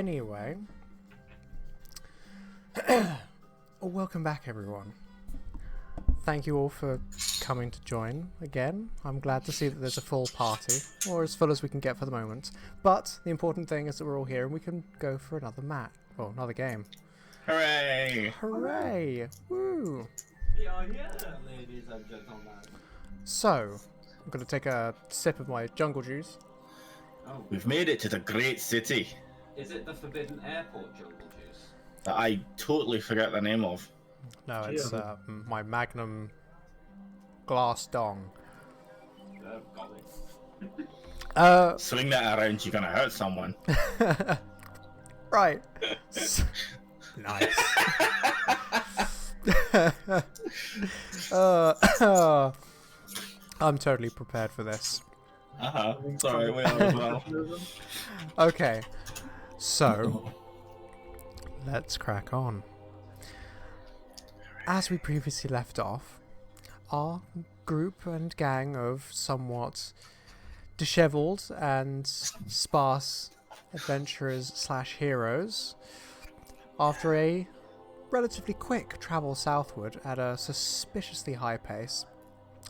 Anyway, welcome back, everyone. Thank you all for coming to join again. I'm glad to see that there's a full party, or as full as we can get for the moment. But the important thing is that we're all here and we can go for another match, or another game. Hooray! Hooray! Woo! We are here, ladies and gentlemen. So, I'm going to take a sip of my jungle juice. Oh, We've made it to the great city is it the Forbidden Airport jungle juice? that I totally forgot the name of. No, it's my Magnum glass dong. Got it. Swing that around, you're gonna hurt someone. Right. Nice. I'm totally prepared for this. Sorry, we are as well. Okay, so let's crack on. As we previously left off, our group and gang of somewhat dishevelled and sparse adventurers slash heroes, after a relatively quick travel southward at a suspiciously high pace,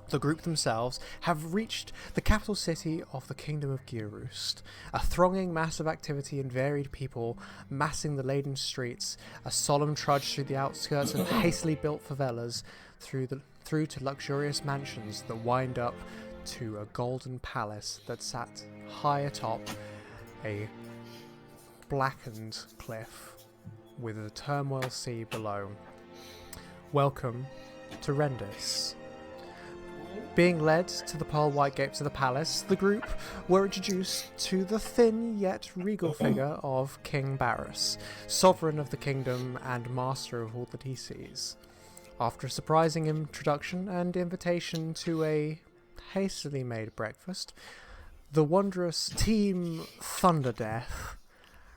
the group themselves have reached the capital city of the Kingdom of Giorust, a thronging mass of activity and varied people massing the laden streets, a solemn trudge through the outskirts of hastily built favelas, through to luxurious mansions that wind up to a golden palace that sat high atop a blackened cliff with a turmoil sea below. Welcome to Rhendis. Being led to the pearl white gates of the palace, the group were introduced to the thin yet regal figure of King Barrus, sovereign of the kingdom and master of all that he sees. After a surprising introduction and invitation to a hastily made breakfast, the wondrous Team Thunderdeath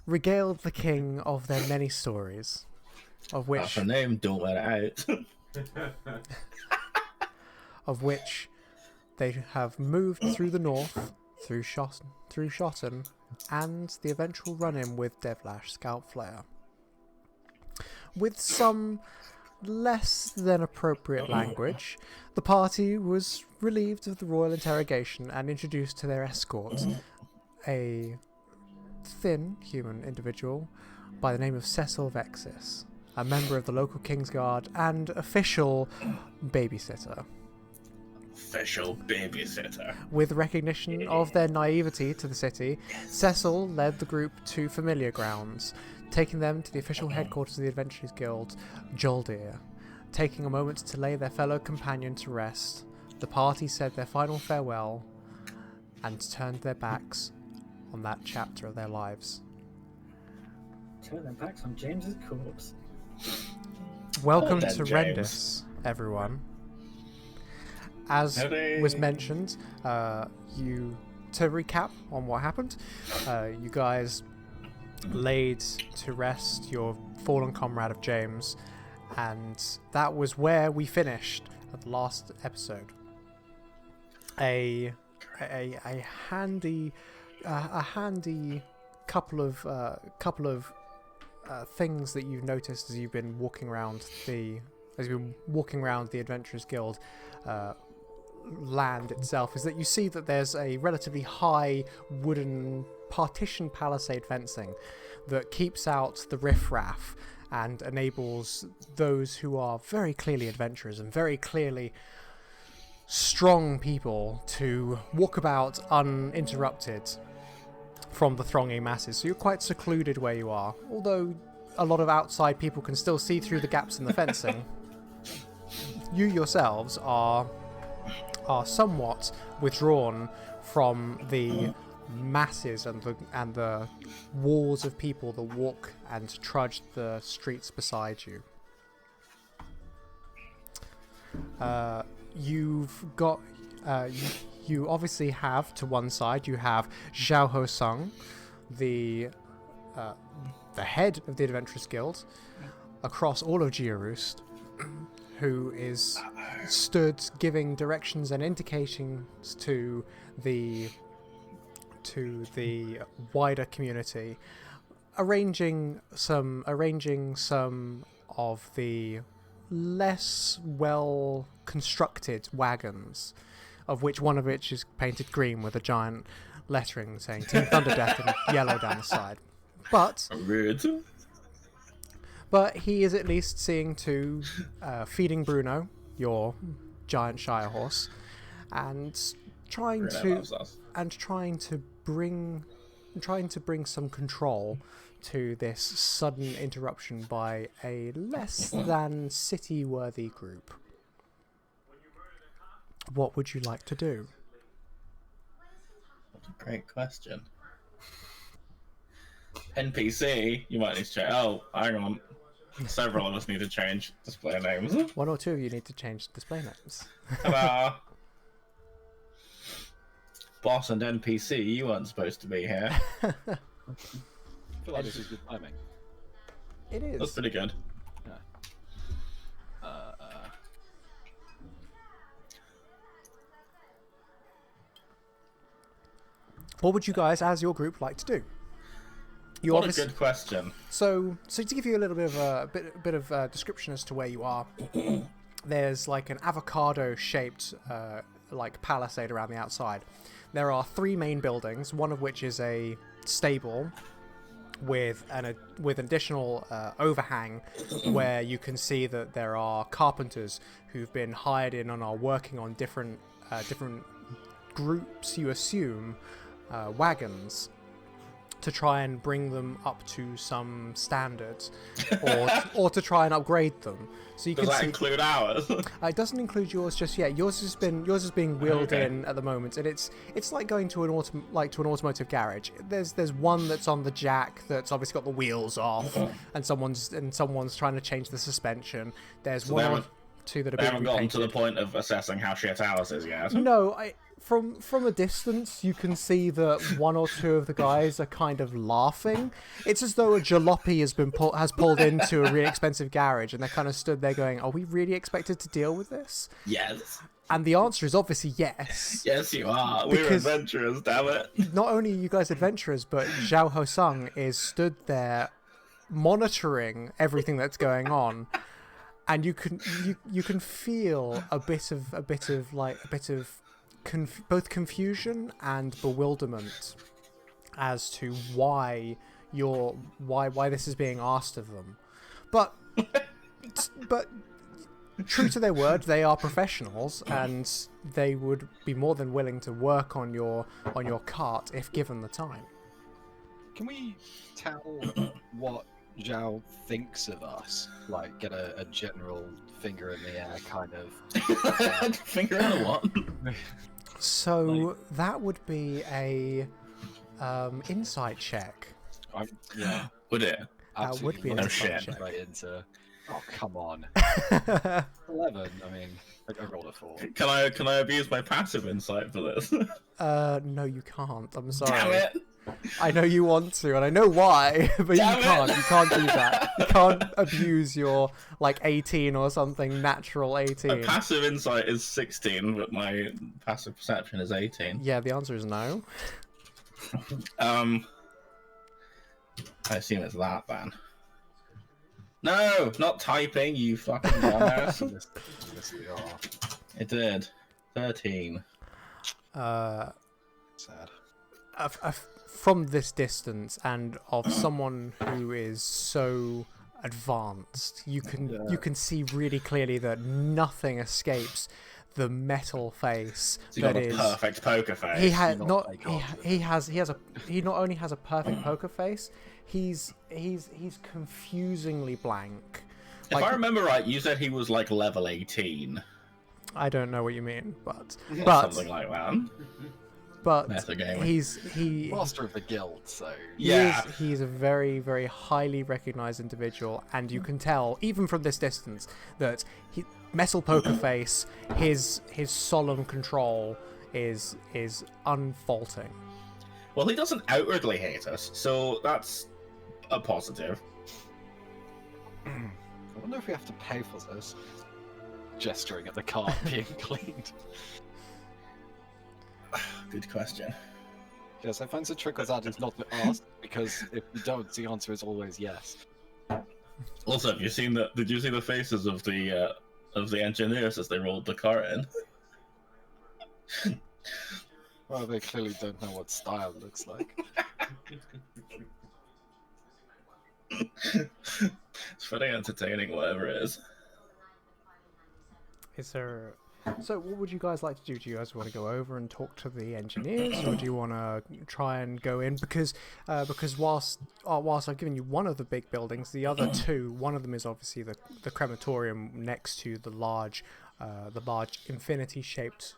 regaled the king of their many stories, of which That's her name, don't let it out. of which they have moved through the north, through Shotten, and the eventual run-in with Devlash Scalp Flare. With some less than appropriate language, the party was relieved of the royal interrogation and introduced to their escort, a thin human individual by the name of Cecil Vexis, a member of the local Kingsguard and official babysitter. Official babysitter. With recognition of their naivety to the city, Cecil led the group to familiar grounds, taking them to the official headquarters of the Adventurers Guild, Joldir. Taking a moment to lay their fellow companion to rest, the party said their final farewell and turned their backs on that chapter of their lives. Turn their backs on James's corpse. Welcome Well to done, Rhendis, everyone. As Hooray. was mentioned, to recap on what happened, you guys laid to rest your fallen comrade of James, and that was where we finished at the last episode. A handy couple of things that you've noticed as you've been walking around the Adventurers Guild land itself is that you see that there's a relatively high wooden partition palisade fencing that keeps out the riffraff and enables those who are very clearly adventurers and very clearly strong people to walk about uninterrupted from the thronging masses. So you're quite secluded where you are, although a lot of outside people can still see through the gaps in the fencing. You yourselves are somewhat withdrawn from the masses and the walls of people that walk and trudge the streets beside you. You've got you obviously have to one side you have Zhao Ho Sung, the head of the Adventurers Guild across all of Giorust, who is stood giving directions and indications to the wider community arranging some of the less well constructed wagons, of which one of which is painted green with a giant lettering saying Team Thunderdeath in yellow down the side. Rude. But he is at least seeing to feeding Bruno, your giant Shire horse, and trying to bring some control to this sudden interruption by a less than city-worthy group. What would you like to do? That's a great question. NPC, you might need to check. Oh, hang on. Several of us need to change display names. One or two of you need to change display names. Ta-da! Boss and NPC, you weren't supposed to be here. I feel like this is good timing. It is. That's pretty good. What would you guys, as your group, like to do? What a good question. So to give you a little bit of a bit of description as to where you are, there's like an avocado-shaped like palisade around the outside. There are 3 main buildings, one of which is a stable with an additional overhang where you can see that there are carpenters who've been hired in and are working on different groups, you assume, wagons, to try and bring them up to some standards, or to try and upgrade them. So you Does can that see, include ours? it doesn't include yours just yet. Yours is being wheeled in at the moment, and it's like going to an automotive garage. There's one that's on the jack that's obviously got the wheels off, and someone's trying to change the suspension. There's one or two that are being They haven't gotten repainted. to the point of assessing how shit ours is yet. No, from a distance, you can see that one or two of the guys are kind of laughing. It's as though a jalopy has pulled into a really expensive garage, and they're kind of stood there going, "Are we really expected to deal with this?" Yes. And the answer is obviously yes. Yes, you are. We're Because- adventurers, damn it. Not only are you guys adventurers, but Zhao Hosung is stood there monitoring everything that's going on, and you can feel a bit of both confusion and bewilderment as to why this is being asked of them. But true to their word, they are professionals, and they would be more than willing to work on your cart if given the time. Can we tell what Zhao thinks of us? Like, get a general finger in the air kind of. Finger in the what? So that would be a insight check. Yeah, Would it? That would be an No insight shit. check. Right into. Oh, come on. 11. I mean, I rolled a 4. Can I abuse my passive insight for this? No, you can't. I'm sorry. Damn it! I know you want to, and I know why, but Damn you it. can't. You can't do that. You can't abuse your, 18 or something, natural My 18. passive insight is 16, but my passive perception is 18. Yeah, the answer is no. I assume it's that then. No, not typing, you fucking dumbass. Yes, we are. It did. 13. Sad. From this distance, and of someone who is so advanced, you can see really clearly that nothing escapes the metal face So you that got a is. perfect poker face. He has not not. like He not only has a perfect poker face. He's confusingly blank. If I remember right, you said he was like level 18. I don't know what you mean, but Something like that. but Metagaming. he Master of the guild, so. Yeah. he's a very, very highly recognized individual, and you can tell even from this distance that metal poker face, his solemn control is unfaulting. Well, he doesn't outwardly hate us, so that's a positive. I wonder if we have to pay for this. Gesturing at the cart being cleaned. Good question. Yes, I find the trick with that is not to ask, because if you don't, the answer is always yes. Also, have you seen the? Did you see the faces of the engineers as they rolled the cart in? Well, they clearly don't know what style looks like. It's pretty entertaining, whatever it is. Is there? So, what would you guys like to do? Do you guys want to go over and talk to the engineers, or do you want to try and go in? Because whilst I've given you one of the big buildings, the other two, one of them is obviously the crematorium next to the large infinity-shaped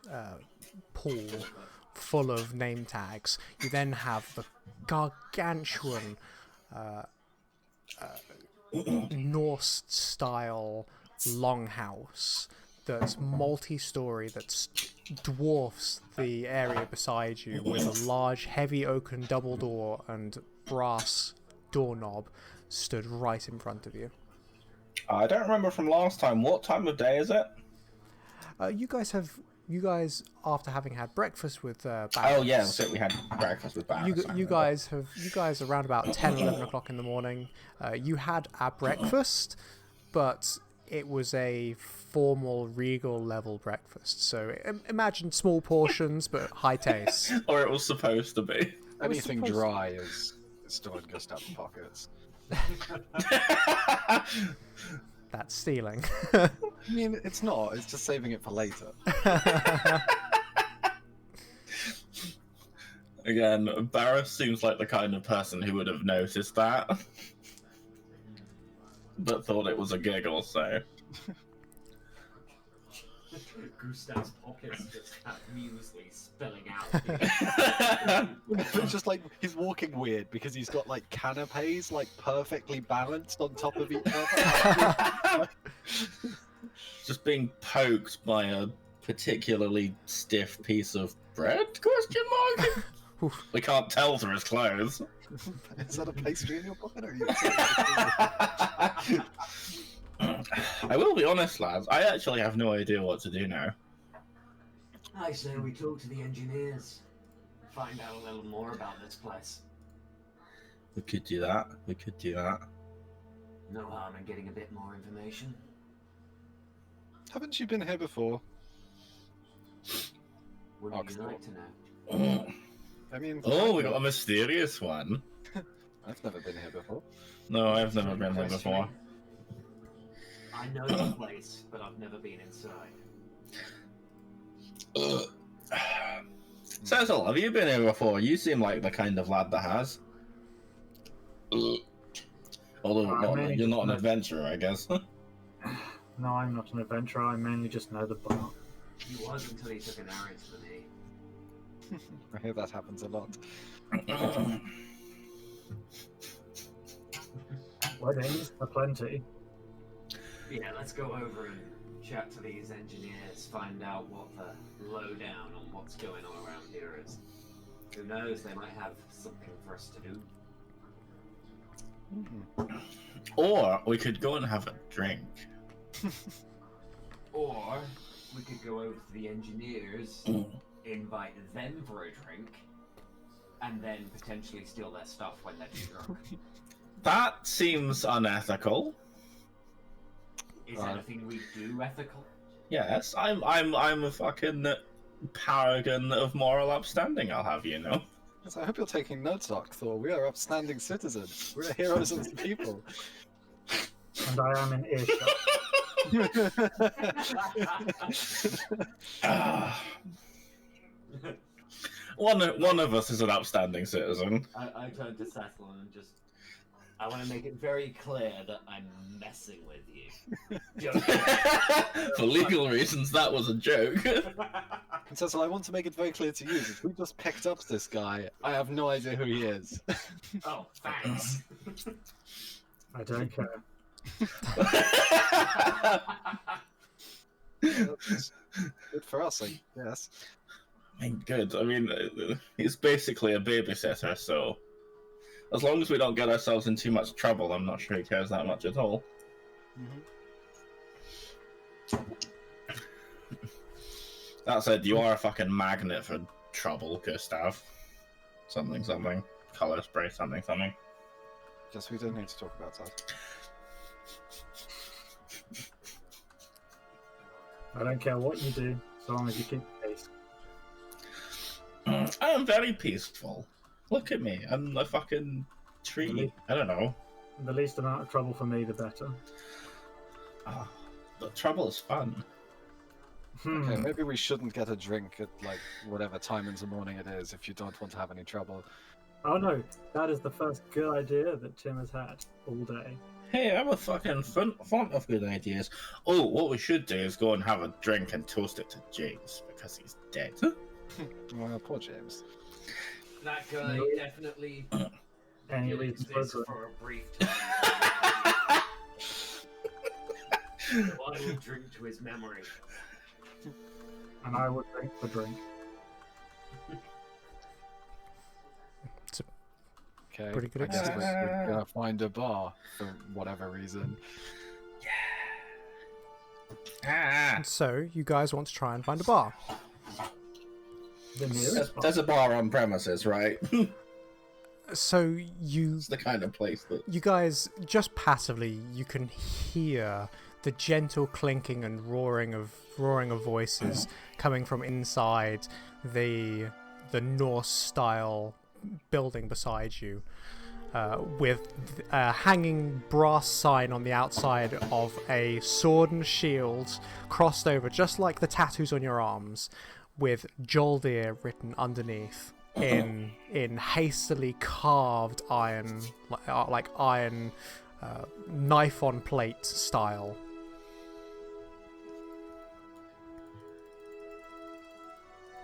pool full of name tags. You then have the gargantuan Norse-style longhouse that's multi-story, that dwarfs the area beside you, with a large, heavy oaken double door and brass doorknob stood right in front of you. I don't remember from last time. What time of day is it? You guys, after having had breakfast with Barrus, Oh yeah, so we had breakfast with Barrus. you guys around about 10, 11 o'clock in the morning. You had a breakfast, but it was a formal regal level breakfast. So imagine small portions but high taste. Or it was supposed to be. Anything dry is still in Gustav's pockets. That's stealing. I mean, it's not. It's just saving it for later. Again, Barrus seems like the kind of person who would have noticed that, but thought it was a giggle, so... Gustav's pockets just have muesli spilling out. It's just like he's walking weird because he's got like canapes like perfectly balanced on top of each other. Just being poked by a particularly stiff piece of bread? Question mark? We can't tell through his clothes. Is that a pastry in your pocket, or are you? I will be honest, lads. I actually have no idea what to do now. I say we talk to the engineers. Find out a little more about this place. We could do that. No harm in getting a bit more information. Haven't you been here before? Wouldn't you Oxford. like to know? I mean, Oh, we got a mysterious one. I've never been here before. No, I've never been here before. I know the place, but I've never been inside. Cecil, have you been here before? You seem like the kind of lad that has. Although you're not an adventurer, I guess. No, I'm not an adventurer. I mainly just know the bar. He was until he took an arrow to the knee. I hear that happens a lot. Weddings are plenty. Yeah, let's go over and chat to these engineers, find out what the lowdown on what's going on around here is. Who knows, they might have something for us to do. Or we could go and have a drink. Or we could go over to the engineers, invite them for a drink, and then potentially steal their stuff when they're too drunk. That seems unethical. Is anything we do ethical? Yes, I'm a fucking paragon of moral upstanding, I'll have you know. Yes, I hope you're taking notes, Thor. We are upstanding citizens. We're heroes of the people. And I am in earshot. One of us is an upstanding citizen. I turn to Cecil and just... I want to make it very clear that I'm messing with you. For legal reasons, that was a joke. Cecil, I want to make it very clear to you that we just picked up this guy. I have no idea who he is. Oh, thanks. I don't care. Good for us, I guess. I mean, good. I mean, he's basically a babysitter, so as long as we don't get ourselves in too much trouble, I'm not sure he cares that much at all. That said, you are a fucking magnet for trouble, Gustav. something something. Color spray something something. Guess we don't need to talk about that. I don't care what you do, so long as you keep pace. I am very peaceful. Look at me. I'm a fucking tree. I don't know. The least amount of trouble for me, the better. Oh, the trouble is fun. Okay, maybe we shouldn't get a drink at like whatever time in the morning it is if you don't want to have any trouble. Oh no, that is the first good idea that Tim has had all day. Hey, I'm a fucking font of good ideas. Oh, what we should do is go and have a drink and toast it to James because he's dead. Well, poor James. That guy definitely Any did reason for a exist drink? for a brief time. So I will drink to his memory. And I would drink the drink. Okay, Pretty good I guess excuse. we're gonna find a bar for whatever reason. Ah, So you guys want to try and find a bar. The nearest bar. there's a bar on premises, right? So you It's the kind of place that. you guys just passively you can hear the gentle clinking and roaring of voices coming from inside the Norse style building beside you, with a hanging brass sign on the outside of a sword and shield crossed over just like the tattoos on your arms, with Joldir written underneath in hastily carved iron, like iron knife on plate style.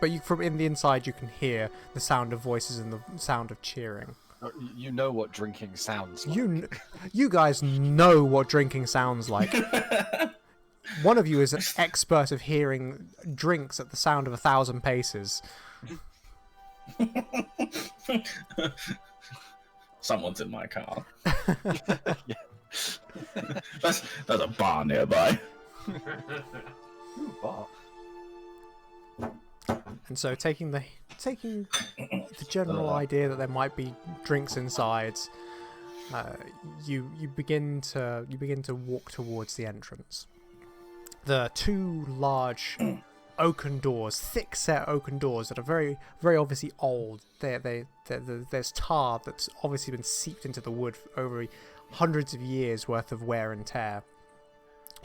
But from in the inside, you can hear the sound of voices and the sound of cheering. You know what drinking sounds like. You guys know what drinking sounds like. One of you is an expert of hearing drinks at the sound of 1,000 paces. Someone's in my car. There's a bar nearby. Ooh, bar. And so, taking the general idea that there might be drinks inside, you begin to walk towards the entrance. The two large oaken doors, thick-set oaken doors that are very, very obviously old. There's tar that's obviously been seeped into the wood over hundreds of years worth of wear and tear.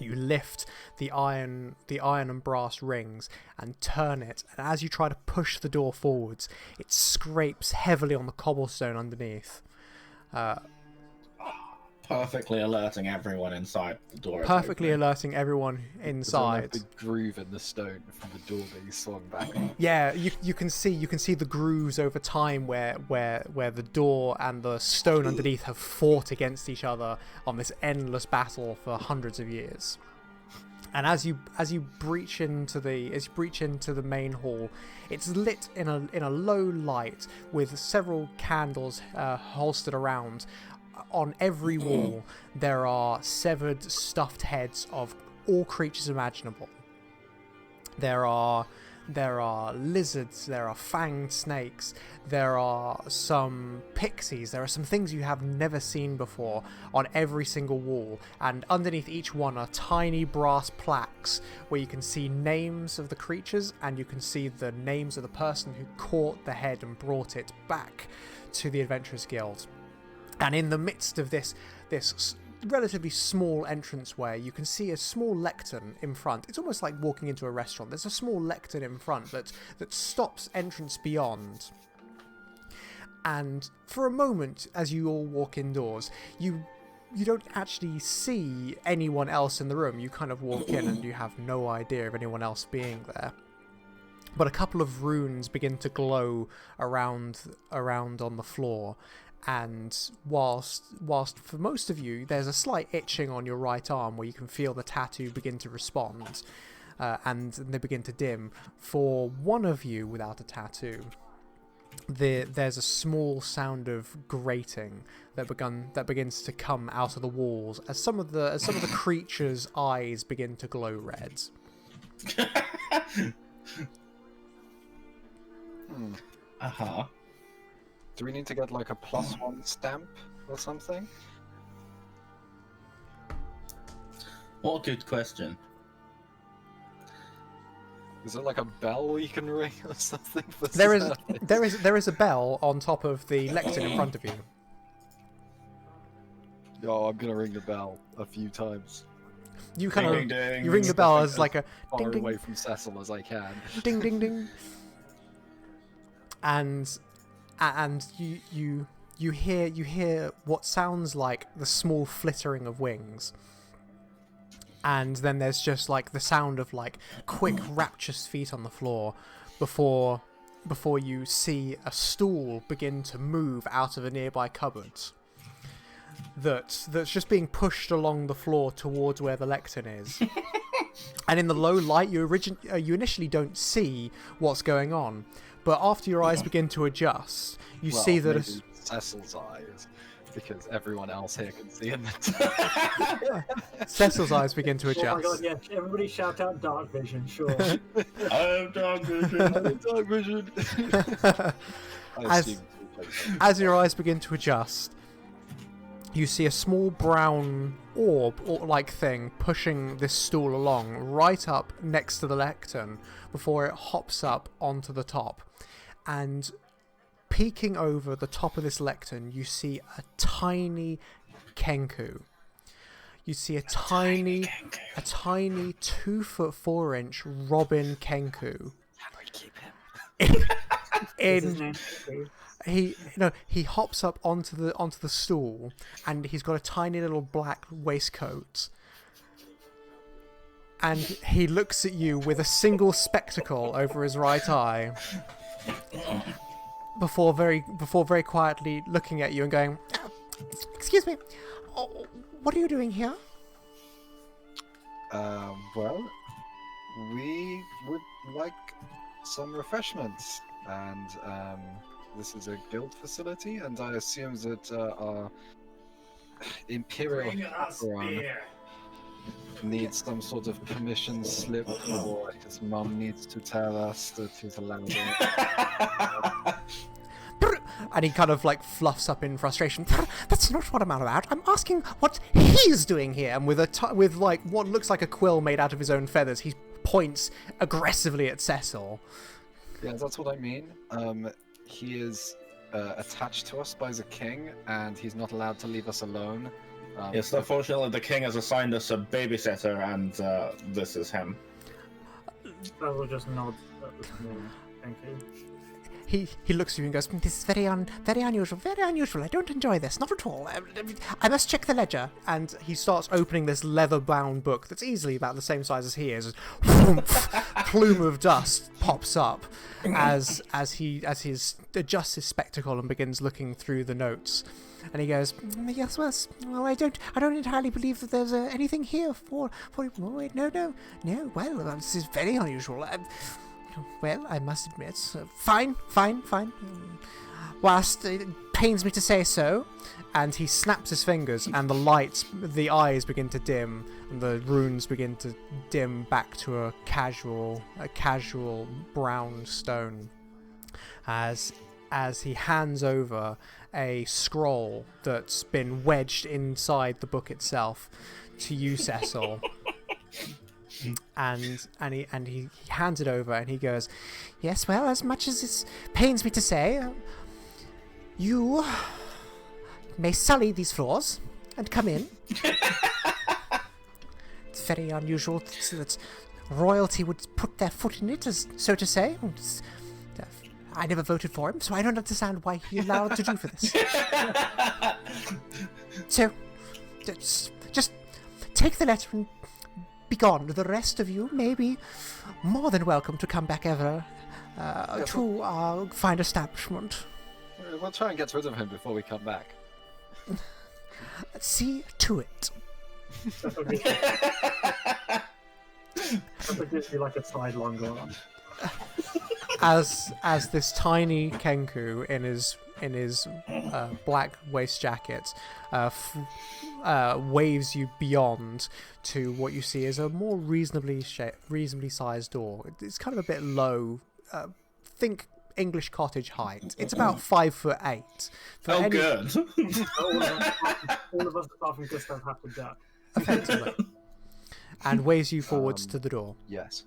You lift the iron and brass rings and turn it, and as you try to push the door forwards, it scrapes heavily on the cobblestone underneath. Perfectly alerting everyone inside the door. Perfectly alerting everyone There's inside. a big groove in the stone from the door being swung back. Yeah, you can see the grooves over time where the door and the stone underneath have fought against each other on this endless battle for hundreds of years. And as you breach into the main hall, it's lit in a low light with several candles holstered around. On every wall, there are severed, stuffed heads of all creatures imaginable. There are lizards, there are fanged snakes, there are some pixies, there are some things you have never seen before on every single wall, and underneath each one are tiny brass plaques where you can see names of the creatures and you can see the names of the person who caught the head and brought it back to the Adventurers Guild. And in the midst of this relatively small entranceway, you can see a small lectern in front. It's almost like walking into a restaurant. There's a small lectern in front that stops entrance beyond. And for a moment, as you all walk indoors, you don't actually see anyone else in the room. You kind of walk in and you have no idea of anyone else being there. But a couple of runes begin to glow around on the floor. And whilst for most of you there's a slight itching on your right arm where you can feel the tattoo begin to respond, and they begin to dim, for one of you without a tattoo, there's a small sound of grating that begins to come out of the walls as some of the creatures' eyes begin to glow red. Uh-huh. Do we need to get like a +1 stamp or something? What a good question. Is it like a bell we can ring or something? For There is a bell on top of the lectern in front of you. Oh, I'm gonna ring the bell a few times. You kind Ding, of ding, ding. you ring the bell as like a Far ding ding away from Cecil as I can. ding ding ding, and you hear what sounds like the small flittering of wings. And then there's just like the sound of like quick rapturous feet on the floor before you see a stool begin to move out of a nearby cupboard that's just being pushed along the floor towards where the lectern is. And in the low light you initially don't see what's going on, but after your eyes begin to adjust you see that maybe Cecil's eyes, because everyone else here can see him. Cecil's eyes begin to adjust. Oh my god, yeah, everybody shout out dark vision, sure. I have dark vision. Dark vision. As your eyes begin to adjust, you see a small brown orb-like thing pushing this stool along right up next to the lectern before it hops up onto the top. And peeking over the top of this lectern, you see a tiny Kenku. You see a tiny 2 foot 4 inch Robin Kenku. How do we keep him? Is his name Kenku? He hops up onto the stool, and he's got a tiny little black waistcoat. And he looks at you with a single spectacle over his right eye. Before very quietly looking at you and going, "Excuse me, what are you doing here?" Well, we would like some refreshments, and this is a guild facility, and I assume that our Imperial Chaperone needs some sort of permission slip, or his mum needs to tell us that he's allowed it. And he kind of like fluffs up in frustration. "That's not what I'm about. I'm asking what he's doing here." And with like what looks like a quill made out of his own feathers, he points aggressively at Cecil. Yeah, that's what I mean. He is attached to us by the king, and he's not allowed to leave us alone. Yes, unfortunately, the king has assigned us a babysitter, and this is him. I will just nod at this morning. Thank you. He looks at you and goes, "This is very unusual, very unusual. I don't enjoy this, not at all. I must check the ledger." And he starts opening this leather-bound book that's easily about the same size as he is. Plume of dust pops up as he adjusts his spectacle and begins looking through the notes. And he goes, "Yes, well, I don't entirely believe that there's anything here for. Oh, wait, no. Well, this is very unusual. Well, I must admit, fine. Whilst it pains me to say so," and he snaps his fingers, and the eyes begin to dim, and the runes begin to dim back to a casual brown stone, as he hands over a scroll that's been wedged inside the book itself to you, Cecil. And he hands it over, and he goes, "Yes, well, as much as it pains me to say, you may sully these floors and come in. It's very unusual that royalty would put their foot in it, so to say. I never voted for him, so I don't understand why he allowed to do for this. So, just take the letter and be gone. The rest of you may be more than welcome to come back ever to our fine establishment. We'll try and get rid of him before we come back. See to it." That gives you like a sidelong glance. As this tiny Kenku in his black waist jacket waves you beyond to what you see is a more reasonably sized door. It's kind of a bit low. Think English cottage height. It's about 5'8". For good. All of us apart from Gustav have to duck. Effectively. And waves you forwards to the door. Yes.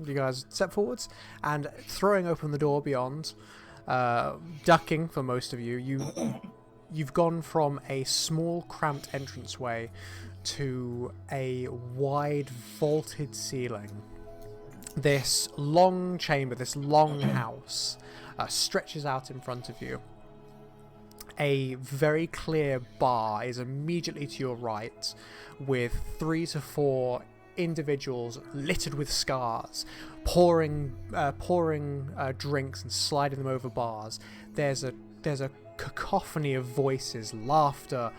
You guys step forwards, and throwing open the door beyond, ducking for most of you, you've gone from a small, cramped entranceway to a wide, vaulted ceiling. This long chamber, this long house, stretches out in front of you. A very clear bar is immediately to your right, with 3 to 4 individuals littered with scars, pouring drinks and sliding them over bars. There's a cacophony of voices, laughter,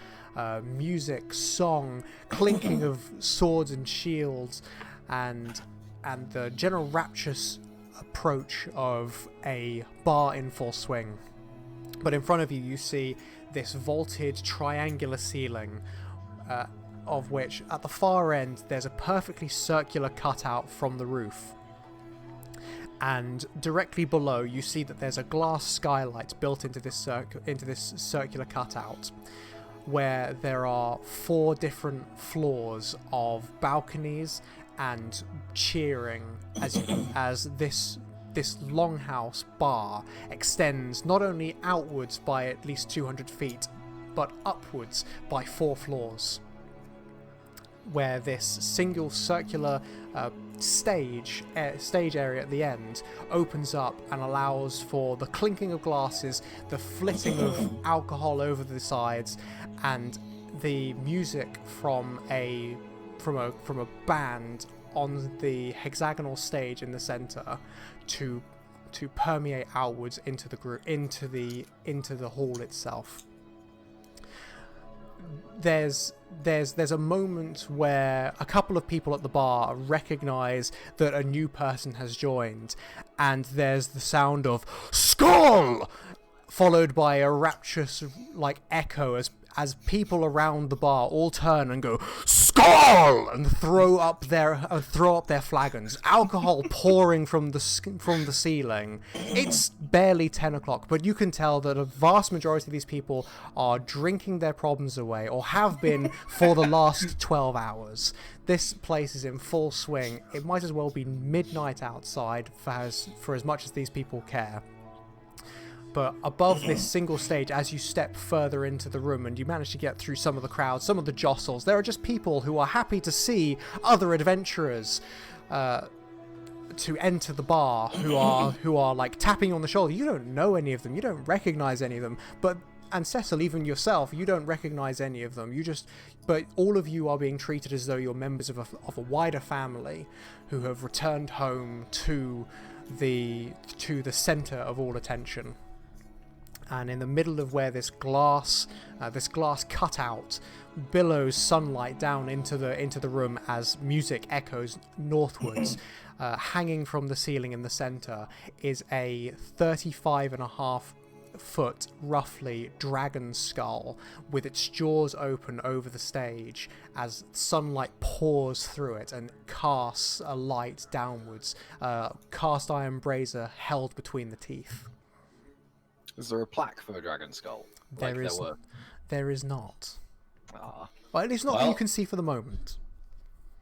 music, song, clinking of swords and shields, and the general rapturous approach of a bar in full swing. But in front of you, you see this vaulted triangular ceiling, of which at the far end there's a perfectly circular cutout from the roof. And directly below, you see that there's a glass skylight built into this circular cutout, where there are 4 different floors of balconies and cheering as this longhouse bar extends not only outwards by at least 200 feet, but upwards by 4 floors, where this single circular stage area at the end opens up and allows for the clinking of glasses, the flitting of alcohol over the sides, and the music from a band on the hexagonal stage in the center to permeate outwards into the hall itself. There's a moment where a couple of people at the bar recognize that a new person has joined, and there's the sound of "Skull!" followed by a rapturous echo as people around the bar all turn and go "Skull!" and throw up their flagons, alcohol pouring from the ceiling. It's barely 10 o'clock, but you can tell that a vast majority of these people are drinking their problems away, or have been for the last 12 hours. This place is in full swing. It might as well be midnight outside for as much as these people care. But above this single stage, as you step further into the room and you manage to get through some of the crowds, some of the jostles, there are just people who are happy to see other adventurers to enter the bar, who are like tapping you on the shoulder. You don't know any of them, you don't recognize any of them, and Cecil, even yourself, you don't recognize any of them. But all of you are being treated as though you're members of a wider family who have returned home to the center of all attention. And in the middle of where this glass cutout billows sunlight down into the room as music echoes northwards, hanging from the ceiling in the center is a 35.5-foot, roughly, dragon skull with its jaws open over the stage as sunlight pours through it and casts a light downwards, cast iron brazier held between the teeth. Is there a plaque for a dragon skull? There is not. Ah. Well, at least not that you can see for the moment.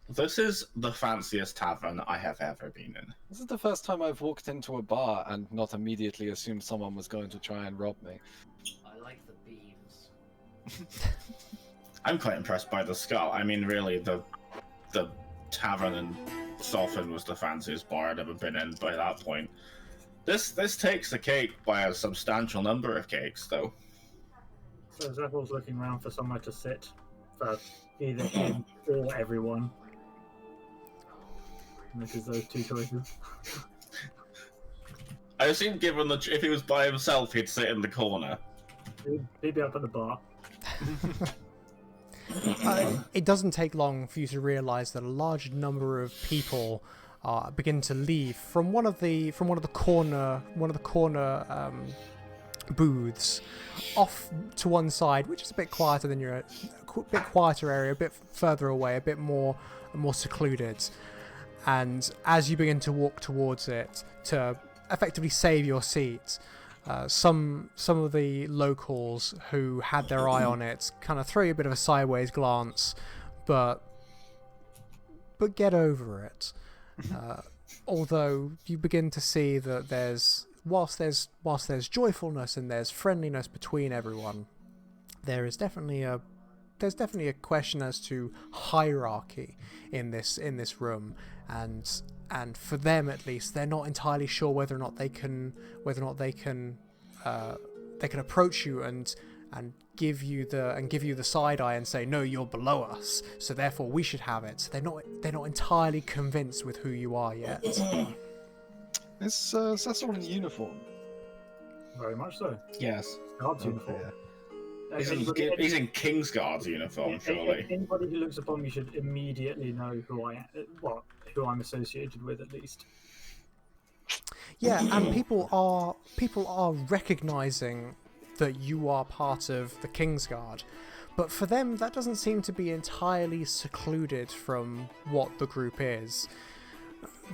This is the fanciest tavern I have ever been in. This is the first time I've walked into a bar and not immediately assumed someone was going to try and rob me. I like the beams. I'm quite impressed by the skull. I mean, really, the tavern in Solfen was the fanciest bar I'd ever been in by that point. This takes the cake by a substantial number of cakes, though. So Zephyr's looking around for somewhere to sit for either him or everyone. And this is those 2 choices. I assume, given if he was by himself, he'd sit in the corner. He'd be up at the bar. It doesn't take long for you to realise that a large number of people begin to leave from one of the corner booths off to one side, which is a bit quieter than bit quieter area, a bit further away, a bit more secluded. And as you begin to walk towards it to effectively save your seat, some of the locals who had their eye on it kind of throw you a bit of a sideways glance, but get over it. Although you begin to see that whilst there's joyfulness and there's friendliness between everyone, there's definitely a question as to hierarchy in this room, and for them at least, they're not entirely sure whether or not they can approach you and give you the side eye and say, no, you're below us, so therefore we should have it. They're not entirely convinced with who you are yet. Is Cecil in uniform? Very much so. Yes. Guard's uniform. He's in Kingsguard's uniform, surely. Anybody who looks upon me should immediately know who I'm associated with, at least. Yeah, and people are recognizing that you are part of the Kingsguard, but for them that doesn't seem to be entirely secluded from what the group is.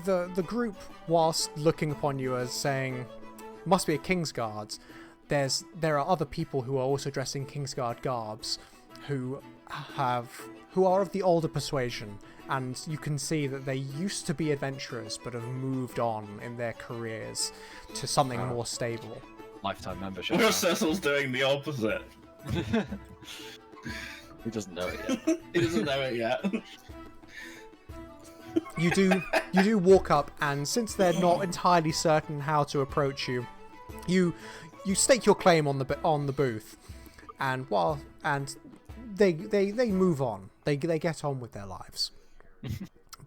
The group, whilst looking upon you as saying, must be a Kingsguard, there are other people who are also dressed in Kingsguard garbs who are of the older persuasion, and you can see that they used to be adventurers but have moved on in their careers to something more stable. Lifetime membership. Whereas Cecil's doing the opposite. He doesn't know it yet. He doesn't know it yet. You do walk up, and since they're not entirely certain how to approach you, you stake your claim on the booth, and they move on. They get on with their lives.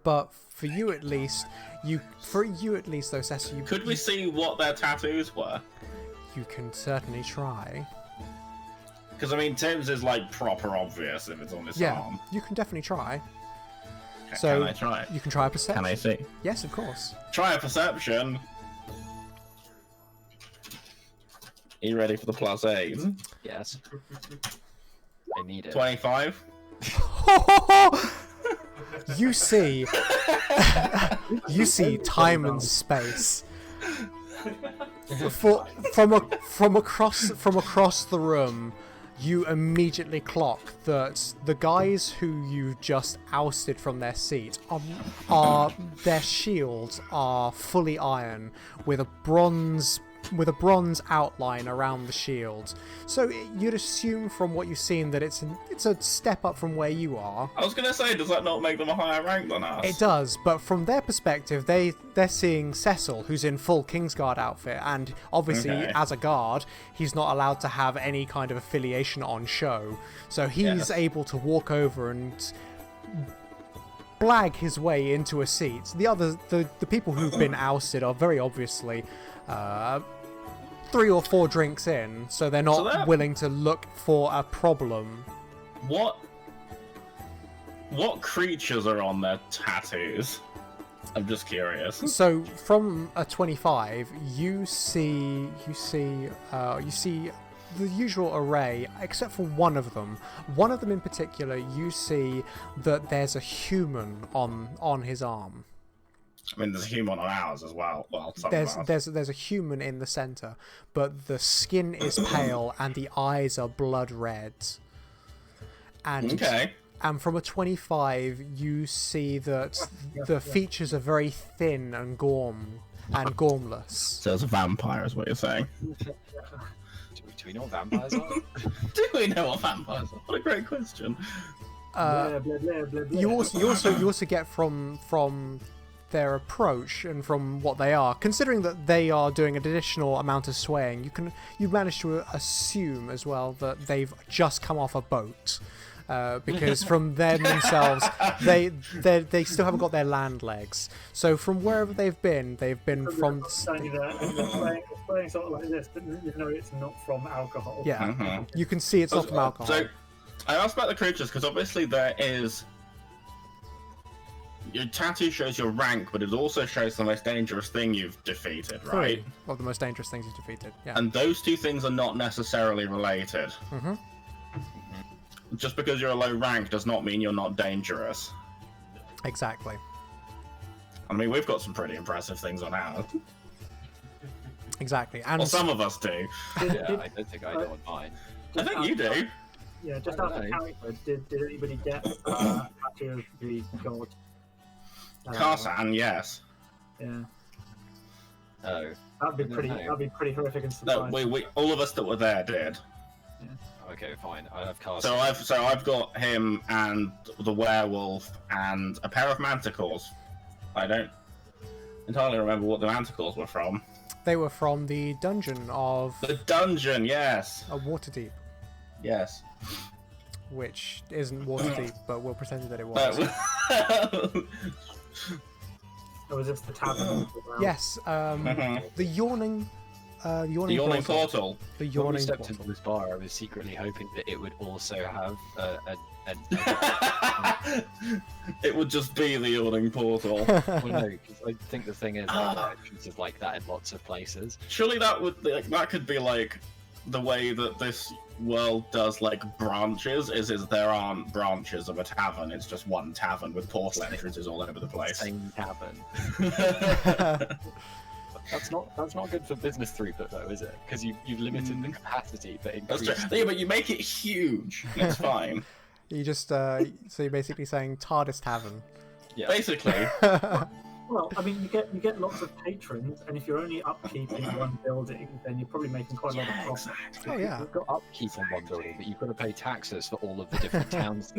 But for you at least, though, Cecil, could we see what their tattoos were? You can certainly try. Because I mean, Tim's is like proper obvious if it's on his arm. You can definitely try. Can I try it? You can try a perception. Can I see? Yes, of course. Try a perception. Are you ready for the +8? Yes. I need it. 25. You see time and space. From across the room, you immediately clock that the guys who you just ousted from their seat are their shields are fully iron with a bronze outline around the shield. So you'd assume from what you've seen that it's a step up from where you are. I was gonna say, does that not make them a higher rank than us? It does, but from their perspective, they're seeing Cecil, who's in full Kingsguard outfit, and obviously as a guard, he's not allowed to have any kind of affiliation on show. So he's able to walk over and blag his way into a seat. The people who've been ousted are very obviously 3 or 4 drinks in, so they're not willing to look for a problem. What creatures are on their tattoos? I'm just curious. So from a 25, you see the usual array, except for one of them. One of them in particular, you see that there's a human on his arm. I mean, there's a human on ours as well. Well, there's a human in the center, but the skin is pale and the eyes are blood red. And from a 25, you see that the features are very thin and gormless. So it's a vampire, is what you're saying. Do we know what vampires are? Do we know what vampires are? What a great question. You also get from their approach and from what they are, considering that they are doing an additional amount of swaying, you manage to assume as well that they've just come off a boat, because from them themselves, they still haven't got their land legs. So from wherever they've been from. Standing there and playing sort of like this, but you know it's not from alcohol. Yeah, you can see it's not from alcohol. So I asked about the creatures because obviously there is. Your tattoo shows your rank, but it also shows the most dangerous thing you've defeated, right? 3 of the most dangerous things you've defeated, yeah. And those two things are not necessarily related. just because you're a low rank does not mean you're not dangerous. Exactly. I mean, we've got some pretty impressive things on ours. Exactly. And Well, some of us do. Yeah, I don't think I know on mine. I think you do. Yeah, just I out don't of know. character, did anybody get Statue of the God? Karsan, yes. Yeah, Oh, that'd be I don't pretty. know. That'd be pretty horrific and No, surprising. we all of us that were there did. okay, fine. I have cast. So I've got him and the werewolf and a pair of manticores. I don't entirely remember what the manticores were from. they were from the dungeon of The dungeon, yes, Waterdeep, yes. which isn't Waterdeep, but we'll pretend that it was. But Or was this the tavern? Yes, the yawning the yawning portal. The When we yawning stepped portal. into this bar, I was secretly hoping that it would also have It would just be the yawning portal. well, no, because I think the thing is, entrances like that in lots of places. Surely that would that could be like the way that this world does like branches is there aren't branches of a tavern, it's just one tavern with portal entrances all over the place. Same tavern. That's not good for business throughput though, is it? Because you've limited the capacity, but That's increased. true. Yeah, but you make it huge. It's fine. You just so you're basically saying TARDIS Tavern. Yeah. Basically. Well, I mean, you get lots of patrons, and if you're only upkeeping one building, then you're probably making quite a lot of profit. Oh yeah. You've got upkeep on one building, but you've got to pay taxes for all of the different towns.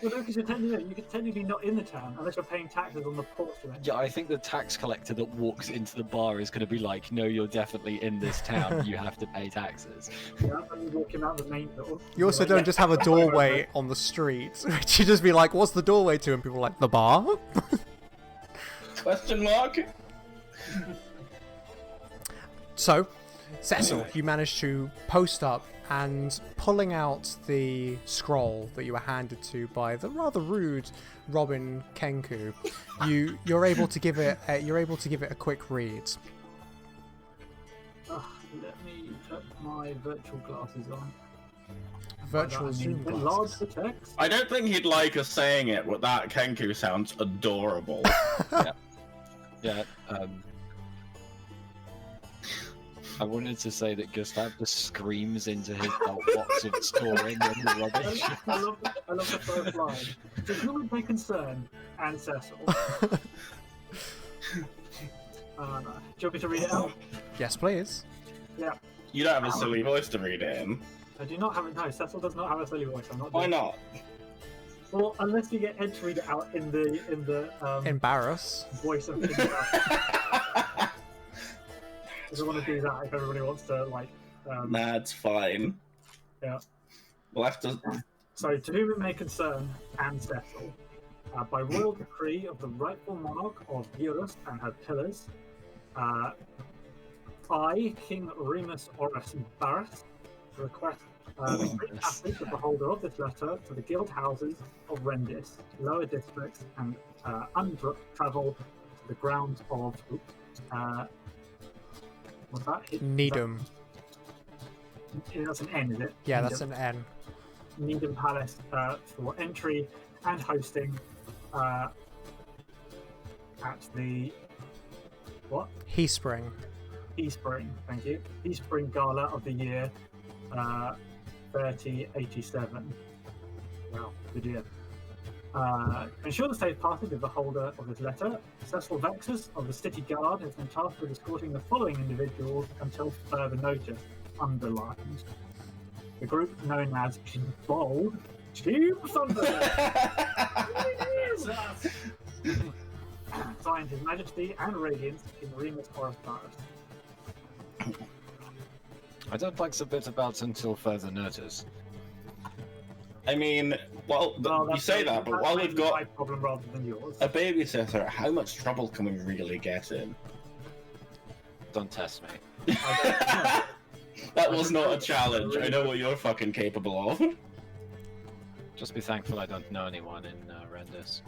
Well, no, because you're technically not in the town unless you're paying taxes on the port rent. Yeah, I think the tax collector that walks into the bar is going to be like, "No, you're definitely in this town. You have to pay taxes." Yeah, and you walk him out the main door. You also You're don't like, just have a doorway on the street, which you just be like, "What's the doorway to?" And people are like, "The bar." Question mark? So, Cecil, you managed to post up and pulling out the scroll that you were handed to by the rather rude Robin Kenku, you're able to give it a quick read. Let me put my virtual glasses on. Virtual zoom Enlarge glasses. the text. I don't think he'd like us saying it, but that Kenku sounds adorable. Yeah. I wanted to say that Gustav just screams into his box of storing and the rubbish. I love the first line. To whom it may concern, and Cecil. Do you want me to read it out? Yes, please. Yeah. You don't have a silly voice to read it in. I do not have it. No, Cecil does not have a silly voice. I'm not. Why doing- not? Well, unless you get Ed to read it out in the In Barrus. voice of. I don't want to do that if everybody wants to like. Nah, it's fine. Yeah. We'll have to. So, to whom it may concern, and Cecil, by royal decree of the rightful monarch of Giorust and her pillars, I, King Barrus, request the free passage of the holder of this letter to the guild houses of Rhendis, lower districts, and travel to the grounds of. What's that? Needham. That's an N, is it? Yeah, Needham. that's an N. Needham Palace for entry and hosting at the what? Heespring. Eastspring, thank you. Eastspring Gala of the year 3087. Wow, good year. To ensure the safe passage of the holder of this letter, Cecil Vexus of the City Guard has been tasked with escorting the following individuals until further notice, underlined. The group known as, in bold, Team Thunderdeath. Signed His Majesty and Radiance, King Remus Barrus. I don't like the bit about until further notice. I mean, well, you that's say maybe- that, but that's while maybe we've got my problem rather than yours. a babysitter, how much trouble can we really get in? Don't test me. That was not a challenge. I know what you're fucking capable of. Just be thankful I don't know anyone in Rhendis.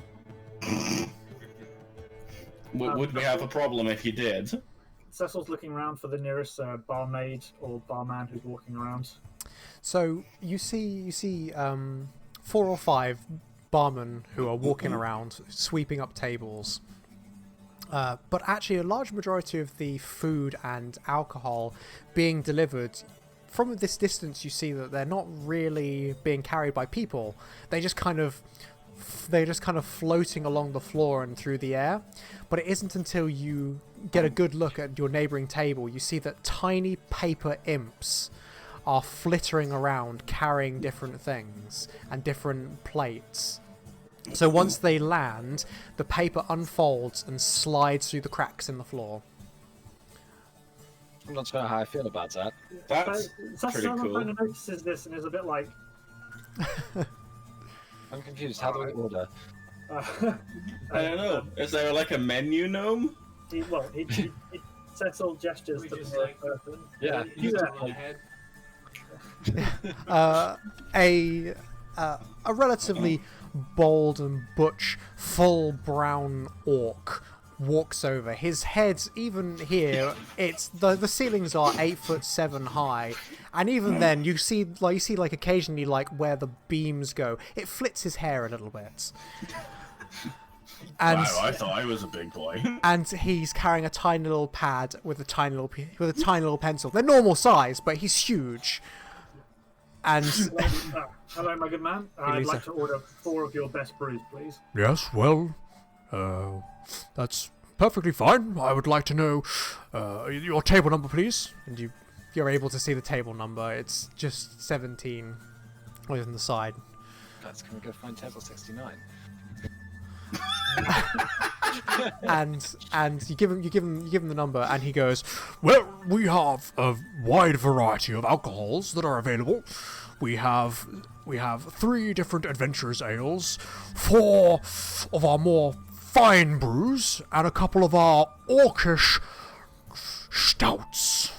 Would we have a problem if you did? Cecil's looking around for the nearest barmaid or barman who's walking around. So you see 4 or 5 barmen who are walking around, sweeping up tables. But actually, a large majority of the food and alcohol being delivered from this distance, you see that they're not really being carried by people. They're just kind of floating along the floor and through the air. But it isn't until you get a good look at your neighbouring table, you see that tiny paper imps are flittering around, carrying different things and different plates. So once they land, the paper unfolds and slides through the cracks in the floor. I'm not sure how I feel about that. That's So pretty someone cool. kind of notices this and is a bit like, I'm confused. How do I order? I don't know. Is there like a menu gnome? He Cecil gestures We to the just, nearest like- person. Yeah. You Yeah. go on ahead. A relatively bold and butch, full brown orc walks over. His head's even here. It's the ceilings are 8'7" high, and even then you see occasionally where the beams go. It flits his hair a little bit. And Wow, I thought I was a big boy. and he's carrying a tiny little pad with a tiny little pencil. They're normal size, but he's huge. And Hello, my good man. I'd Lisa. like to order 4 of your best brews, please. yes, well, that's perfectly fine. I would like to know your table number, please. And you're able to see the table number. It's just 17 on the side. Guys, can we go find table 69? and you give him the number, and he goes, well, we have a wide variety of alcohols that are available. We have 3 different adventurers ales, 4 of our more fine brews, and a couple of our orcish stouts.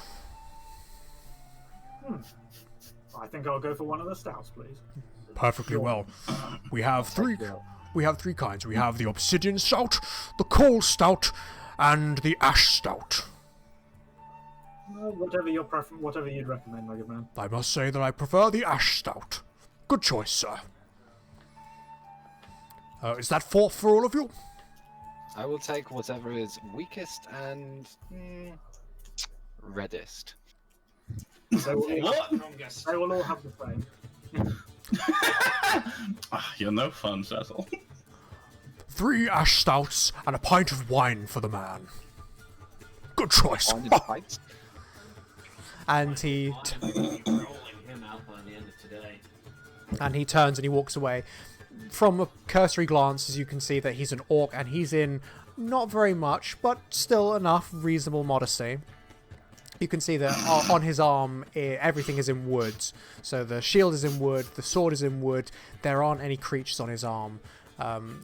I think I'll go for one of the stouts, please. Perfectly well. We have 3 kinds. We have the obsidian stout, the coal stout, and the ash stout. Whatever your preference, whatever you'd recommend, my good man. I must say that I prefer the ash stout. Good choice, sir. Is that 4 for all of you? I will take whatever is weakest and reddest. What? Strongest. They will all have the same. You're no fun, Cecil. 3 ash stouts and a pint of wine for the man. Good choice. Wine in pints? And he Rolling him out by the end of today. turns and he walks away. From a cursory glance, as you can see that he's an orc and he's in not very much, but still enough reasonable modesty. You can see that on his arm, everything is in wood. So the shield is in wood, the sword is in wood. There aren't any creatures on his arm.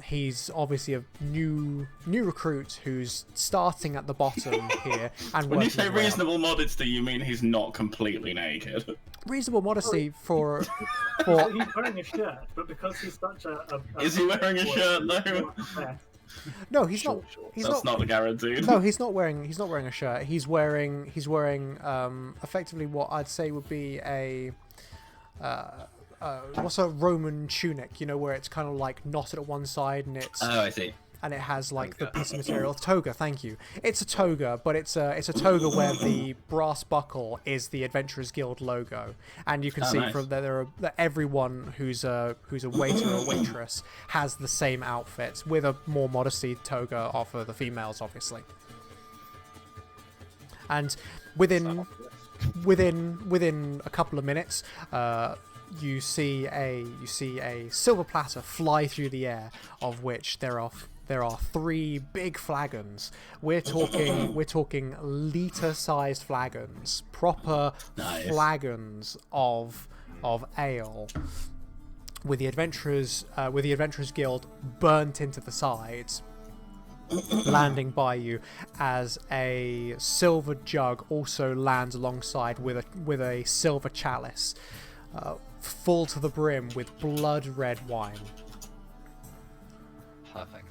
He's obviously a new recruit who's starting at the bottom here. And When you working say his way up. reasonable modesty, you mean he's not completely naked. Reasonable modesty for He's wearing a shirt, but because he's such a Is he wearing a shirt though? no, he's not. He's That's not guaranteed. No, he's not wearing a shirt. He's wearing effectively what I'd say would be a what's a Roman tunic, you know, where it's kind of like knotted at one side and it's Oh, I see. and it has like the piece of material. Toga, thank you. It's a toga, but it's a toga where the brass buckle is the Adventurers Guild logo, and you can see nice. from there that everyone who's a waiter or waitress has the same outfit with a more modesty toga for the females, obviously. And within a couple of minutes, you see a silver platter fly through the air, of which there are 3 big flagons. We're talking liter-sized flagons, proper Nice. flagons of ale, with the Adventurers Guild burnt into the sides, landing by you as a silver jug also lands alongside with a silver chalice, full to the brim with blood red wine. Perfect.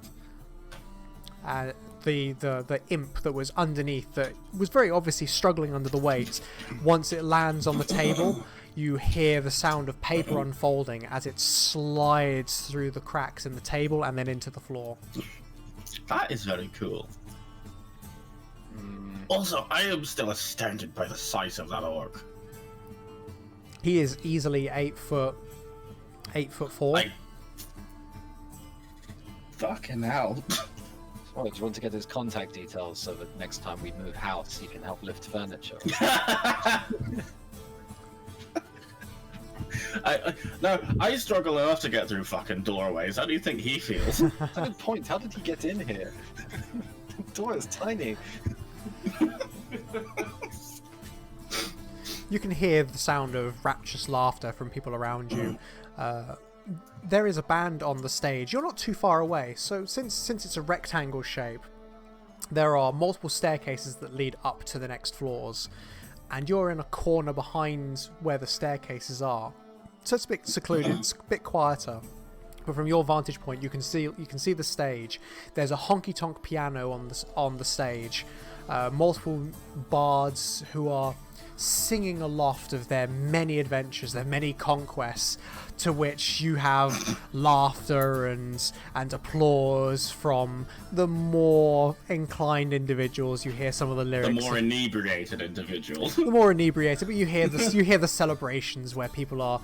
The imp that was underneath, that was very obviously struggling under the weight, once it lands on the table, you hear the sound of paper unfolding as it slides through the cracks in the table and then into the floor. That is very cool. Also, I am still astounded by the size of that orc. He is easily 8'4". Fucking hell. Oh, do you want to get his contact details so that next time we move house, he can help lift furniture? I struggle enough to get through fucking doorways. How do you think he feels? That's a good point. How did he get in here? The door is tiny. You can hear the sound of rapturous laughter from people around you. There is a band on the stage. You're not too far away, so since it's a rectangle shape, there are multiple staircases that lead up to the next floors, and you're in a corner behind where the staircases are. So it's a bit secluded, it's a bit quieter. But from your vantage point, you can see the stage. There's a honky-tonk piano on the stage. Multiple bards who are singing aloft of their many adventures, their many conquests, to which you have laughter and applause from the more inclined individuals. You hear some of the lyrics. The more inebriated individuals. The more inebriated, but you hear the celebrations where people are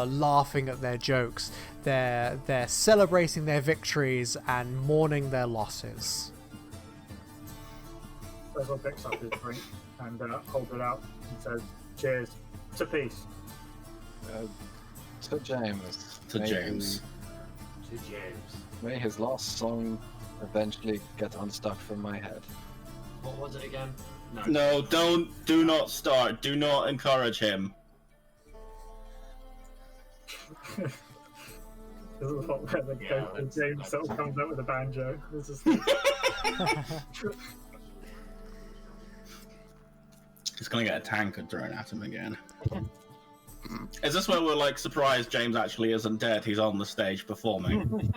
laughing at their jokes. They're celebrating their victories and mourning their losses. Cecil picks up his drink and holds it out and says, "Cheers to peace." To James. To James. To James. May his last song eventually get unstuck from my head. What was it again? No, do not start. Do not encourage him. This is what where the Yeah, James sort of comes out with a banjo. This is He's gonna get a tankard thrown at him again. Is this where we're like surprised James actually isn't dead? He's on the stage performing.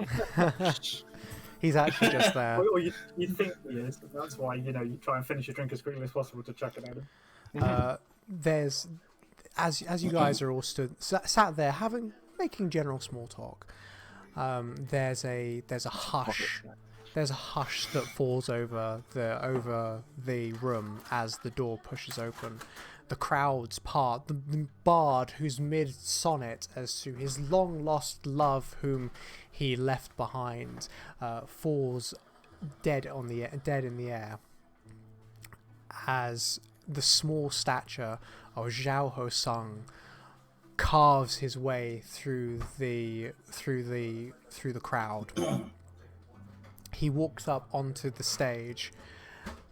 He's actually just there. or you think he is. That's why you try and finish your drink as quickly as possible to chuck it at him. There's as you guys are all sat there making general small talk. There's a hush. There's a hush that falls over the room as the door pushes open. The crowds part. The bard, who's mid-sonnet as to his long-lost love, whom he left behind, falls dead in the air. As the small stature of Zhao Ho Sung carves his way through the crowd. He walks up onto the stage,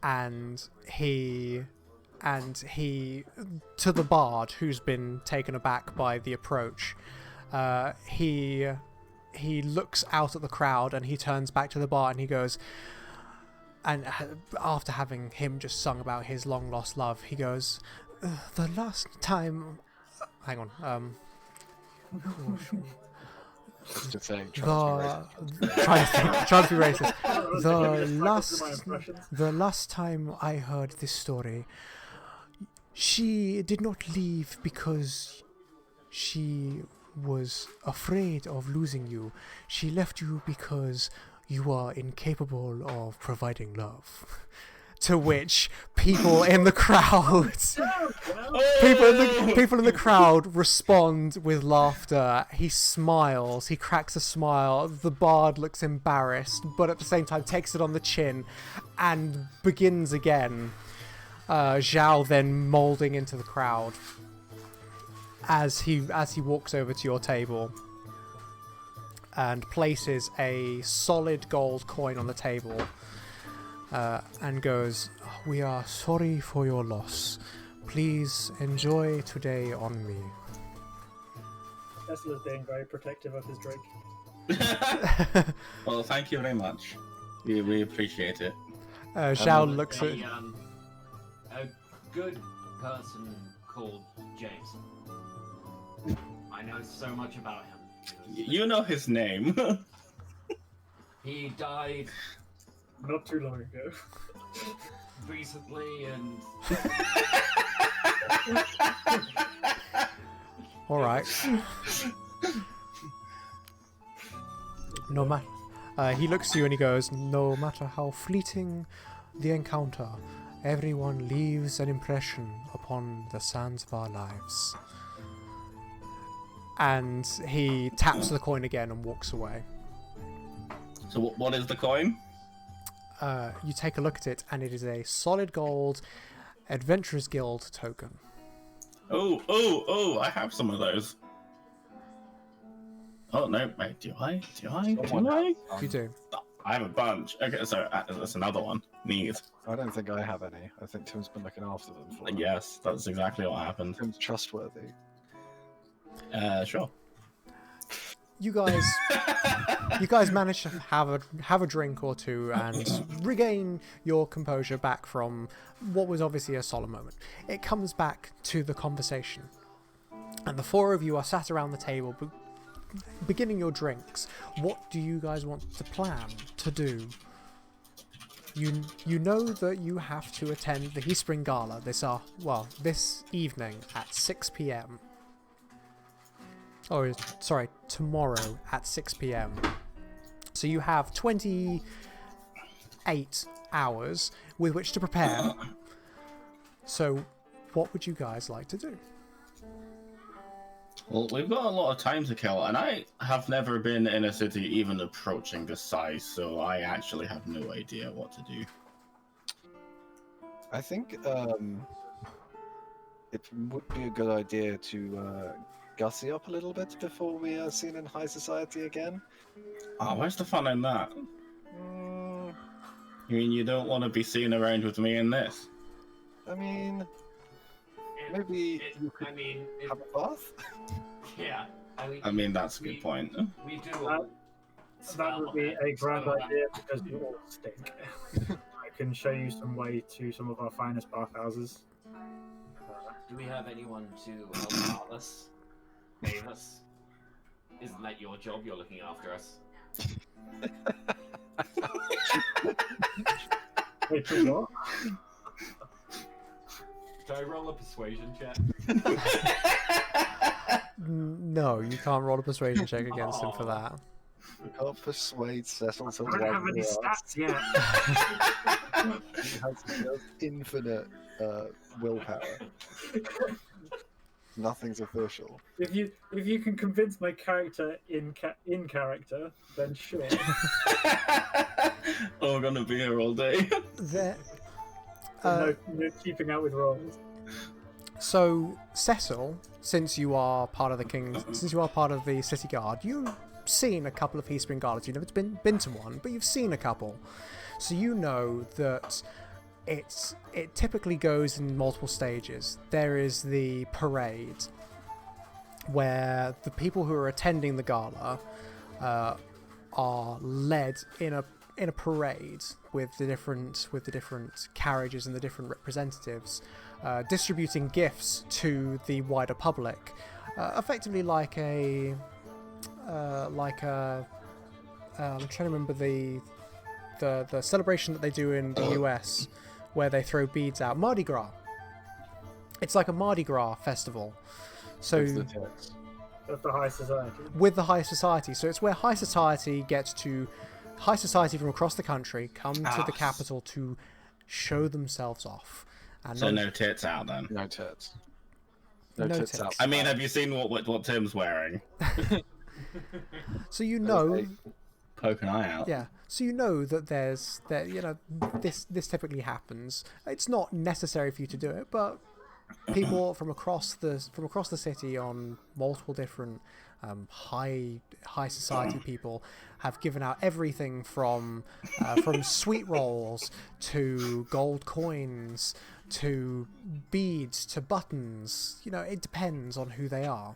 and he to the bard, who's been taken aback by the approach. He looks out at the crowd and he turns back to the bard and he goes, and after having him just sung about his long lost love, he goes, the last time, hang on, Just saying, trying to be racist. The last time I heard this story, she did not leave because she was afraid of losing you. She left you because you are incapable of providing love. To which people in the crowd, people in the crowd respond with laughter. He smiles. He cracks a smile. The bard looks embarrassed, but at the same time takes it on the chin, and begins again. Zhao then moulding into the crowd as he walks over to your table and places a solid gold coin on the table. And goes, "We are sorry for your loss. Please enjoy today on me." Tesla is being very protective of his drink. Well, thank you very much. We appreciate it. Zhao looks at... A good person called James. I know so much about him. You know his name. He died Not too long ago. recently, and All right. No matter. He looks to you and he goes, "No matter how fleeting the encounter, everyone leaves an impression upon the sands of our lives." And he taps the coin again and walks away. So what is the coin? You take a look at it, and it is a solid gold Adventurers Guild token. Oh! I have some of those. Oh no! Wait, do I? You do. I have a bunch. Okay, so that's another one. Neat. I don't think I have any. I think Tim's been looking after them for me. Yes, that's exactly what happened. Tim's trustworthy. Sure. You guys manage to have a drink or two and regain your composure back from what was obviously a solemn moment. It comes back to the conversation, and the four of you are sat around the table, beginning your drinks. What do you guys want to plan to do? You know that you have to attend the Heatspring Gala this evening at 6 p.m. Oh, sorry, tomorrow at 6 p.m. So you have 28 hours with which to prepare. So what would you guys like to do? Well, we've got a lot of time to kill, and I have never been in a city even approaching this size, so I actually have no idea what to do. I think it would be a good idea to gussy up a little bit before we are seen in high society again. Oh, where's the fun in that? Mm, You mean you don't want to be seen around with me in this? I mean, maybe you could have a bath? Yeah. I mean, that's a good point. We do. That would be a grand idea because you all stink. I can show you some way to some of our finest bathhouses. Do we have anyone to help out us? Save us? Isn't that your job? You're looking after us. Wait, for what? Do I roll a persuasion check? No, you can't roll a persuasion check against him for that. We can't persuade Cecil to I don't have any stats yet. He has infinite willpower. Nothing's official. If you can convince my character in character, then sure. Oh, we're gonna be here all day. No keeping out with rolls. So Cecil, since you are part of the City Guard, you've seen a couple of Heatspring Galas. You've never been to one, but you've seen a couple, so you know that it typically goes in multiple stages. There is the parade, where the people who are attending the gala are led in a parade with the different carriages and the different representatives, distributing gifts to the wider public, effectively like a I'm trying to remember the celebration that they do in the US where they throw beads out. Mardi Gras. It's like a Mardi Gras festival. So Of the high society. with the high society. So it's where high society from across the country come to the capital to show themselves off. And So no tits out then. No tits. No tits tits. out. I mean, have you seen what Tim's wearing? So you know, Poke an eye out. yeah. So you know that this typically happens. It's not necessary for you to do it, but people from across the city on multiple different high society people have given out everything from sweet rolls to gold coins to beads to buttons. You know, it depends on who they are.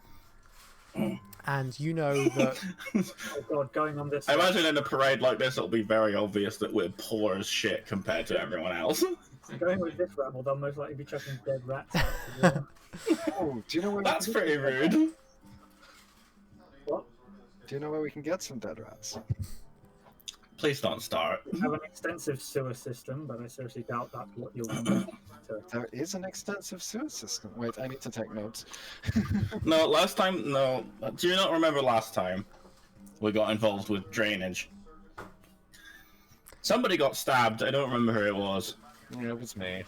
And you know that Oh god, going on this. I imagine in a parade like this, it'll be very obvious that we're poor as shit compared to everyone else. Going with this rabble, they'll most likely be chucking dead rats out as well. Oh, do you know where That's we can pretty rude. What? Do you know where we can get some dead rats? Please don't start. We have an extensive sewer system, but I seriously doubt that's what you'll want to. There is an extensive sewer system. Wait, I need to take notes. No, last time. No. Do you not remember last time we got involved with drainage? Somebody got stabbed. I don't remember who it was. Yeah, it was me.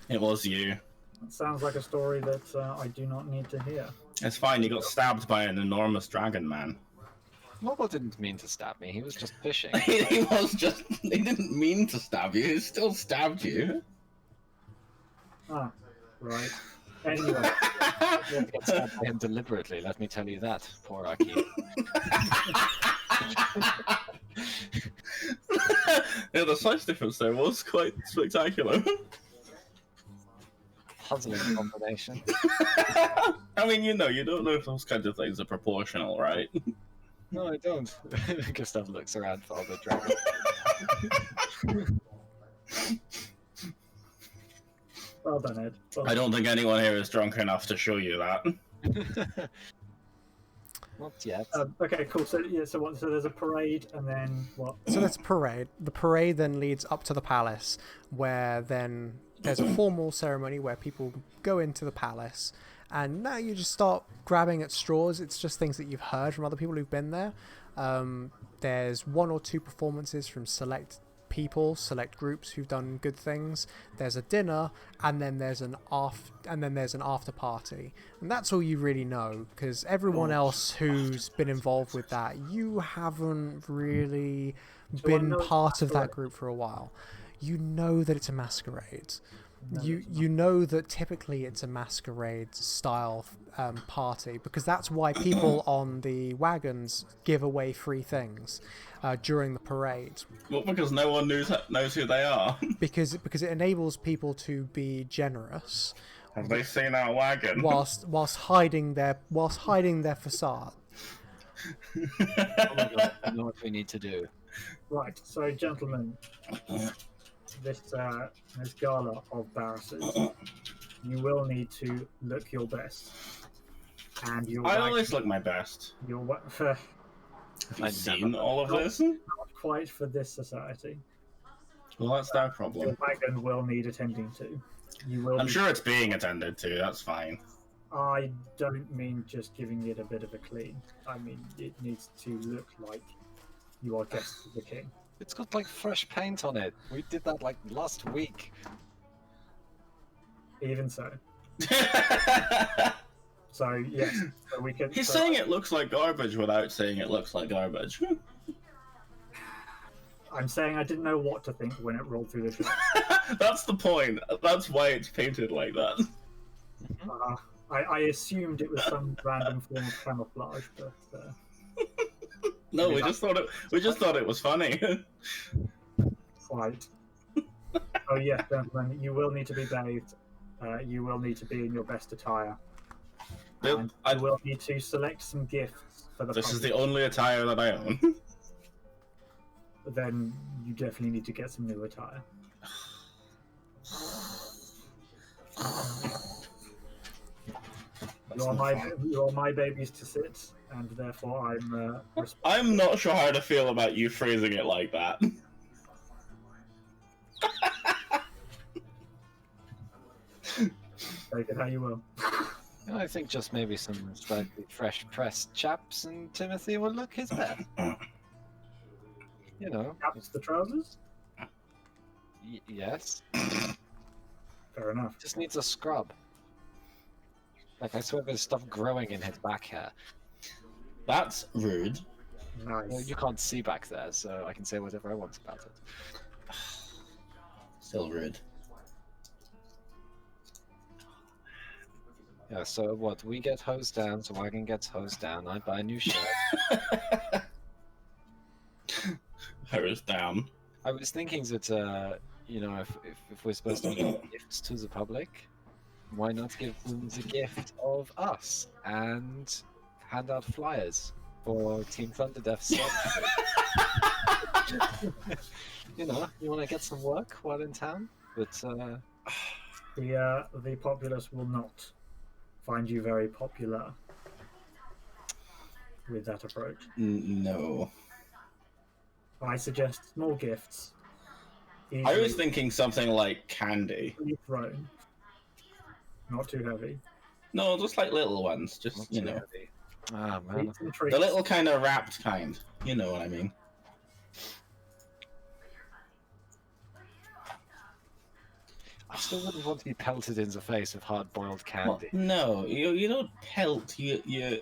It was you. That sounds like a story that I do not need to hear. It's fine. You got stabbed by an enormous dragon man. Noble didn't mean to stab me. He was just fishing. He was just. He didn't mean to stab you. He still stabbed you. Ah, right. Anyway, You didn't get stabbed by him deliberately. Let me tell you that. Poor Aki. Yeah, the size difference there was quite spectacular. Puzzling combination. I mean, you don't know if those kinds of things are proportional, right? No, I don't. Gustav looks around for other dragons. well done, Ed. Well I don't think anyone here is drunk enough to show you that. Not yet. okay, cool. So yeah, so there's a parade, and then what? So that's parade. The parade then leads up to the palace, where then there's a formal ceremony where people go into the palace, and now you just start grabbing at straws. It's just things that you've heard from other people who've been there. There's 1 or 2 performances from select people, select groups who've done good things. There's a dinner, and then there's an after party, and that's all you really know, because everyone else who's been involved with that, you haven't really been part of that group for a while. You know that it's a masquerade. You know that typically it's a masquerade style party, because that's why people on the wagons give away free things during the parade. Well, because no one knows who they are. because it enables people to be generous. Have they seen our wagon? whilst hiding their facade. Oh my god, I know what we need to do. Right. So, gentlemen, this gala of Barrus's, you will need to look your best, and you'll. I always look my best. You'll. Have you seen all of this? Not quite for this society. Well, that's their Your problem. wagon will need attending to. You will. I'm be- sure it's being attended to. That's fine. I don't mean just giving it a bit of a clean. I mean it needs to look like you are guests of the king. It's got like fresh paint on it. We did that like last week. Even so. So yes, so we can. He's so saying it looks like garbage without saying it looks like garbage. I'm saying I didn't know what to think when it rolled through the shop. That's the point. That's why it's painted like that. I assumed it was some random form of camouflage, but No, we just thought it was funny. quite. Oh yes, gentlemen, you will need to be bathed. You will need to be in your best attire. And you will need to select some gifts for the This is public. the only attire that I own. Then you definitely need to get some new attire. You are my babies to sit, and therefore I'm. I'm not sure how to feel about you phrasing it like that. Take it how you will. I think just maybe some slightly fresh pressed chaps and Timothy will look his best. You know. Caps the trousers. Yes. Fair enough. Just needs a scrub. Like I swear there's stuff growing in his back hair. That's rude. Nice. Well, you can't see back there, so I can say whatever I want about it. Still rude. Yeah, so what? We get hosed down, so Wagon gets hosed down. I buy a new shirt. Hers down. I was thinking that, you know, if we're supposed to give gifts to the public, why not give them the gift of us and hand out flyers for Team Thunderdeath's You know, you want to get some work while in town, but The populace will not find you very popular with that approach. No. I suggest small gifts. I was thinking something like candy. easily thrown, not too heavy. No, just like little ones. Just, Not you too know. heavy. Ah, man. Treats and treats. The little kind of wrapped kind. You know what I mean. I still wouldn't want to be pelted in the face with hard-boiled Well, candy. no, you don't pelt, you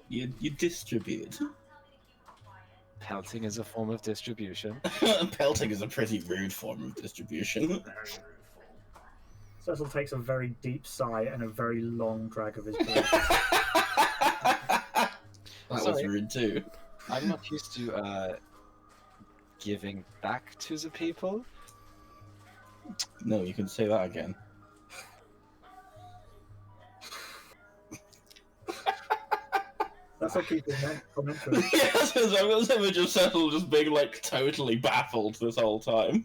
distribute. Pelting is a form of distribution. Pelting is a pretty rude form of distribution. Very rude form. Cecil takes a very deep sigh and a very long drag of his breath. That was Sorry. rude too. I'm not used to giving back to the people. No, you can say that again. That's what people meant commentary. Yes, I'm gonna say we're just settled, just being like totally baffled this whole time.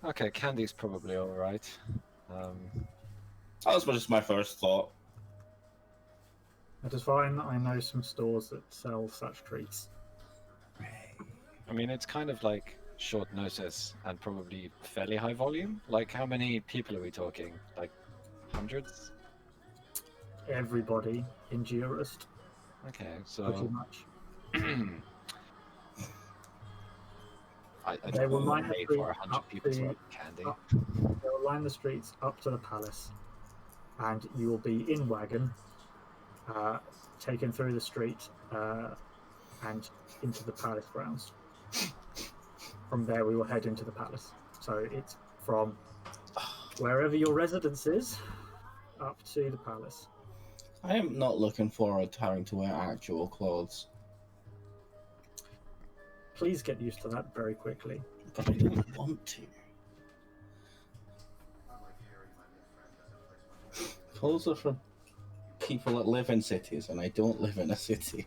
Okay, candy's probably alright. That was just my first thought. That is fine. I know some stores that sell such treats. I mean, it's kind of like short notice and probably fairly high volume. Like, how many people are we talking? Like, hundreds? Everybody in Giorust, Okay, pretty so much. I They don't will want line to pay the for street 100 up people's the- worth of candy. up. They will line the streets up to the palace, and you will be in wagon, taken through the street, and into the palace grounds. From there, we will head into the palace. So it's from wherever your residence is up to the palace. I am not looking forward to having to wear actual clothes, Please get used to that very quickly. but I don't want to. Clothes are for people that live in cities, and I don't live in a city.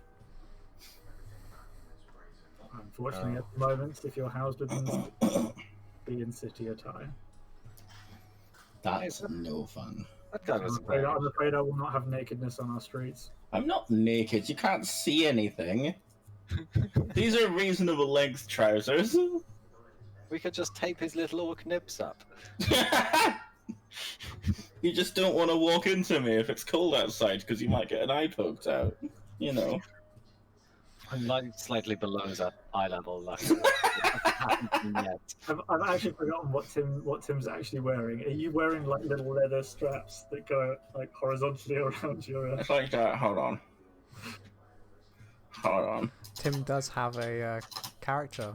Unfortunately, at the moment, if you're housed within the city, be in city attire. That's no fun. That guy I'm was afraid, I'm afraid I will not have nakedness on our streets. I'm not naked. You can't see anything. These are reasonable length trousers. We could just tape his little orc nips up. You just don't want to walk into me if it's cold outside because you might get an eye poked out. You know. I'm like slightly below that eye level. Like, yet. I've actually forgotten what Tim's actually wearing. Are you wearing like little leather straps that go like horizontally around your? It's like that. Hold on. Hold on. Tim does have a character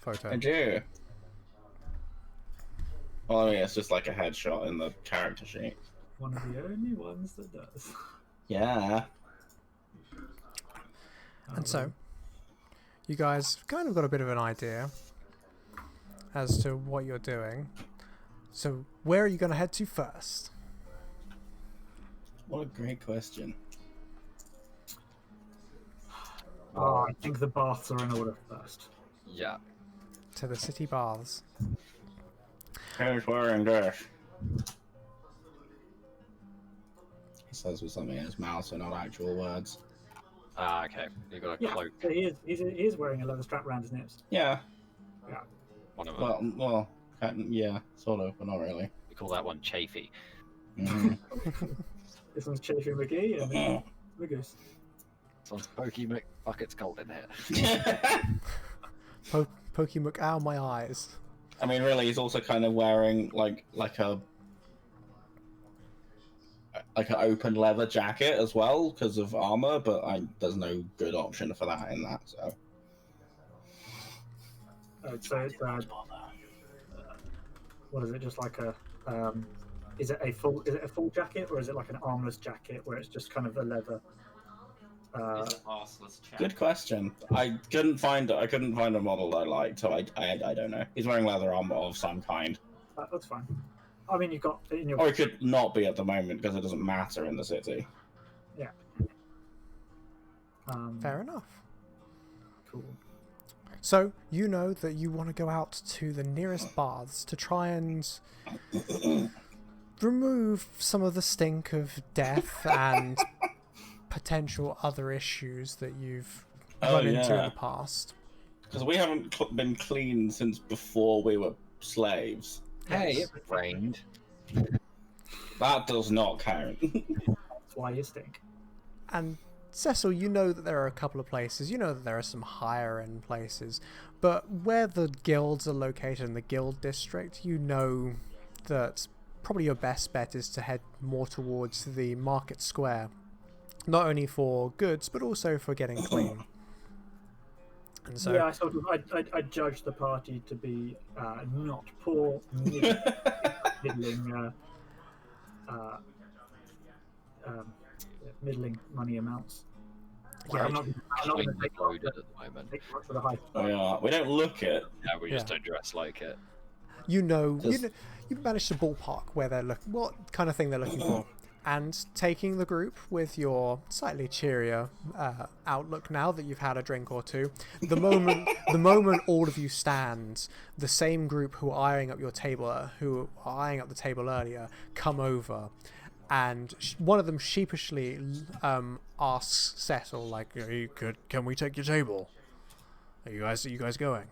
photo. I do. Well, I mean, it's just like a headshot in the character sheet. One of the only ones that does. Yeah. And so, you guys kind of got a bit of an idea as to what you're doing. So, where are you going to head to first? What a great question. Oh, I think the baths are in order first. Yeah. To the city baths. Who's wearing this? He says with something in his mouth, so not actual words. Ah, okay. You got a Yeah, cloak. so he is wearing a leather strap around his nips. Yeah. One of them. Well, yeah, sort of, but not really. We call that one Chafee. Mhm. This one's Chafee McGee and then the goose. This one's Pokey McBucket's Golden Hair. Pokey Muck, ow, my eyes. I mean, really, he's also kind of wearing like an open leather jacket as well because of armor, but there's no good option for that in that. So. So it's what is it? Just like a is it a full jacket or is it like an armless jacket where it's just kind of a leather? It's a arseless chap. Good question. I couldn't find a model I liked, so I don't know. He's wearing leather armor of some kind. That's fine. I mean, you've got in your Or it could not be at the moment because it doesn't matter in the city. Fair enough. Cool. So, you know that you want to go out to the nearest baths to try and remove some of the stink of death and potential other issues that you've run into in the past. Because we haven't been clean since before we were slaves. Hey, Yes. it rained. That does not count. That's why you stink. And Cecil, you know that there are a couple of places. You know that there are some higher end places, but where the guilds are located in the guild district, you know that probably your best bet is to head more towards the market square, not only for goods but also for getting clean. And so, Yeah, I judge the party to be not poor, middling, middling money amounts. Yeah, I'm not going to take Loaded at the moment. much for the high. We don't look it. Yeah, we just Yeah. don't dress like it. you Just- know, you've managed to ballpark where they're what kind of thing they're looking for. And taking the group with your slightly cheerier outlook now that you've had a drink or two, the moment all of you stand, the same group who are eyeing up your table, who are eyeing up the table earlier, come over, and one of them sheepishly asks Cecil, like, "Can we take your table? Are you guys going?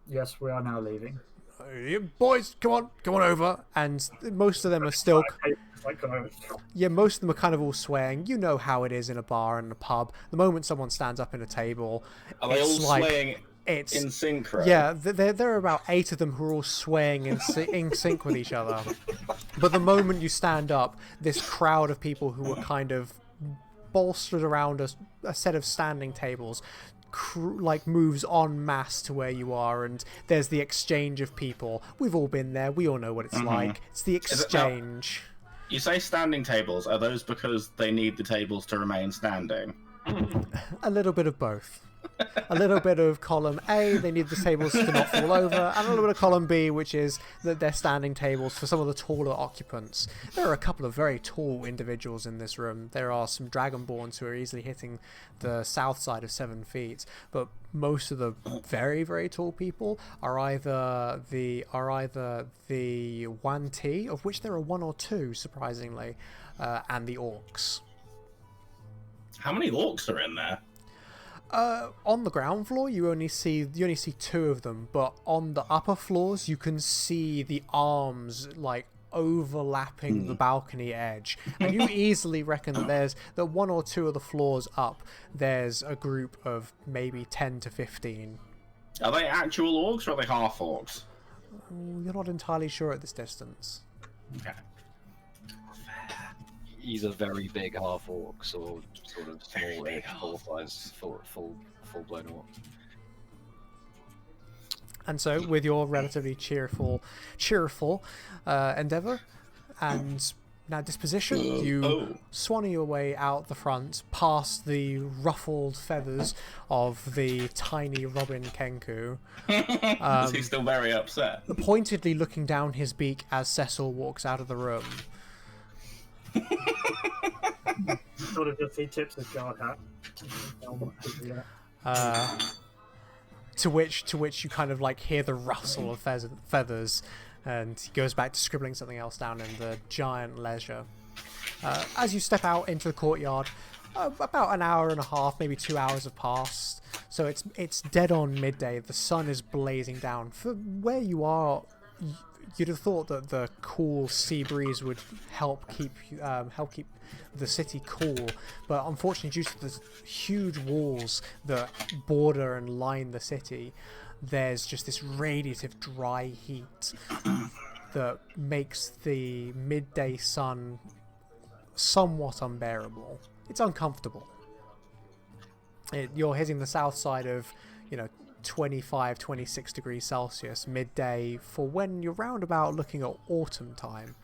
Yes, we are now leaving. You boys, come on over." And most of them are still. Yeah, most of them are kind of all swaying. You know how it is in a bar and a pub. The moment someone stands up in a table, Are they all it's like swaying it's in synchro? yeah. There are about 8 of them who are all swaying in sync with each other. But the moment you stand up, this crowd of people who are kind of bolstered around a set of standing tables, like moves en masse to where you are, and there's the exchange of people. We've all been there. We all know what it's like. It's the exchange. You say standing tables. Are those because they need the tables to remain standing? A little bit of both. A little bit of column A, they need the tables to not fall over, and a little bit of column B, which is that they're standing tables for some of the taller occupants. There are a couple of very tall individuals in this room. There are some Dragonborns who are easily hitting the south side of 7 feet, but most of the very, very tall people are either the Yuan-Ti, of which there are 1 or 2, surprisingly, and the Orcs. How many orcs are in there? On the ground floor, you only see 2 of them, but on the upper floors, you can see the arms like overlapping the balcony edge, and you easily reckon that 1 or 2 of the floors up, there's a group of maybe 10 to 15. Are they actual orcs or are they half orcs? You're not entirely sure at this distance. Okay. Either very big half orcs or sort of small, full-size, full-blown orcs. And so, with your relatively cheerful endeavour and now disposition, you swan your way out the front, past the ruffled feathers of the tiny Robin Kenku, Is he still very upset? pointedly looking down his beak as Cecil walks out of the room. Sort of just he tips his guard hat. To which you kind of like hear the rustle of feathers, and he goes back to scribbling something else down in the giant ledger. As you step out into the courtyard, about an hour and a half, maybe 2 hours have passed. So it's dead on midday. The sun is blazing down. For where you are, you'd have thought that the cool sea breeze would help keep the city cool, but unfortunately, due to the huge walls that border and line the city, there's just this radiative dry heat that makes the midday sun somewhat unbearable. It's uncomfortable. You're hitting the south side of, 25, 26 degrees Celsius midday for when you're roundabout looking at autumn time.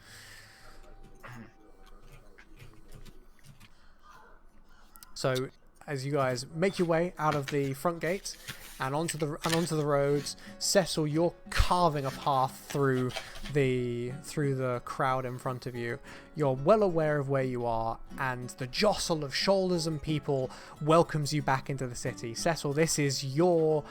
So as you guys make your way out of the front gate and onto the roads, Cecil, you're carving a path through the crowd in front of you. You're well aware of where you are, and the jostle of shoulders and people welcomes you back into the city. Cecil, this is your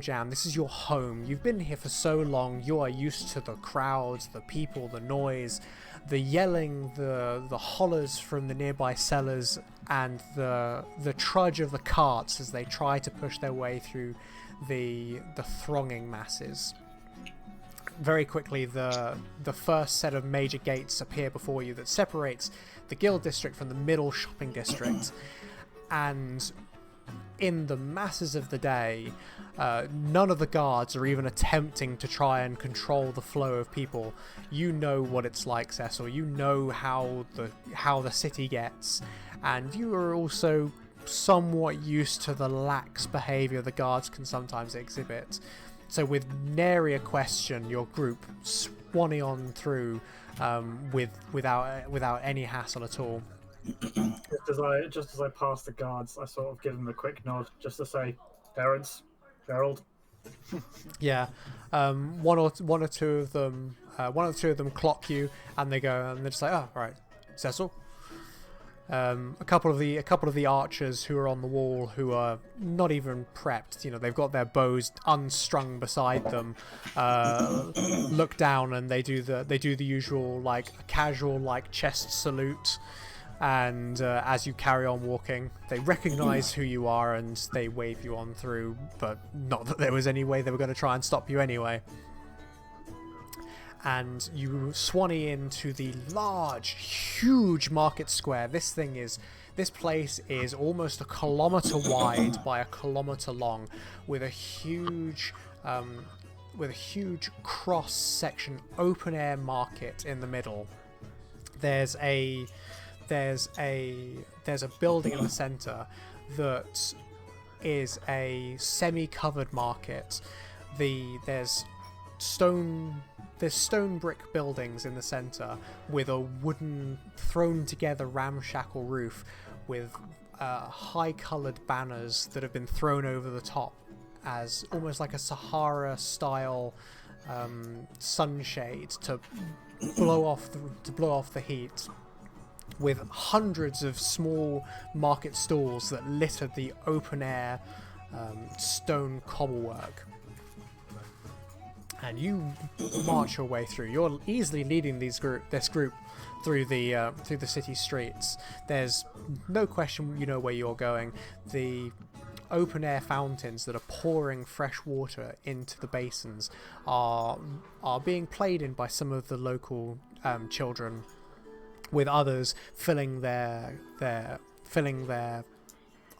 jam. This is your home. You've been here for so long. You are used to the crowds, the people, the noise. the yelling, the hollers from the nearby cellars, and the trudge of the carts as they try to push their way through the thronging masses. Very quickly, the first set of major gates appear before you that separates the guild district from the middle shopping district, and in the masses of the day, none of the guards are even attempting to try and control the flow of people. You know what it's like, Cecil. You know how the city gets, and you are also somewhat used to the lax behaviour the guards can sometimes exhibit. So with nary a question, your group swanny on through without any hassle at all. Just as I pass the guards, I sort of give them a quick nod, just to say, Terence, Gerald. Yeah, one or two of them clock you, and they go, and they're just like, oh, right, Cecil. A couple of the archers who are on the wall, who are not even prepped, they've got their bows unstrung beside them, look down, and they do the usual casual chest salute. And as you carry on walking, they recognize who you are and they wave you on through, but not that there was any way they were going to try and stop you anyway. And you swanny into the large, huge market square. This place is almost a kilometer wide by a kilometer long, with a huge cross-section open-air market in the middle. There's a building in the center that is a semi-covered market. There's stone brick buildings in the center with a wooden thrown together ramshackle roof with high-colored banners that have been thrown over the top as almost like a Sahara style sunshade to blow off the heat, with hundreds of small market stalls that litter the open-air stone cobblework. And you march your way through. You're easily leading this group through the city streets. There's no question you know where you're going. The open-air fountains that are pouring fresh water into the basins are being played in by some of the local children, with others filling their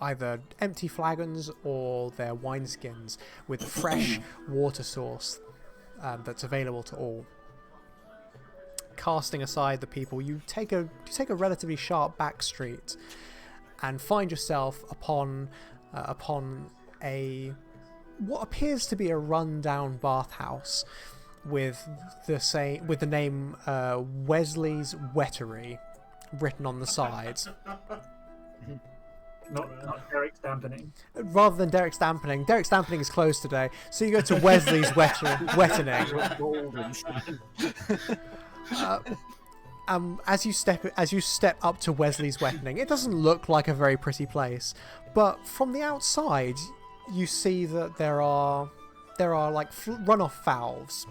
either empty flagons or their wineskins with fresh water source that's available to all. Casting aside the people, you take a relatively sharp back street and find yourself upon what appears to be a rundown bathhouse with the name Wesley's Wettery written on the side. Not Derek's Dampening. Rather than Derek's Dampening. Derek's Dampening is closed today, so you go to Wesley's Wettening. As you step up to Wesley's Wettening, it doesn't look like a very pretty place, but from the outside, you see that there are like runoff valves,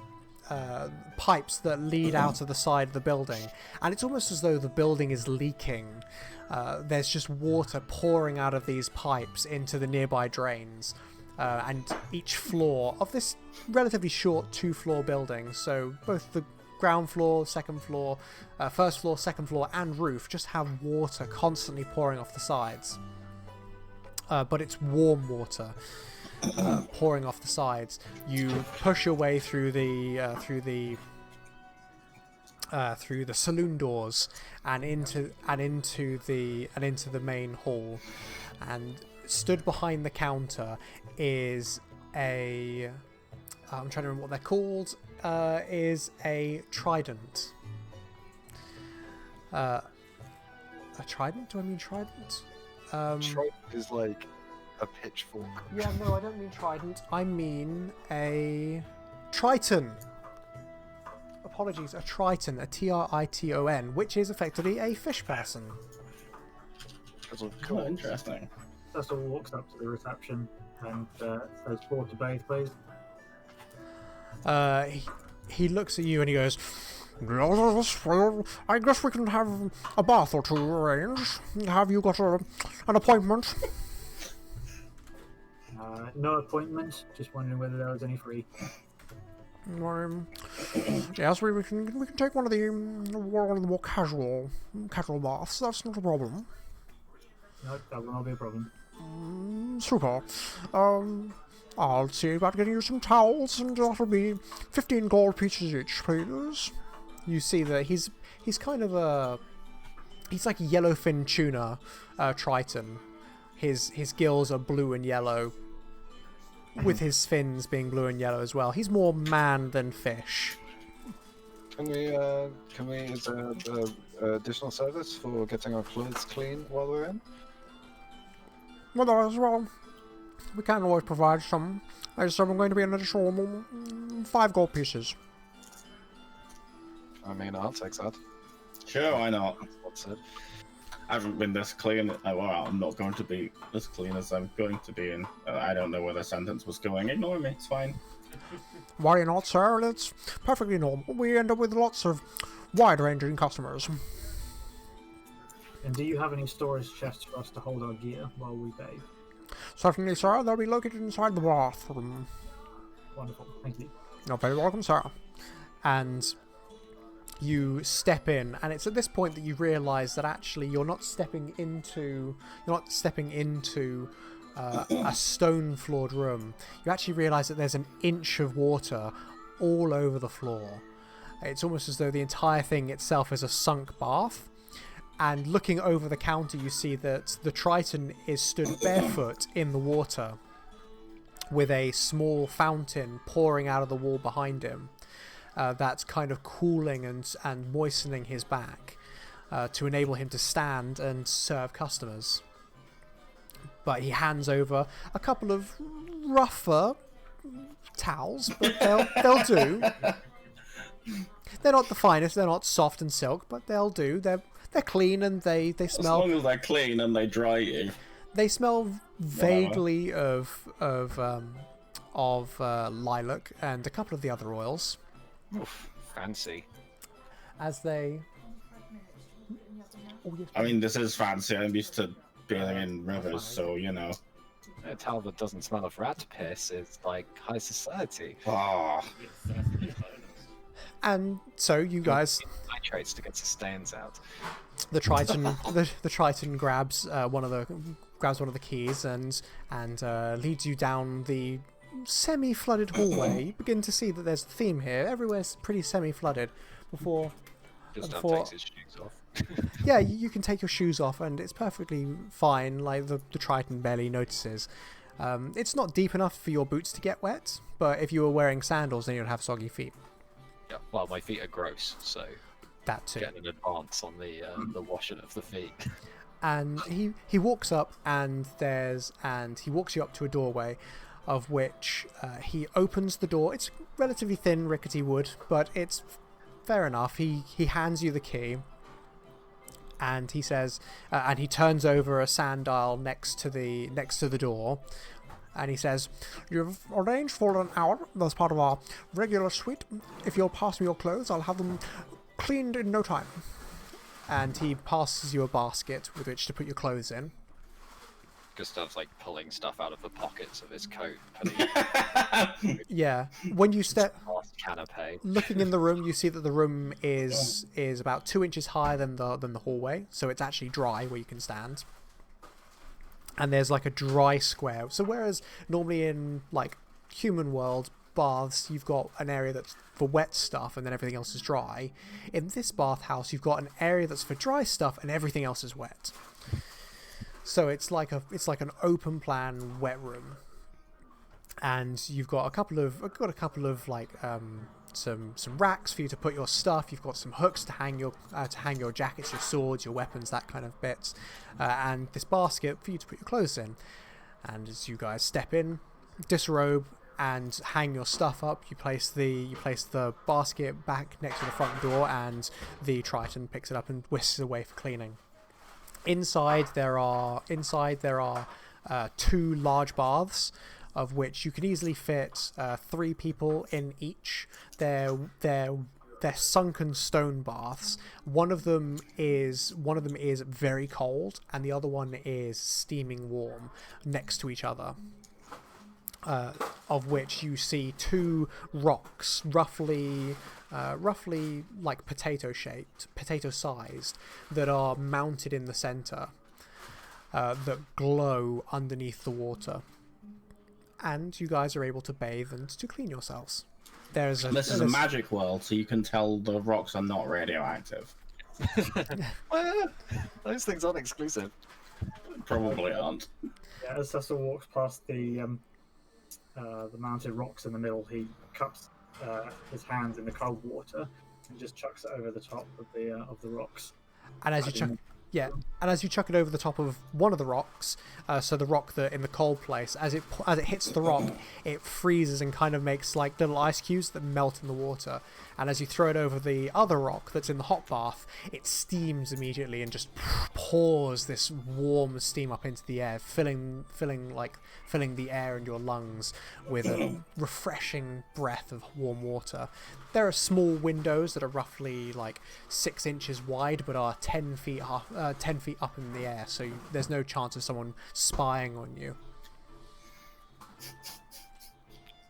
pipes that lead out of the side of the building, and it's almost as though the building is leaking. There's just water pouring out of these pipes into the nearby drains, and each floor of this relatively short 2-floor building, so both the ground floor, second floor, first floor, second floor, and roof just have water constantly pouring off the sides. But it's warm water pouring off the sides. You push your way through the saloon doors and into the main hall, and stood behind the counter is I'm trying to remember what they're called. Is a trident. A trident? Do I mean trident? Trident is like a pitchfork. Yeah, no, I don't mean trident. I mean a triton. Apologies, a triton, a Triton, which is effectively a fish person. Oh, interesting. Cecil walks up to the reception and says, "Water bathe, please." He looks at you and he goes, Yes, well, I guess we can have a bath or two arranged. Have you got an appointment? No appointment. Just wondering whether there was any free. Yes, we can take one of the more casual baths. That's not a problem. No, that will not be a problem. Super. I'll see about getting you some towels, and that'll be 15 gold pieces each, please. You see that he's kind of he's like a yellowfin tuna triton. His gills are blue and yellow, with his fins being blue and yellow as well. He's more man than fish. Can we, is there additional service for getting our clothes clean while we're in? Well, we can always provide some. There's going to be an additional 5 gold pieces. I mean, I'll take that. Sure, why not? What's it? I haven't been this clean. Well, I'm not going to be as clean as I'm going to be, and I don't know where the sentence was going. Ignore me, it's fine. Worry not, sir. It's perfectly normal. We end up with lots of wide-ranging customers. And do you have any storage chests for us to hold our gear while we bathe? Certainly, sir. They'll be located inside the bathroom. Wonderful, thank you. You're very welcome, sir. And you step in, and it's at this point that you realise that actually you're not stepping into a stone-floored room. You actually realise that there's an inch of water all over the floor. It's almost as though the entire thing itself is a sunk bath. And looking over the counter, you see that the Triton is stood barefoot in the water, with a small fountain pouring out of the wall behind him. That's kind of cooling and moistening his back to enable him to stand and serve customers. But he hands over a couple of rougher towels, but they'll do. They're not the finest, they're not soft and silk, but they'll do. They're clean and they smell. As long as they're clean and they dry you. They smell vaguely of lilac and a couple of the other oils. Oof, fancy. As they. Oh, yes, I mean, this is fancy. I'm used to bathing in rivers, so you know. A towel that doesn't smell of rat piss is like high society. Oh, and so you guys. Nitrates to get the stains out. The Triton, the Triton grabs one of the keys and leads you down the semi-flooded hallway. You begin to see that there's a theme here. Everywhere's pretty semi-flooded. Before Just takes his shoes off. yeah, you can take your shoes off and it's perfectly fine. Like the Triton barely notices. It's not deep enough for your boots to get wet, but if you were wearing sandals, then you'd have soggy feet. Yeah, well, my feet are gross, so That too. getting an advance on the washing of the feet. And he walks up and he walks you up to a doorway, of which he opens the door. It's relatively thin, rickety wood, but it's fair enough. He hands you the key, and he says, and he turns over a sandal next to the door, and he says, "You've arranged for an hour as part of our regular suite. If you'll pass me your clothes, I'll have them cleaned in no time." And he passes you a basket with which to put your clothes in. Gustav's like pulling stuff out of the pockets of his coat. Yeah. When you step, Canopy. looking in the room, you see that the room is about 2 inches higher than the hallway, so it's actually dry where you can stand. And there's like a dry square. So whereas normally in like human world baths, you've got an area that's for wet stuff and then everything else is dry. In this bathhouse, you've got an area that's for dry stuff and everything else is wet. So it's like an open plan wet room. And you've got a couple of like some racks for you to put your stuff. You've got some hooks to hang your jackets, your swords, your weapons, that kind of bits, and this basket for you to put your clothes in. And as you guys step in, disrobe, and hang your stuff up, you place the basket back next to the front door, and the Triton picks it up and whisks it away for cleaning. Inside there are 2 large baths, of which you can easily fit 3 people in each. They're they're sunken stone baths. One of them is very cold, and the other one is steaming warm, next to each other. Of which you see two rocks, roughly like potato-shaped, potato-sized, that are mounted in the center, that glow underneath the water. And you guys are able to bathe and to clean yourselves. This is a magic world, so you can tell the rocks are not radioactive. Well, those things aren't exclusive. Probably aren't. Yeah, as Cecil walks past the mounted rocks in the middle, he cups his hands in the cold water and just chucks it over the top of the rocks. And as you chuck it over the top of one of the rocks, so the rock that in the cold place, as it hits the rock, it freezes and kind of makes like little ice cubes that melt in the water. And as you throw it over the other rock that's in the hot bath, it steams immediately and just pours this warm steam up into the air, filling the air in your lungs with a refreshing breath of warm water. There are small windows that are roughly like 6 inches wide, but are 10 feet up in the air, so there's no chance of someone spying on you.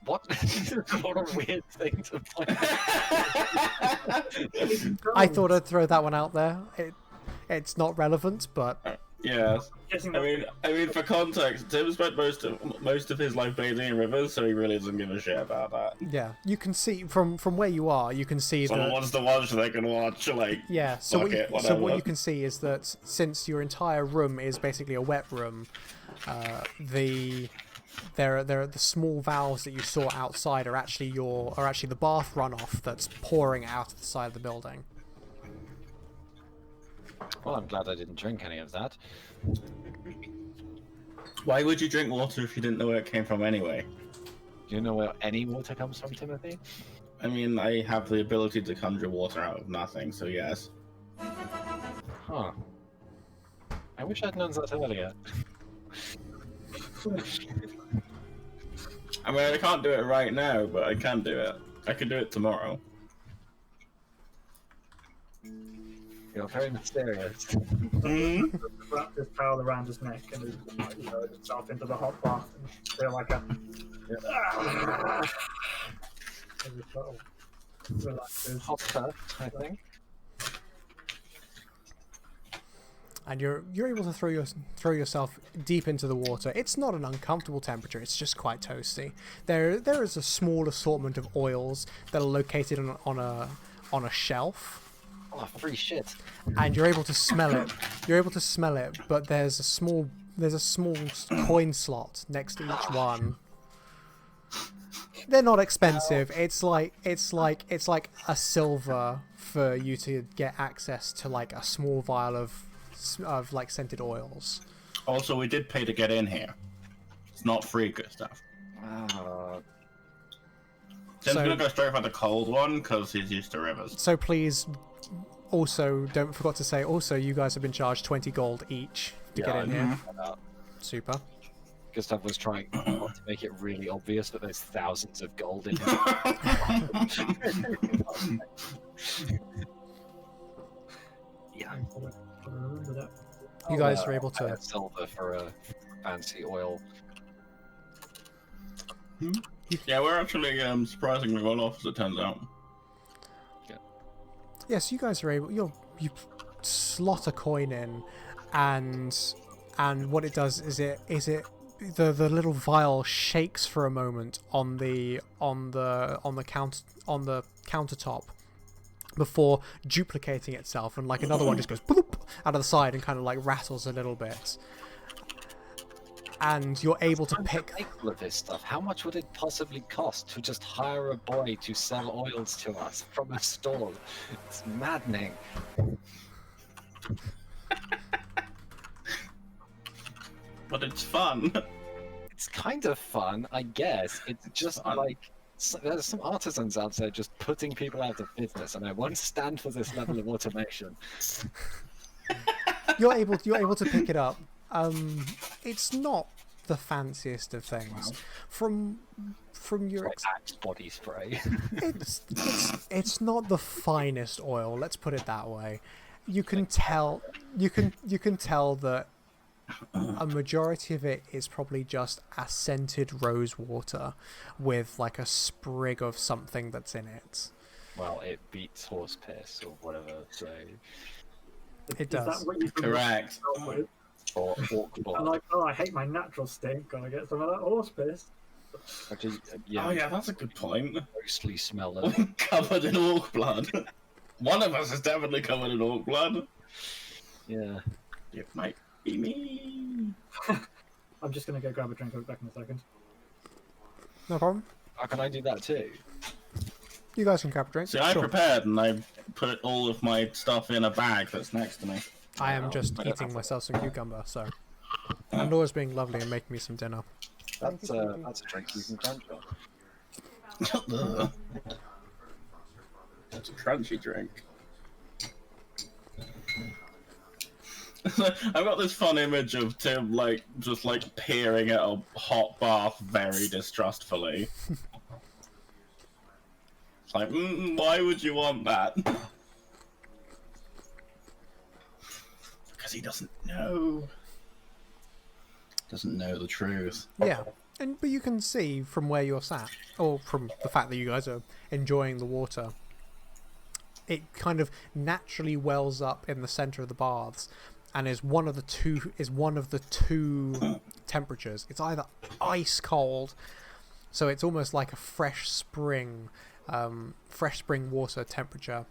What? What a weird thing to point. I thought I'd throw that one out there. It's not relevant, but yes. I mean, for context, Tim spent most of his life bathing in rivers, so he really doesn't give a shit about that. Yeah, you can see from where you are. You can see someone wants to watch, they can watch. Like, yeah. So what you can see is that since your entire room is basically a wet room, the small valves that you saw outside are actually the bath runoff that's pouring out of the side of the building. Well, I'm glad I didn't drink any of that. Why would you drink water if you didn't know where it came from anyway? Do you know where any water comes from, Timothy? I mean, I have the ability to conjure water out of nothing, so yes. Huh. I wish I'd known that earlier. I mean, I can't do it right now, but I can do it. I can do it tomorrow. You're very mysterious. Wrap this towel around his neck and load himself into the hot bath and feel like a relaxes. Hot turf, I think. And you're able to throw yourself deep into the water. It's not an uncomfortable temperature. It's just quite toasty. There is a small assortment of oils that are located on a shelf. Oh, free shit. And you're able to smell it. But there's a small coin slot next to each one. They're not expensive. It's like a silver for you to get access to like a small vial of like scented oils. Also, we did pay to get in here. It's not free good stuff. Tim's gonna go straight for the cold one because he's used to rivers. So please, also don't forget to say. Also, you guys have been charged 20 gold each to get in here. Super. Gustav was trying not to make it really obvious that there's thousands of gold in here. Yeah. You guys are able to silver for a fancy oil. Yeah, we're actually surprisingly well off, as it turns out. Yes, you guys are able. You slot a coin in, and what it does is the little vial shakes for a moment on the countertop before duplicating itself, and like another one just goes boop out of the side and kind of like rattles a little bit. And you're able to pick all of this stuff. How much would it possibly cost to just hire a boy to sell oils to us from a stall? It's maddening. But it's fun. It's kind of fun, I guess. It's just like there's some artisans out there just putting people out of business, and I won't stand for this level of automation. You're able to pick it up. It's not the fanciest of things. Wow. From your Like Axe body spray. it's not the finest oil. Let's put it that way. You can tell that a majority of it is probably just a scented rose water with like a sprig of something that's in it. Well, it beats horse piss or whatever. So It Is does. that what you can Correct. start with? or orc I'm blood. like, oh, I hate my natural stink. Gotta get some of that horse piss. Actually, Oh yeah, that's a good point. mostly smell of. Covered in orc blood. One of us is definitely covered in orc blood. Yeah. It might be me. I'm just gonna go grab a drink. I'll be back in a second. No problem. How can I do that too? You guys can grab a drink. See, I Sure. prepared and I put all of my stuff in a bag that's next to me. I am just I don't eating have myself some cucumber, so. And Laura's being lovely and making me some dinner. That's a drink you can crunch on. Ugh. It's a crunchy drink. I've got this fun image of Tim, like, just like peering at a hot bath very distrustfully. It's like, why would you want that? Because he doesn't know. Doesn't know the truth. Yeah, but you can see from where you're sat, or from the fact that you guys are enjoying the water, it kind of naturally wells up in the center of the baths, and is one of the two temperatures. It's either ice cold, so it's almost like a fresh spring water temperature,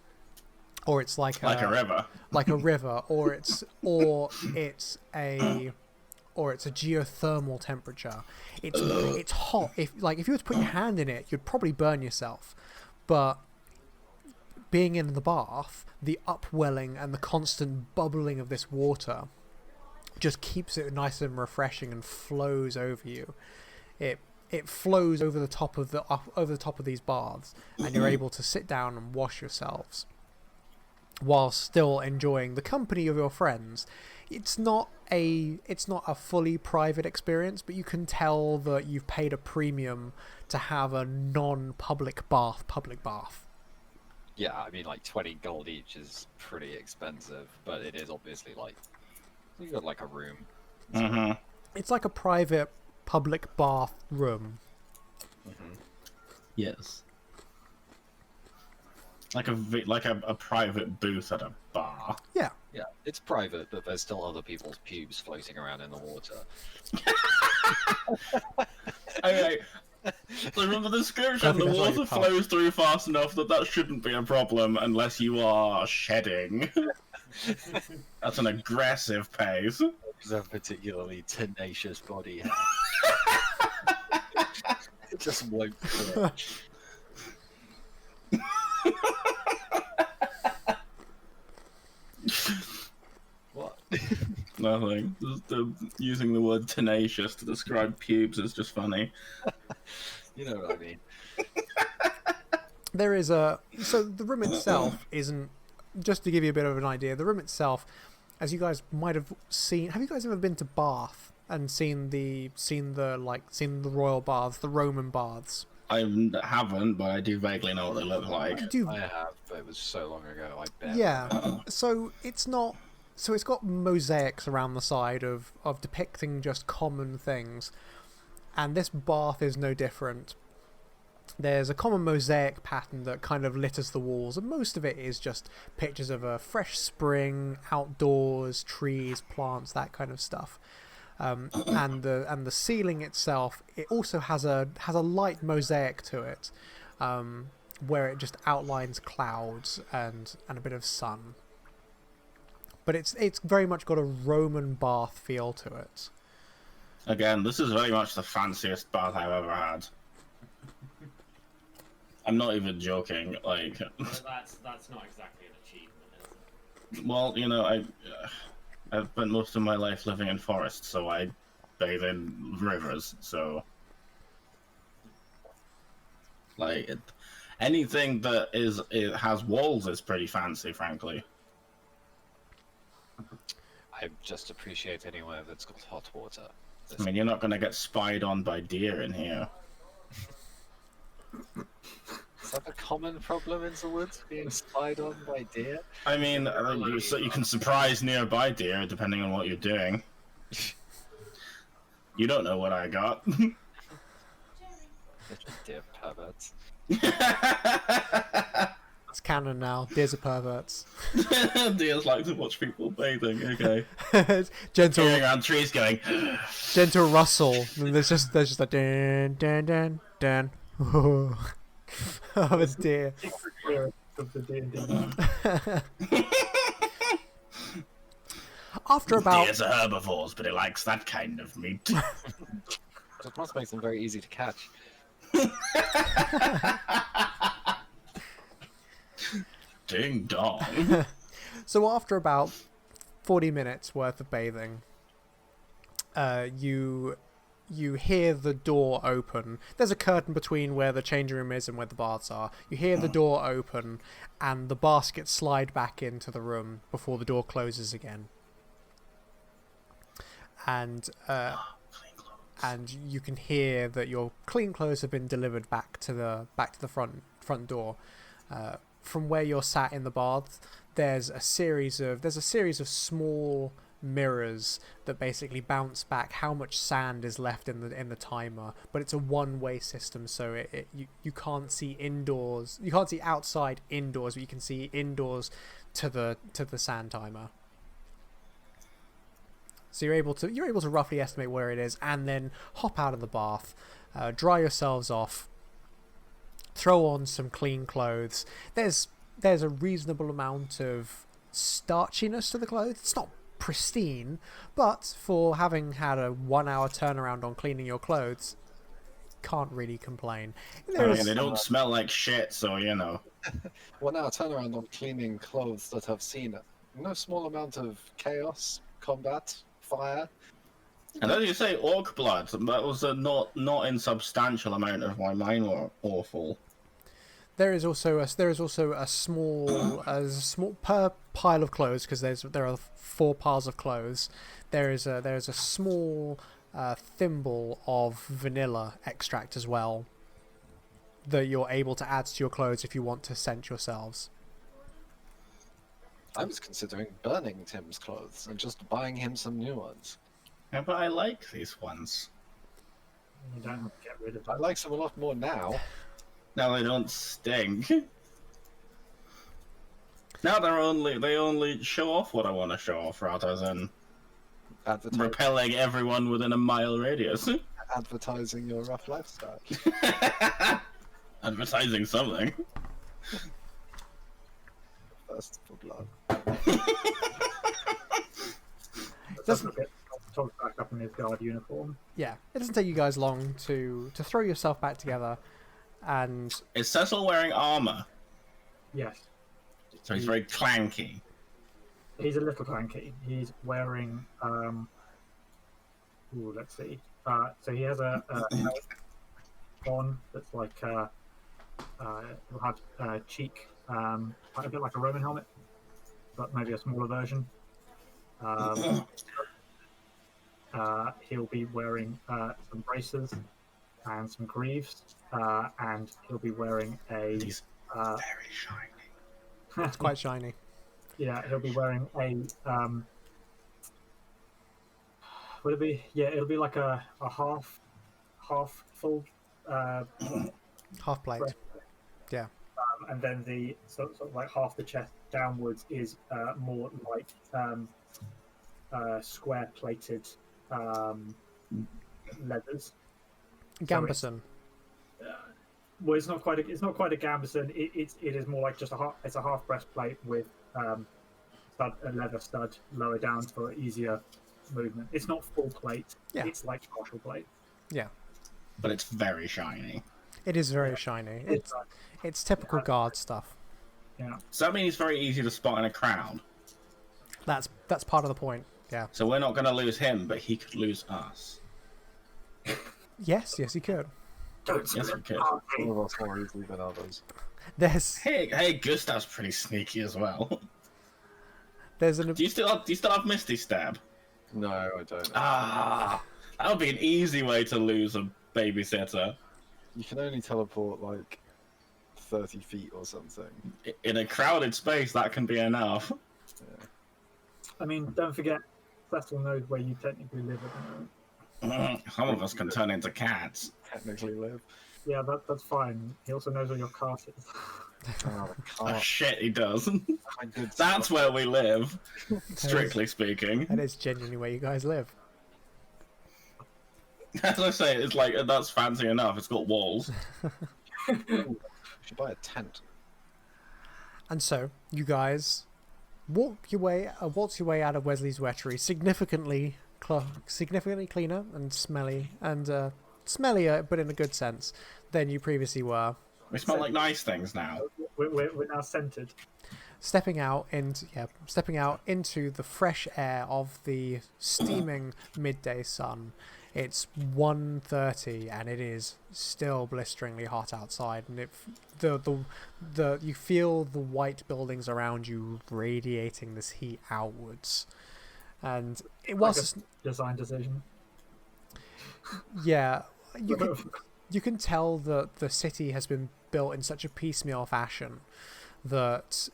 or it's like a river. like a river, or it's a geothermal temperature. It's hot. If you were to put your hand in it, you'd probably burn yourself. But being in the bath, the upwelling and the constant bubbling of this water just keeps it nice and refreshing and flows over you. It flows over the top of these baths, and you're able to sit down and wash yourselves while still enjoying the company of your friends. It's not a fully private experience, but you can tell that you've paid a premium to have a non-public public bath. Yeah, I mean, like 20 gold each is pretty expensive, but it is obviously like you got like a room. Mm-hmm. It's like a private public bath room. Yes. Like a private booth at a bar. Yeah. Yeah, it's private, but there's still other people's pubes floating around in the water. Okay. So from the description, the Perfect, that's water like flows through fast enough that shouldn't be a problem unless you are shedding. That's an aggressive pace. It's a particularly tenacious body. It just won't quit. What? Nothing. Using the word tenacious to describe pubes is just funny. You know what I mean. There is so the room itself isn't, just to give you a bit of an idea, the room itself, as you guys might have seen, have you guys ever been to Bath and seen the royal baths, the Roman baths? I haven't, but I do vaguely know what they look like. I have, but it was so long ago. I bet. Yeah. So it's not. So it's got mosaics around the side of depicting just common things, and this bath is no different. There's a common mosaic pattern that kind of litters the walls, and most of it is just pictures of a fresh spring, outdoors, trees, plants, that kind of stuff. And the ceiling itself, it also has a light mosaic to it, where it just outlines clouds and a bit of sun. But it's very much got a Roman bath feel to it. Again, this is very much the fanciest bath I've ever had. I'm not even joking. Like, But that's not exactly an achievement, is it? well, I've spent most of my life living in forests, so I bathe in rivers. So, like, anything that it has walls is pretty fancy, frankly. I just appreciate anywhere that's got hot water. I mean, you're not going to get spied on by deer in here. Is that a common problem in the woods, being spied on by deer? I mean, you can surprise nearby deer depending on what you're doing. You don't know what I got. They're just deer perverts. It's canon now. Deers are perverts. Deers like to watch people bathing. Okay. gentle, Peering around trees, going. gentle rustle. And there's just a dan dan dan dan. Oh, it's deer. Of the D&D. After about Deers are herbivores, but it likes that kind of meat. That must make them very easy to catch. Ding dong. So after about 40 minutes worth of bathing, you hear the door open. There's a curtain between where the changing room is and where the baths are. You hear the door open and the basket slide back into the room before the door closes again. And you can hear that your clean clothes have been delivered back to the front door. From where you're sat in the bath, there's a series of small mirrors that basically bounce back how much sand is left in the timer, but it's a one-way system, so you can't see indoors, you can't see outside indoors, but you can see indoors to the sand timer. So you're able to roughly estimate where it is, and then hop out of the bath, dry yourselves off, throw on some clean clothes. There's a reasonable amount of starchiness to the clothes. It's not pristine, but for having had a 1 hour turnaround on cleaning your clothes, can't really complain. I mean, they don't smell like shit, so you know. 1 hour turnaround on cleaning clothes that have seen no small amount of chaos, combat, fire. And as you say, orc blood, that was a not insubstantial amount of why mine were awful. There is also a small per pile of clothes, because there are 4 piles of clothes. There is a small thimble of vanilla extract as well that you're able to add to your clothes if you want to scent yourselves. I was considering burning Tim's clothes and just buying him some new ones. Yeah, but I like these ones. You don't have to get rid of I them. like them a lot more now. Now they don't stink. Now they only show off what I want to show off, rather than repelling everyone within a mile radius. Advertising your rough lifestyle. Advertising something. First for blood. Doesn't- Todd's back up in his guard uniform. Yeah, it doesn't take you guys long to throw yourself back together, and Is Cecil wearing armor? Yes. So he's very clanky. He's a little clanky. He's wearing let's see. So he has a helmet on that's like it'll have cheek, quite a bit like a Roman helmet, but maybe a smaller version. He'll be wearing some braces and some greaves, and he'll be wearing a He's very shiny. it's quite shiny. yeah, he'll be wearing a would it be? Yeah, it'll be like a half full Half plate. breast, Yeah. and then the sort of like half the chest downwards is more like square plated leathers. Gambeson. Well, it's not quite a gambeson. It is more like just a half breastplate with a leather stud lower down for easier movement. It's not full plate. Yeah. It's like partial plate. Yeah. But it's very shiny. It is very shiny. It's typical guard stuff. Yeah. So that means it's very easy to spot in a crowd. That's part of the point. Yeah. So we're not going to lose him, but he could lose us. Yes, he could. Don't Yes, we could. Some of us more easily than others. There's Hey, Gustav's pretty sneaky as well. an Do you still have Misty Stab? No, I don't. Ah, That would be an easy way to lose a babysitter. You can only teleport like 30 feet or something. In a crowded space, that can be enough. Yeah. I mean, don't forget, Cecil knows where you technically live at the moment. Some of us can turn into cats. Technically live. Yeah, that's fine. He also knows where your cart is. Oh, Oh shit, he does. my good That's where we live, strictly speaking. That is genuinely where you guys live. As I say, it's like, that's fancy enough. It's got walls. You should buy a tent. And so, you guys waltz your way out of Wesley's Wettery, significantly cleaner and smelly, and smellier, but in a good sense, than you previously were. We smell like nice things now. We're now scented. Stepping out into the fresh air of the steaming midday sun. It's 1:30 and it is still blisteringly hot outside, and you feel the white buildings around you radiating this heat outwards. And it was Like a design decision. yeah, you can tell that the city has been built in such a piecemeal fashion that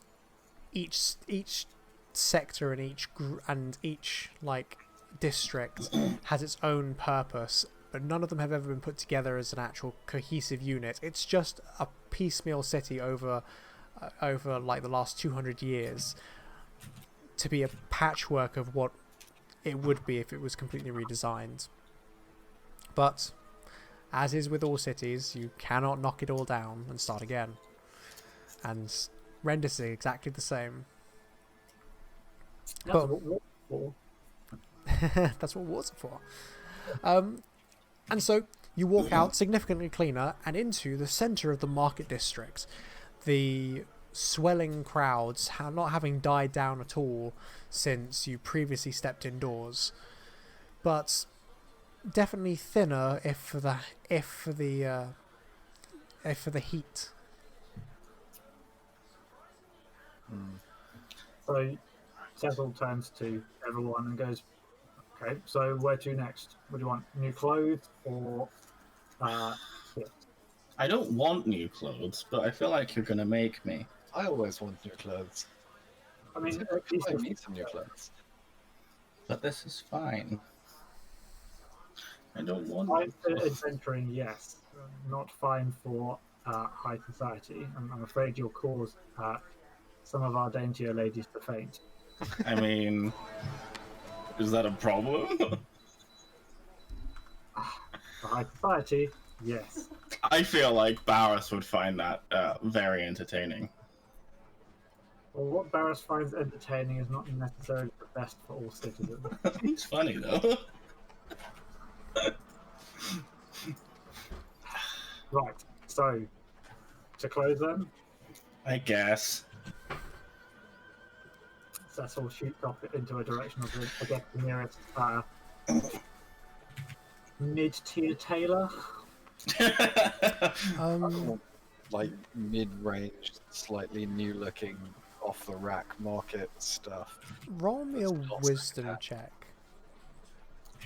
each sector and each like district has its own purpose, but none of them have ever been put together as an actual cohesive unit. It's just a piecemeal city over like the last 200 years to be a patchwork of what it would be if it was completely redesigned. But as is with all cities, you cannot knock it all down and start again. And Rhendis is exactly the same. That's But- what we're for. That's what war's for. And so you walk out significantly cleaner and into the centre of the market district. The swelling crowds not having died down at all since you previously stepped indoors, but definitely thinner if for the heat. So Cecil turns to everyone and goes, "Okay, so where to next? What do you want? New clothes or gifts?" I don't want new clothes, but I feel like you're gonna make me. I always want new clothes. I mean, So at least I if- need some new clothes. But this is fine. I don't want fine new for clothes. adventuring, yes. Not fine for high society. I'm afraid you'll cause some of our daintier ladies to faint. I mean, is that a problem? For high society, yes. I feel like Barrus would find that very entertaining. Well, what Barrus finds entertaining is not necessarily the best for all citizens. It's funny though. Right, so to close them, I guess. Cecil shoots off into a direction of the nearest mid-tier tailor. Like mid-range, slightly new-looking, off-the-rack market stuff. Roll me a That's not wisdom bad. check.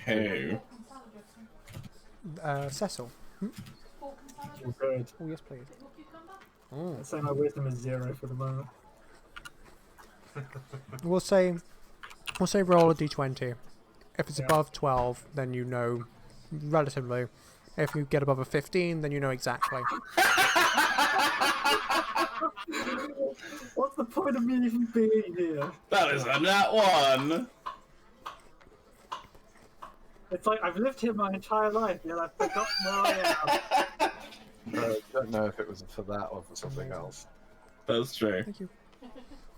Who? Cecil. All good. Oh yes, please. I'd say my wisdom is 0 for the moment. We'll say roll a d20. If it's Yeah. above 12, then you know relatively. If you get above a 15, then you know exactly. What's the point of me even being here? That is a nat one. It's like I've lived here my entire life, yet I've forgotten where I am. I don't know if it was for that or for something else. That's true. Thank you.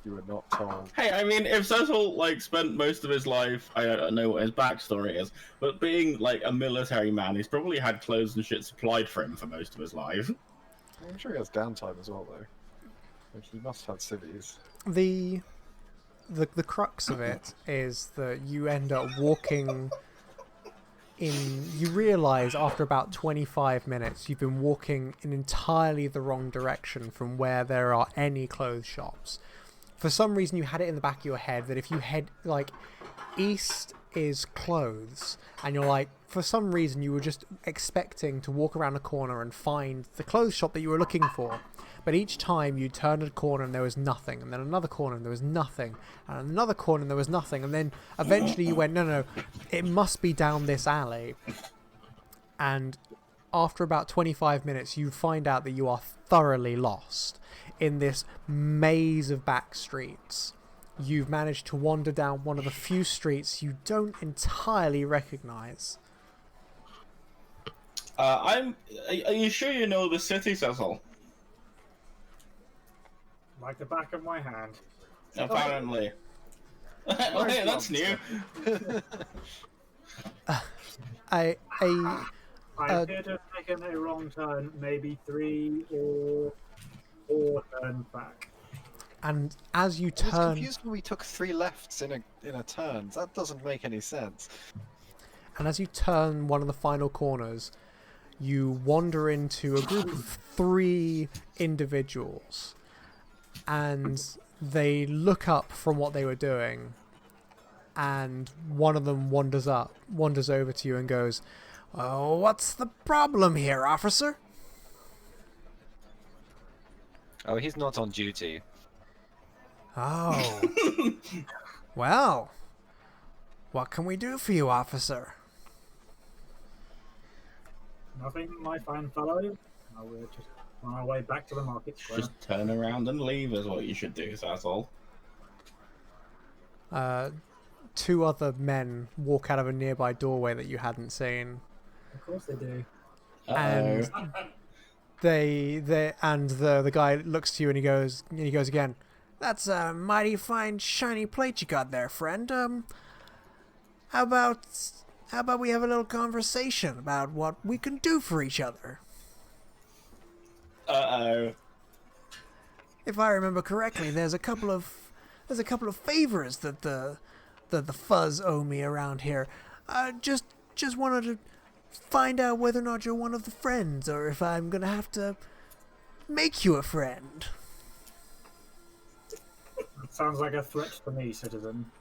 You were not told. Hey, I mean, if Cecil like spent most of his life, I don't know what his backstory is, but being like a military man, he's probably had clothes and shit supplied for him for most of his life. I'm sure he has downtime as well, though. Like, he must have civvies. The crux of it is that you end up walking in. You realise after about 25 minutes you've been walking in entirely the wrong direction from where there are any clothes shops. For some reason you had it in the back of your head that if you head like east is clothes, and you're like, for some reason you were just expecting to walk around a corner and find the clothes shop that you were looking for. But each time you turned a corner and there was nothing, and then another corner and there was nothing, and another corner and there was nothing, and then eventually you went, no, it must be down this alley. And after about 25 minutes, you find out that you are thoroughly lost in this maze of back streets. You've managed to wander down one of the few streets you don't entirely recognize. Are you sure you know the city, Cecil? Like the back of my hand. Apparently. Oh, hey, that's new. I appear to have taken a wrong turn, maybe 3 or 4 turns back. And as you I was turn, confused when we took 3 lefts in a turn. That doesn't make any sense. and as you turn one of the final corners, you wander into a group of 3 individuals, and they look up from what they were doing, and one of them wanders over to you and goes, "Oh, what's the problem here, officer?" Oh, he's not on duty. Oh. Well, what can we do for you, officer? Nothing, my fine fellow. We're just on our way back to the market square. Just turn around and leave is what you should do, Cecil. 2 other men walk out of a nearby doorway that you hadn't seen. Of course they do. And the guy looks to you and he goes again, "That's a mighty fine shiny plate you got there, friend. How about we have a little conversation about what we can do for each other?" Uh-oh. If I remember correctly, there's a couple of favors that the fuzz owe me around here. Just wanted to find out whether or not you're one of the friends, or if I'm gonna have to make you a friend. That sounds like a threat to me, citizen.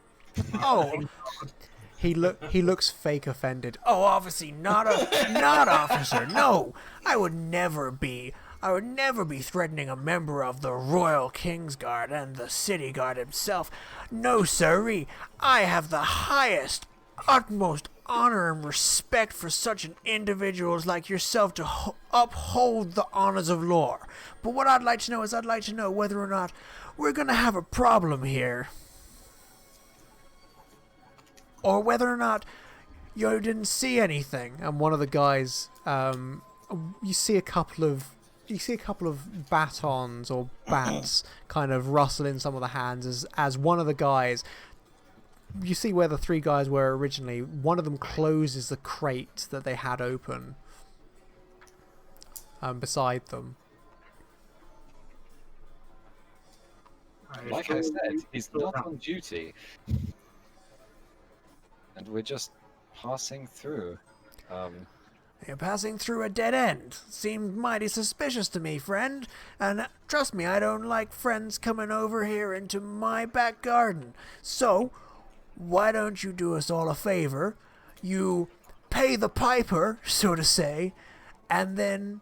Oh, he looks fake offended. Oh, obviously not officer. No, I would never be threatening a member of the Royal Kingsguard and the City Guard himself. No, sirree. I have the highest, utmost honor and respect for such an individual like yourself to uphold the honors of law. But what I'd like to know whether or not we're gonna have a problem here, or whether or not you didn't see anything. And one of the guys, you see a couple of batons or bats kind of rustle in some of the hands as one of the guys, you see where the 3 guys were originally, one of them closes the crate that they had open beside them. Like I said, he's not on duty. And we're just passing through. You're passing through a dead end. Seemed mighty suspicious to me, friend. And trust me, I don't like friends coming over here into my back garden. So, why don't you do us all a favor? You pay the piper, so to say, and then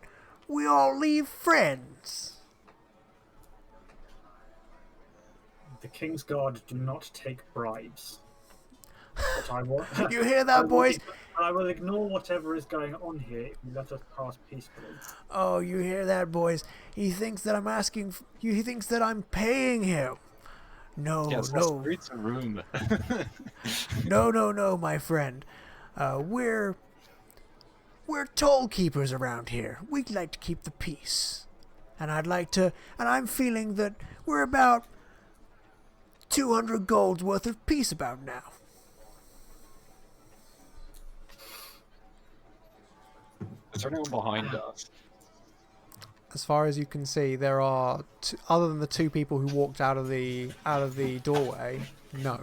we all leave friends. The King's Guard do not take bribes. But I will, You hear that, boys? I will ignore whatever is going on here if you let us pass peacefully. Oh, you hear that, boys? He thinks that he thinks that I'm paying him. No, Yes, no. streets a room. No, my friend. We're toll keepers around here. We'd like to keep the peace. And I'm feeling that we're about 200 gold's worth of peace about now. Is there anyone behind us? As far as you can see, there are other than the 2 people who walked out of the doorway. No,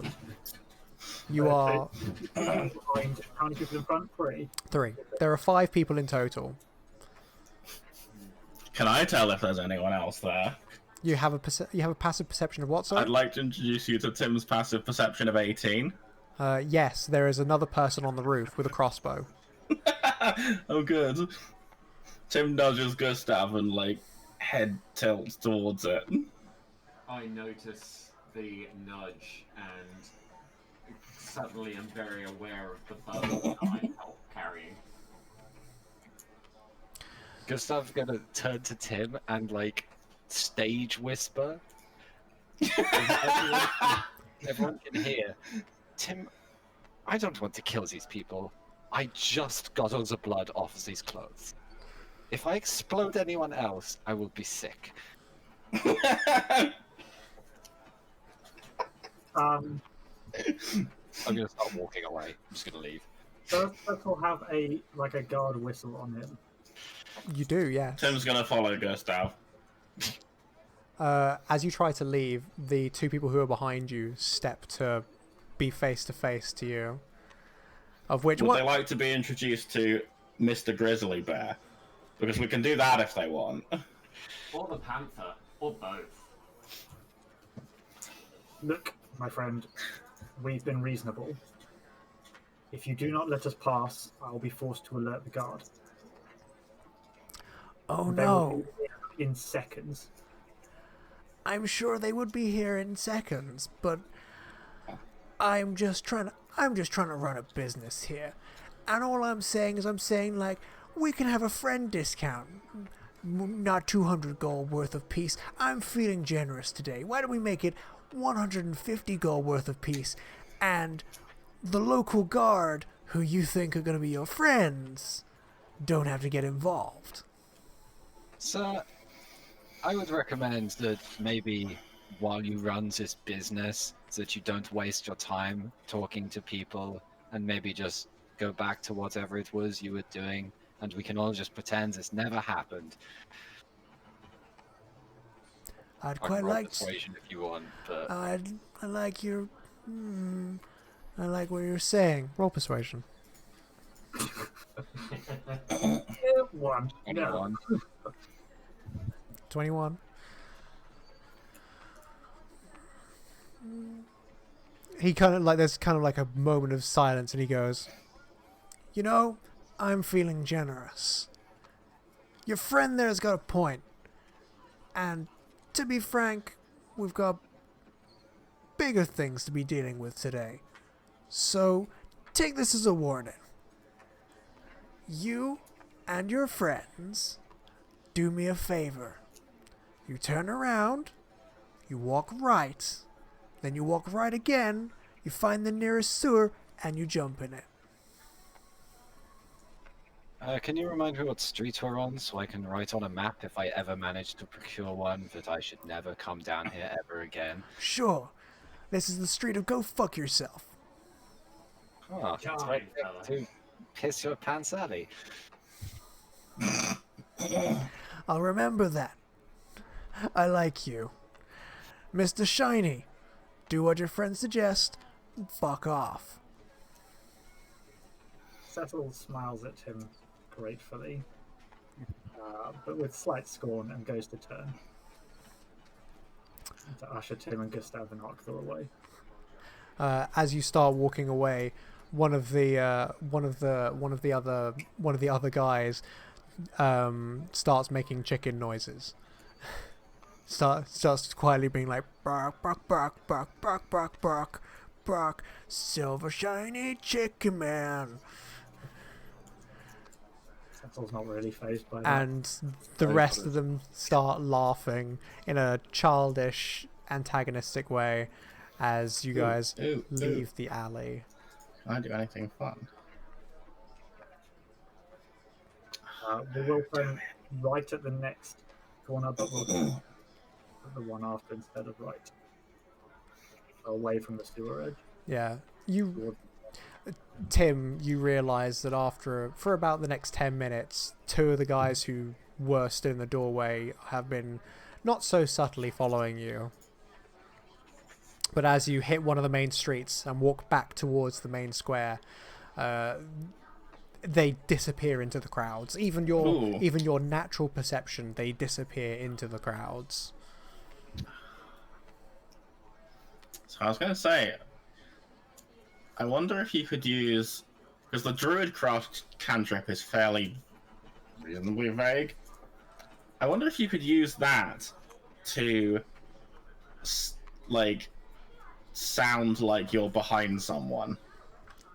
you are Behind, how many people in front? 3. 3. There are 5 people in total. Can I tell if there's anyone else there? You have a passive perception of what, sorry? I'd like to introduce you to Tim's passive perception of 18. Yes, there is another person on the roof with a crossbow. Oh, good. Tim nudges Gustav and like head tilts towards it. I notice the nudge and suddenly am very aware of the bow that I'm carrying. Gustav's gonna turn to Tim and like stage whisper. Everyone can hear. Tim, I don't want to kill these people. I just got all the blood off these clothes. If I explode anyone else, I will be sick. Um, I'm gonna start walking away. I'm just gonna leave. does Circle have a guard whistle on him? You do, yes. Tim's gonna follow Gustav. As you try to leave, the two people who are behind you step to be face to face to you. Of which Would one? they like to be introduced to Mr. Grizzly Bear? Because we can do that if they want. Or the panther, or both. Look, my friend, we've been reasonable. If you do not let us pass, I will be forced to alert the guard. Oh They will no! be here in seconds. I'm sure they would be here in seconds, but I'm just trying to run a business here, and all I'm saying is like we can have a friend discount, not 200 gold worth of piece. I'm feeling generous today. Why don't we make it 150 gold worth of piece, and the local guard who you think are going to be your friends don't have to get involved. So, I would recommend that maybe while you run this business, that you don't waste your time talking to people, and maybe just go back to whatever it was you were doing, and we can all just pretend this never happened. I'd I can quite roll like persuasion if you want, but I like your. I like what you're saying. Roll persuasion. One. No. anyone. 21. He kind of like there's kind of like a moment of silence, and he goes, "You know, I'm feeling generous. Your friend there's got a point, and to be frank, we've got bigger things to be dealing with today. So take this as a warning. You and your friends do me a favor. You turn around, you walk right, then you walk right again, you find the nearest sewer, and you jump in it." Can you remind me what street we're on so I can write on a map if I ever manage to procure one that I should never come down here ever again? Sure, this is the street of Go Fuck Yourself. Oh, it's right fella. to piss your pants alley. I'll remember that. I like you. Mr. Shiny, do what your friends suggest, and fuck off. Cecil smiles at him gratefully, but with slight scorn, and goes to turn to usher Tim and Gustav and Arcthur away. As you start walking away, one of the other guys starts making chicken noises. Starts quietly being like bark bark bark bark bark bark bark bark, silver shiny chicken man. Cecil's not really fazed by that. And the rest of them start laughing in a childish, antagonistic way as you guys leave the alley. Can I do anything fun? We will turn right at the next corner, but we'll go the one after instead of right. Away from the sewer edge. Yeah, Towards- Tim, you realise that for about the next 10 minutes, two of the guys who were stood in the doorway have been not so subtly following you. But as you hit one of the main streets and walk back towards the main square, they disappear into the crowds. Even your natural perception, they disappear into the crowds. So I was going to say, I wonder if you could use because the Druidcraft cantrip is fairly reasonably vague. I wonder if you could use that to, like, sound like you're behind someone.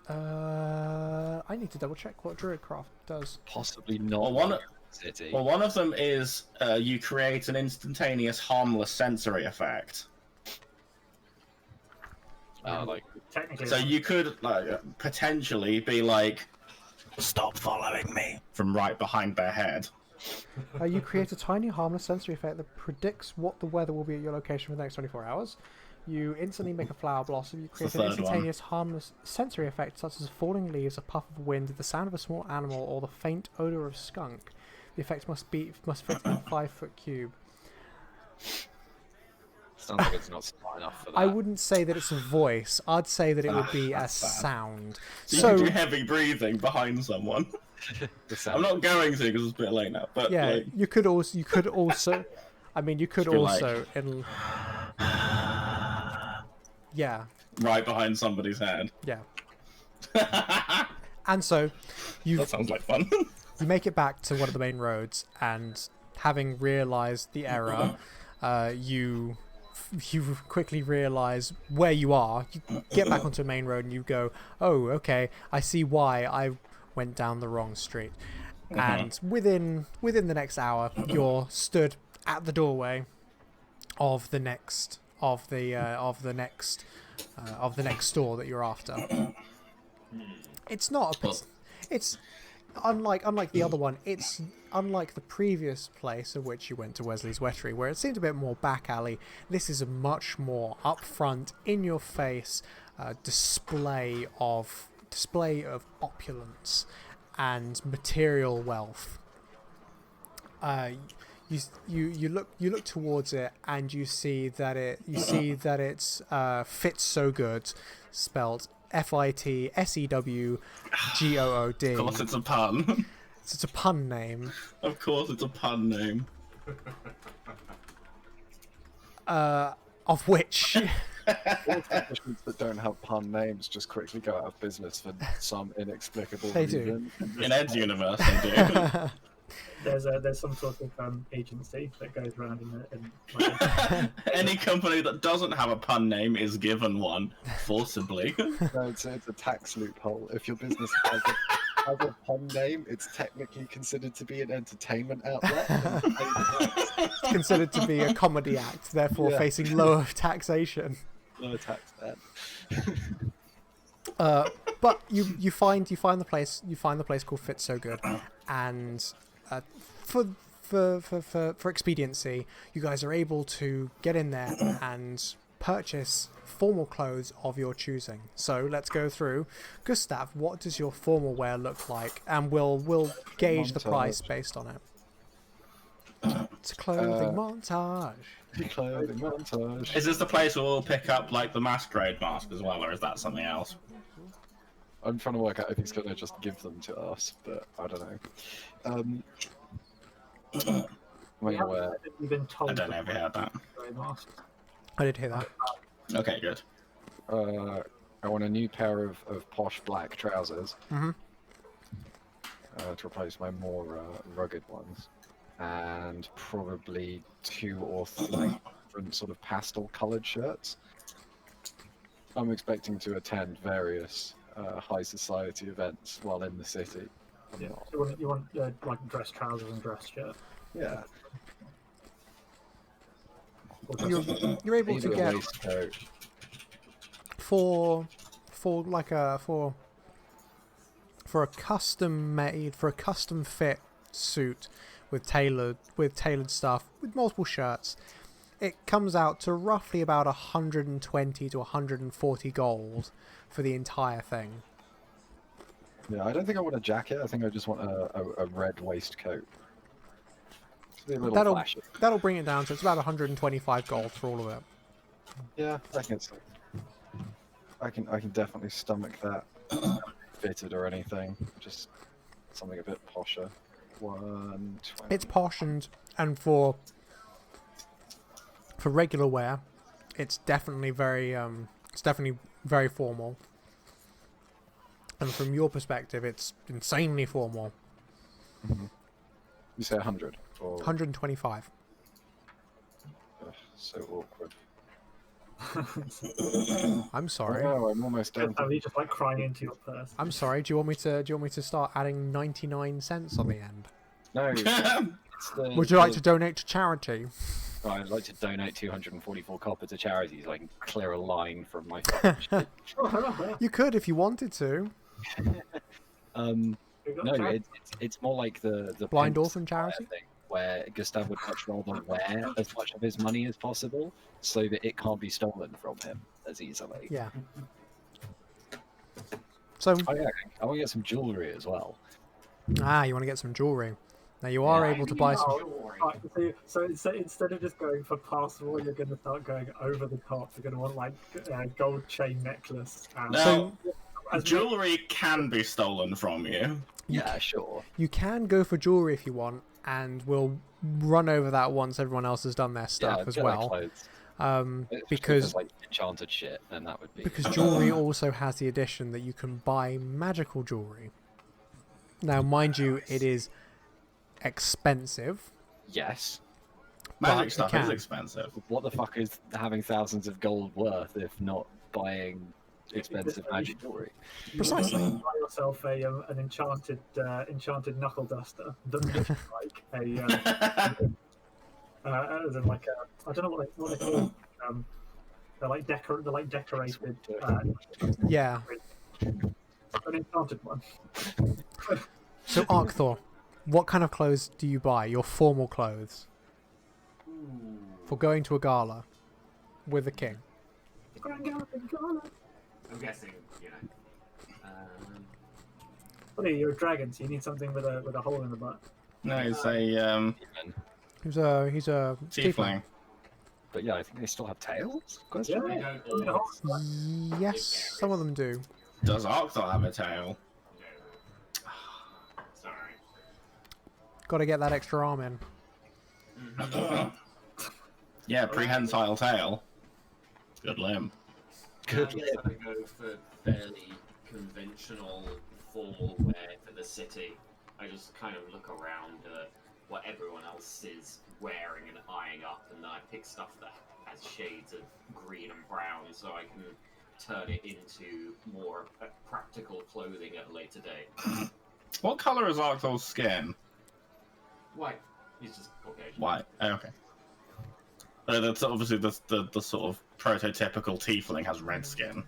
I need to double check what Druidcraft does. Possibly not. Well, one, city. well, one of them is you create an instantaneous, harmless sensory effect. Like Technically, So you could potentially be like, "Stop following me," from right behind their head. You create a tiny, harmless sensory effect that predicts what the weather will be at your location for the next 24 hours. You instantly make a flower blossom. You create an instantaneous, harmless sensory effect such as falling leaves, a puff of wind, the sound of a small animal, or the faint odor of skunk. The effect must fit in a 5-foot cube. sounds like it's not smart enough for that. I wouldn't say that it's a voice. I'd say that it would be a that's sad. sound. So you can do heavy breathing behind someone. The sound. I'm not going to because it's a bit late now. But yeah, like, you could also. I mean, you could Just be also. Yeah. right behind somebody's head. Yeah. And so, That sounds like fun. you make it back to one of the main roads, and having realised the error, you quickly realise where you are. You get back onto a main road, and you go, "Oh, okay, I see why I went down the wrong street." And within the next hour, you're stood at the doorway of the next store that you're after. It's not it's unlike the other one. It's unlike the previous place of which you went to Wesley's Wettery, where it seemed a bit more back alley. This is a much more upfront, in your face display of opulence and material wealth. You look towards it, and you see that it's Fits So Good, spelled FITSEWGOOD. Of course, it's a pun. It's a pun name. Of course, it's a pun name. Of which All establishments that don't have pun names just quickly go out of business for some inexplicable They do. reason. In Ed's universe, they there's some sort of agency that goes around in do. Any company that doesn't have a pun name is given one, forcibly. No, it's a tax loophole. If your business has a pun name, it's technically considered to be an entertainment outlet. it's considered to be a comedy act, therefore Yeah. facing lower taxation. No tax then. But you find the place called Fit So Good, and for expediency, you guys are able to get in there and purchase formal clothes of your choosing. So let's go through. Gustav, what does your formal wear look like? And we'll gauge the price based on it. It's a clothing montage. Clothing montage. Is this the place where we'll pick up like the masquerade mask as well, or is that something else? I'm trying to work out if he's going to just give them to us, but I don't know. We When we're haven't been told. I don't know if you heard that. I did hear that. Okay, good. I want a new pair of posh black trousers Mhm. to replace my more rugged ones, and probably 2 or 3 different sort of pastel-coloured shirts. I'm expecting to attend various high society events while in the city. I'm Yeah. not- So you want like dress trousers and dress shirt. Yeah. Or dress You're able Either to a get waistcoat. for a custom fit suit with tailored stuff with multiple shirts. It comes out to roughly about 120 to 140 gold for the entire thing. Yeah, I don't think I want a jacket. I think I just want a red waistcoat. Just be a little That'll flashy. that'll bring it down to it's about 125 gold for all of it. Yeah, I can definitely stomach that. Not fitted or anything, just something a bit posher. 120. It's posh and for regular wear, it's definitely very formal. And from your perspective, it's insanely formal. You say 100 or 125. so awkward. I'm sorry. Oh, I'm almost down. Are you just like crying into your purse? I'm sorry. Do you want me to start adding 99 cents on the end? No. It's the, Would you like to donate to charity? Oh, I'd like to donate 244 copper to charity so I can clear a line from my fucking shit. You could if you wanted to. No, it's more like the Blind Pimp orphan charity. thing, where Gustav would much rather wear as much of his money as possible so that it can't be stolen from him as easily. Yeah. So, Oh yeah, I want to get some jewelry as well. you want to get some jewelry. Now you are able to buy some. Right, so instead of just going for passable, you're going to start going over the top. You're going to want like gold chain necklace. And Now, as jewelry can be stolen from you. Yeah, sure. You can go for jewelry if you want, and we'll run over that once everyone else has done their stuff as get their well. clothes. Because like enchanted shit, then that would be. because jewelry also has the addition that you can buy magical jewelry. Now, mind you, it is expensive. Yes. But Magic it stuff is can. expensive. What the fuck is having thousands of gold worth if not buying expensive magic jewelry? Precisely. buy yourself an enchanted knuckle duster that looks like as in like I don't know what they call. They're like decorated. Yeah. An enchanted one. So, Arcthor, what kind of clothes do you buy? Your formal clothes for going to a gala with the king. I'm guessing, you know. What are you? You're a dragon, so you need something with a hole in the butt. No, it's a He's a tiefling. But yeah, I think they still have tails? Yeah. They don't all Yes, some of them do. Does Arcthor have a tail? No. Sorry. Got to get that extra arm in. Yeah, prehensile tail. Good limb. Good. I go for fairly conventional formal wear for the city. I just kind of look around at what everyone else is wearing and eyeing up, and then I pick stuff that has shades of green and brown, so I can turn it into more practical clothing at a later date. What color is Arcthor's skin? White. He's just Caucasian. White. Oh, okay. That's obviously the sort of prototypical tiefling has red skin.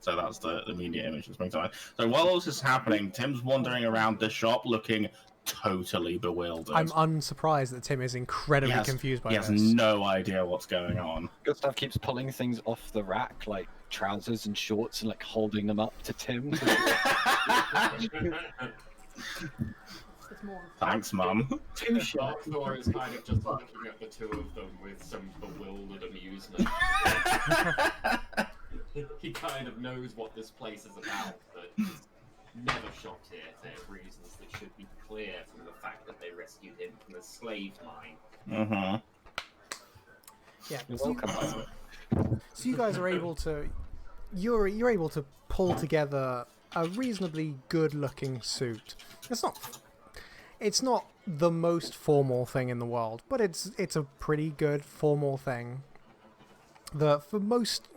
So that's the immediate image that springs to mind. So while all this is happening, Tim's wandering around the shop looking totally bewildered. I'm unsurprised that Tim is incredibly confused by He this. has no idea what's going on. Gustav keeps pulling things off the rack, like trousers and shorts, and like holding them up to Tim. Thanks, Mum. Arcthor is kind of just looking at the two of them with some bewildered amusement. He kind of knows what this place is about, but he's never shopped here for reasons that should be clear from the fact that they rescued him from a slave mine. Mm-hmm. Yeah. You're So welcome, you guys are able to, you're able to pull together a reasonably good-looking suit. It's not the most formal thing in the world, but it's a pretty good formal thing. For most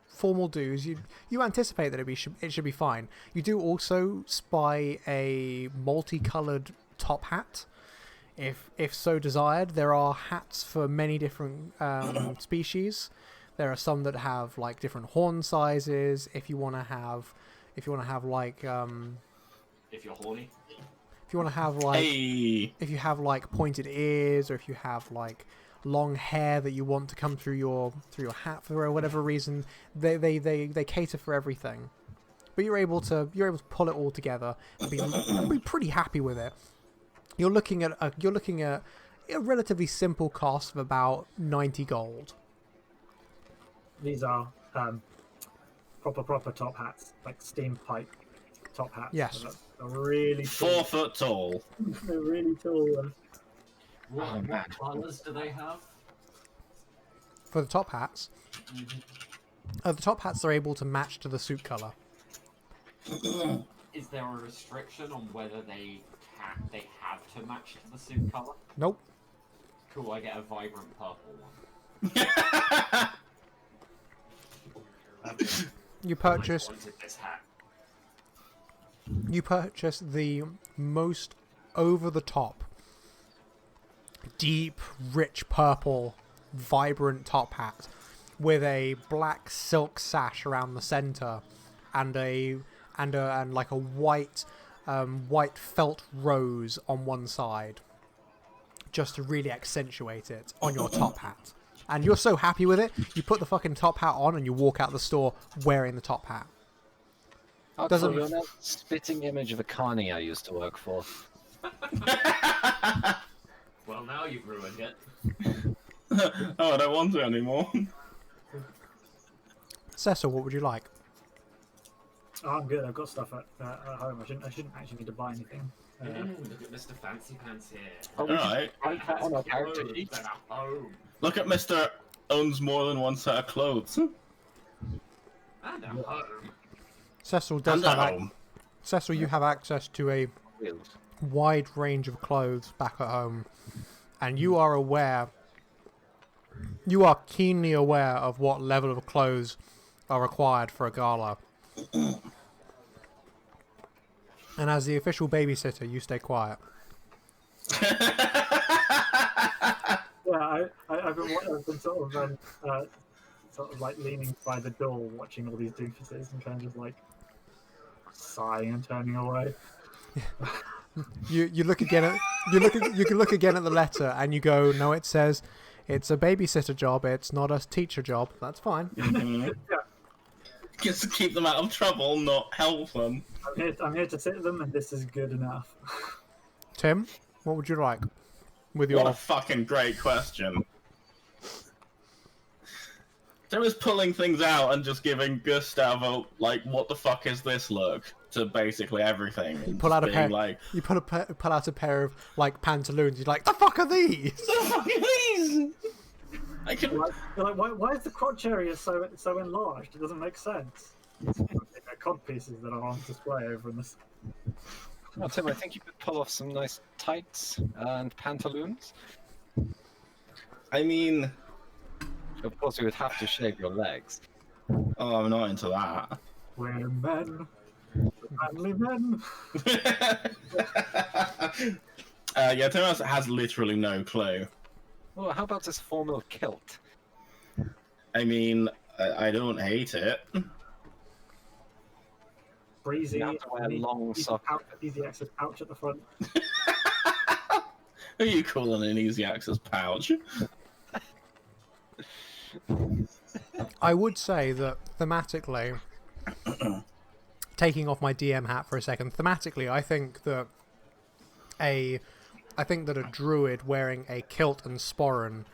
formal dues, you anticipate that it should be fine. You do also spy a multicolored top hat, if so desired. There are hats for many different species. There are some that have like different horn sizes. If you want to have like If you're horny. if you want to have like Hey. if you have like pointed ears, or if you have like long hair that you want to come through your hat for whatever reason, they cater for everything. But you're able to pull it all together and be pretty happy with it. You're looking at a relatively simple cost of about 90 gold. These are proper top hats, like steam pipe top hats. Yes. They're really tall. 4 foot tall. They're really tall. What colours do they have? For the top hats, the top hats are able to match to the suit color. Is there a restriction on whether they have to match to the suit color? Nope. Cool, I get a vibrant purple one. You I purchase wanted this hat. the most over-the-top, deep, rich purple, vibrant top hat with a black silk sash around the center and like a white felt rose on one side, just to really accentuate it on your top hat. And you're so happy with it, you put the fucking top hat on and you walk out the store wearing the top hat. Doesn't you're that spitting image of a carny I used to work for. Well, now you've ruined it. Oh, I don't want to anymore. Cecil, what would you like? Oh, I'm good. I've got stuff at home. I shouldn't actually need to buy anything. Look at Mr. Fancy Pants here. Oh, we Alright. should write that on our character Clothes sheet. at home. Look at Mr. Owns more than one set of clothes. And at home. Cecil does And have at home. Cecil, you have access to a Wheels. wide range of clothes back at home, and you are keenly aware of what level of clothes are required for a gala. And as the official babysitter, you stay quiet. Yeah, I've been sort of like leaning by the door, watching all these doofuses, and kind of just like sighing and turning away. You look again at you can look again at the letter, and you go, no, it says it's a babysitter job. It's not a teacher job. That's fine. Mhm. Just to keep them out of trouble, not help them. I'm here to sit them, and this is good enough. Tim, what would you like with What your? a fucking great question. There was pulling things out and just giving Gustav a, like, what the fuck is this look to basically everything. And Pull out a just pair. being like, You pull out a pair of like pantaloons. You're like, the fuck are these? the fuck are these? I can. You're like, why is the crotch area so enlarged? It doesn't make sense. They're cod pieces that are on display over in this. Oh, Tim, I think you could pull off some nice tights and pantaloons. I mean, Of course, you would have to shave your legs. oh, I'm not into that. We're men, manly men. Yeah, Tim has literally no clue. Well, how about this formal kilt? I mean, I don't hate it. Breezy, You have to wear long socks. easy access pouch at the front. Who are you calling an easy access pouch? I would say that thematically, taking off my DM hat for a second, thematically, I think that a druid wearing a kilt and sporran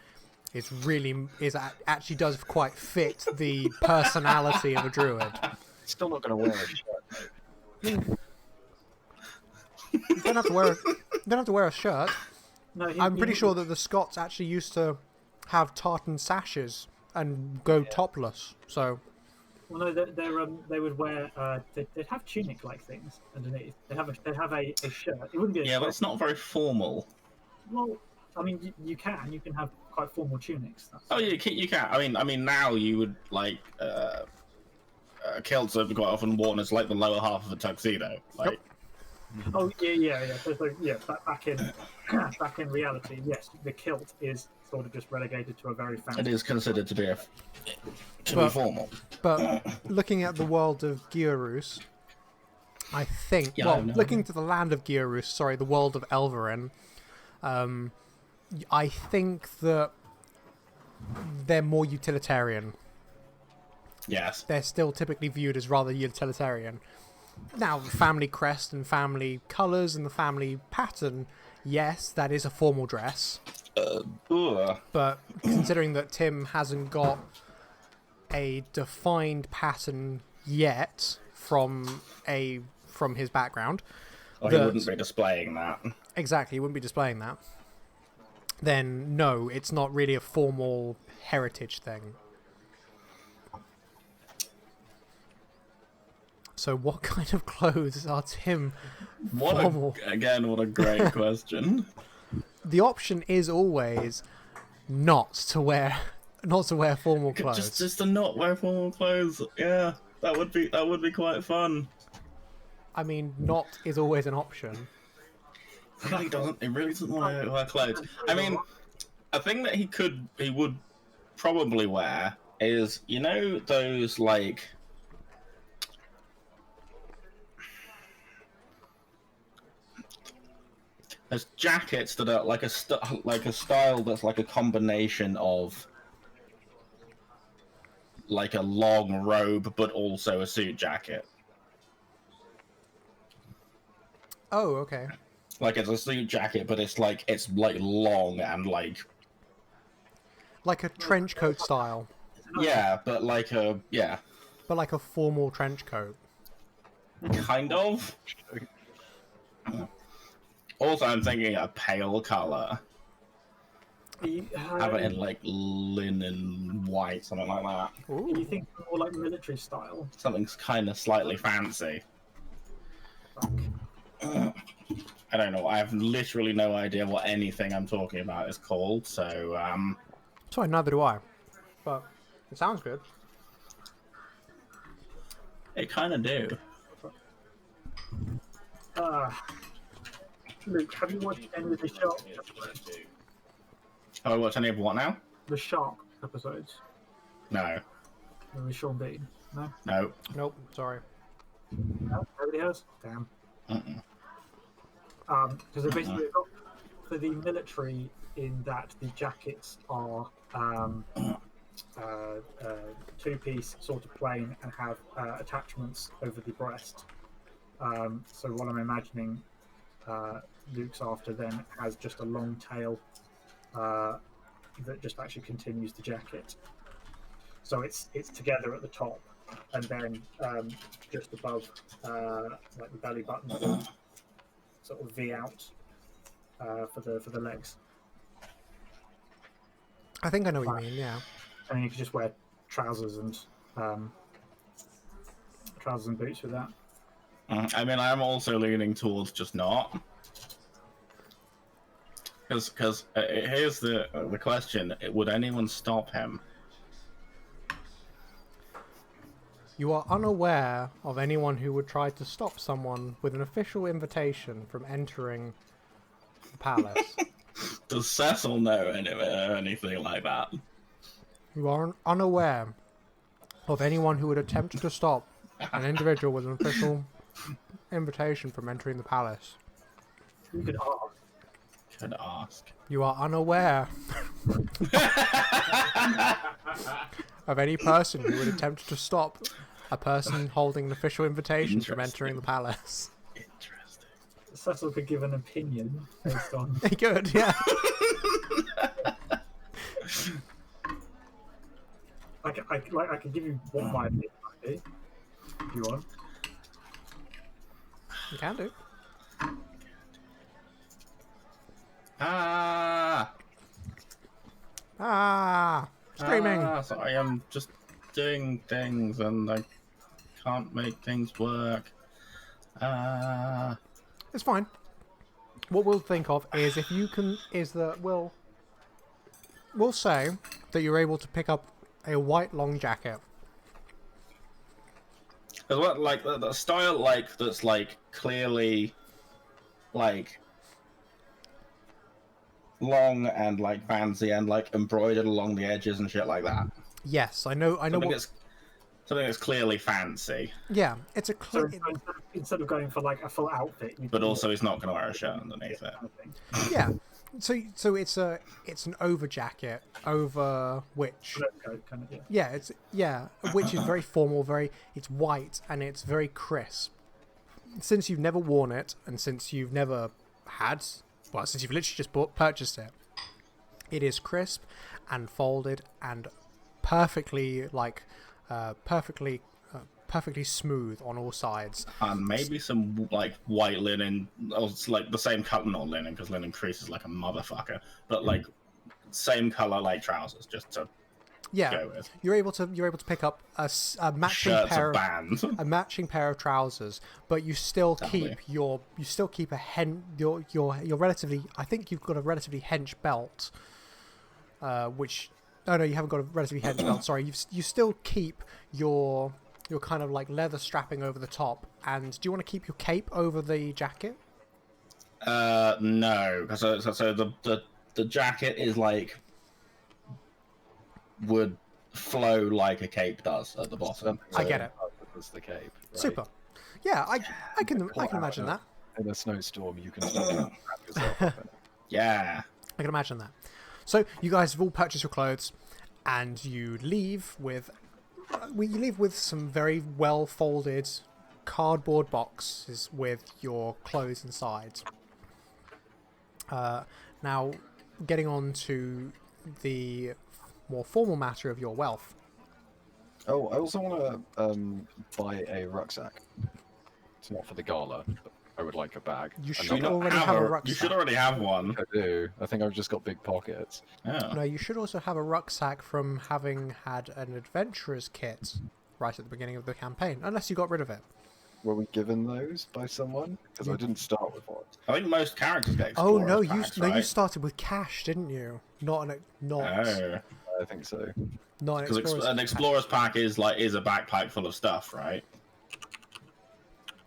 actually does quite fit the personality of a druid. Still not going to wear a shirt. You don't have to wear a shirt. No, I'm pretty sure that the Scots actually used to have tartan sashes and go topless. So Well, no, they would wear they'd have tunic-like things underneath. They'd have a shirt. It wouldn't be a Yeah, shirt. that's not very formal. Well, I mean, you can have quite formal tunics. Oh, you can. I mean, now you would like kilts are quite often worn as like the lower half of a tuxedo. Like, Oh yeah. So back in reality, yes, the kilt is sort of just relegated to a very fancy. it is considered to be But- formal. But looking at the world of Giorust, I think, Yeah, well, I know. looking to the land of Giorust, sorry, the world of Elverin, I think that they're more utilitarian. Yes. They're still typically viewed as rather utilitarian. Now, family crest and family colours and the family pattern, yes, that is a formal dress. Ugh. But considering that Tim hasn't got a defined pattern yet from his background, Or he that- wouldn't be displaying that. exactly, he wouldn't be displaying that, then no, it's not really a formal heritage thing. So what kind of clothes are Tim What formal? what a great question. The option is always not to wear formal clothes. Just to not wear formal clothes. Yeah, that would be quite fun. I mean, not is always an option. It really doesn't wear clothes. I mean, a thing that he would probably wear is, you know, those like there's jackets that are like a style that's like a combination of like a long robe but also a suit jacket. Oh, okay. Like it's a suit jacket, but it's like long and like Like a trench coat style, yeah, but like a but like a formal trench coat. kind of. Also, I'm thinking a pale color. Have it in like linen white, something like that. Ooh. You think more like military style? Something's kind of slightly fancy. I don't know. I have literally no idea what anything I'm talking about is called. So, Sorry, neither do I. But it sounds good. it kind of do. Luke, have you watched any of the Shark Yeah, episodes? too. Have I watched any of what now? The Shark episodes No, with Sean Bean? No? no. Nope, sorry. No? Nobody has? Damn. Mm-mm. Because they basically got for the military in that the jackets are two-piece sort of plain and have attachments over the breast. So what I'm imagining Luke's after then has just a long tail that just actually continues the jacket. So it's together at the top, and then just above like the belly button sort of V out for the legs. I think I know what you mean, yeah. And then you can just wear trousers and boots with that. I mean, I'm also leaning towards just not. Because here's the question: would anyone stop him? You are unaware of anyone who would try to stop someone with an official invitation from entering the palace. Does Cecil know anything like that? You are unaware of anyone who would attempt to stop an individual with an official invitation from entering the palace. You could ask. Could ask. You are unaware of any person who would attempt to stop a person holding an official invitation from entering the palace. Interesting. Cecil could give an opinion based on. He could, yeah. I could give you what my opinion might be, if you want. You can do. Screaming. Sorry, I'm just doing things and I can't make things work. It's fine. What we'll think of is if you can, is that we'll say that you're able to pick up a white long jacket. Cause what like the style like that's like clearly like long and like fancy and like embroidered along the edges and shit like that. Yes, I know. Something that's clearly fancy. Yeah, it's a. So instead of going for like a full outfit, you But also, he's not going to wear a shirt underneath it. kind of thing. Yeah. So it's an over jacket over which Coat kind of, yeah. which is very formal, it's white and it's very crisp. Since you've never worn it and since you've never since you've literally just purchased it, it is crisp and folded and perfectly perfectly smooth on all sides. And maybe some like white linen, or it's like the same color, not linen because linen creases like a motherfucker, but like same color like trousers, just to Yeah, go with. you're able to pick up a matching Shirt's pair a band. a matching pair of trousers, but you still Lovely. keep your your relatively, I think you've got a relatively hench belt, which oh no, you haven't got a relatively hench belt. Sorry, you still keep your kind of like leather strapping over the top. And do you want to keep your cape over the jacket? No, because so the jacket is like would flow like a cape does at the bottom. I get it. That's the cape. Right? Super. Yeah, I can imagine that. In a snowstorm, you can wrap yourself up in it. Yeah. I can imagine that. So you guys have all purchased your clothes, and you leave with some very well folded cardboard boxes with your clothes inside. Now, getting on to the more formal matter of your wealth. Oh, I also want to buy a rucksack. It's not for the gala, but I would like a bag. You And should not- already have a rucksack. You should already have one. I do. I think I've just got big pockets. Oh. No, you should also have a rucksack from having had an adventurer's kit right at the beginning of the campaign, unless you got rid of it. Were we given those by someone? Because I didn't start with one. I think most characters get Oh explorers no, packs, you right? started with cash, didn't you? Not an Oh, I think so. not an because explorer's an pack. explorer's pack is a backpack full of stuff, right?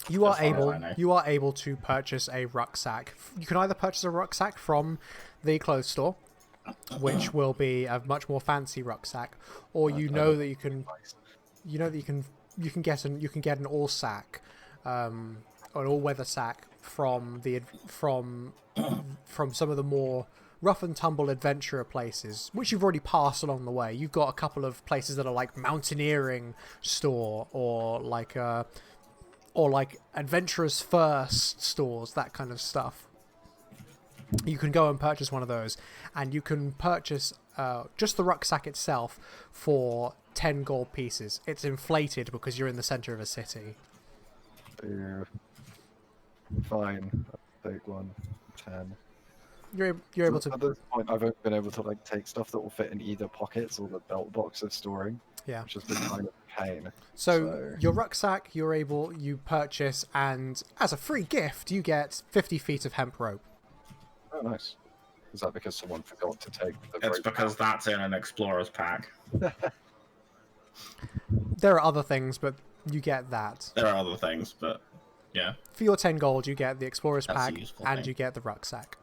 You are as far as able I know. to purchase a rucksack. You can either purchase a rucksack from the clothes store, which will be a much more fancy rucksack, or you know that you can get an all sack, an all weather sack from some of the more rough and tumble adventurer places, which you've already passed along the way. You've got a couple of places that are like mountaineering store or like adventurers first stores, that kind of stuff. You can go and purchase one of those, and you can purchase just the rucksack itself for 10 gold pieces. It's inflated because you're in the center of a city. Fine. I'll take one. 10. You're able to, At this point, I've only been able to like take stuff that will fit in either pockets or the belt box of storing, yeah. which has been kind of a pain. So your rucksack, you purchase, and as a free gift, you get 50 feet of hemp rope. Oh, nice. Is that because someone forgot to take the It's rope because out? that's in an explorer's pack. There are other things, but you get that. There are other things, but yeah. For your 10 gold, you get the explorer's That's a pack, useful and thing. you get the rucksack.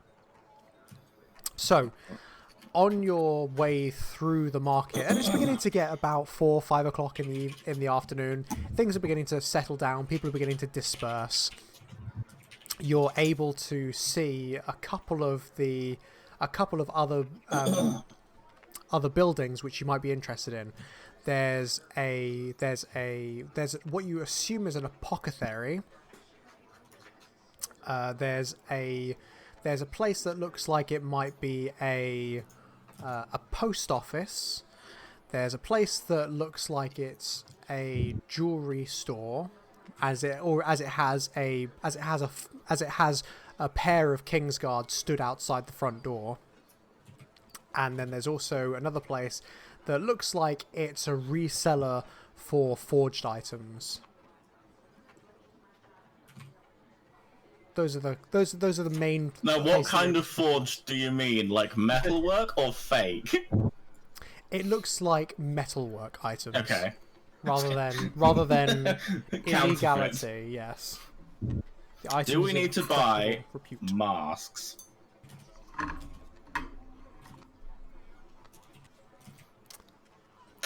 So, on your way through the market, and it's beginning to get about 4 or 5 o'clock in the afternoon. Things are beginning to settle down. People are beginning to disperse. You're able to see a couple of other other buildings which you might be interested in. There's what you assume is an apothecary. There's a place that looks like it might be a post office. There's a place that looks like it's a jewelry store, as it has a pair of Kingsguards stood outside the front door. And then there's also another place that looks like it's a reseller for forged items. Those are the main. Now, what places. kind of forged do you mean? Like metalwork or fake? It looks like metalwork items. Okay. Rather than illegality. Yes. The items Do we of need to questionable buy repute. masks?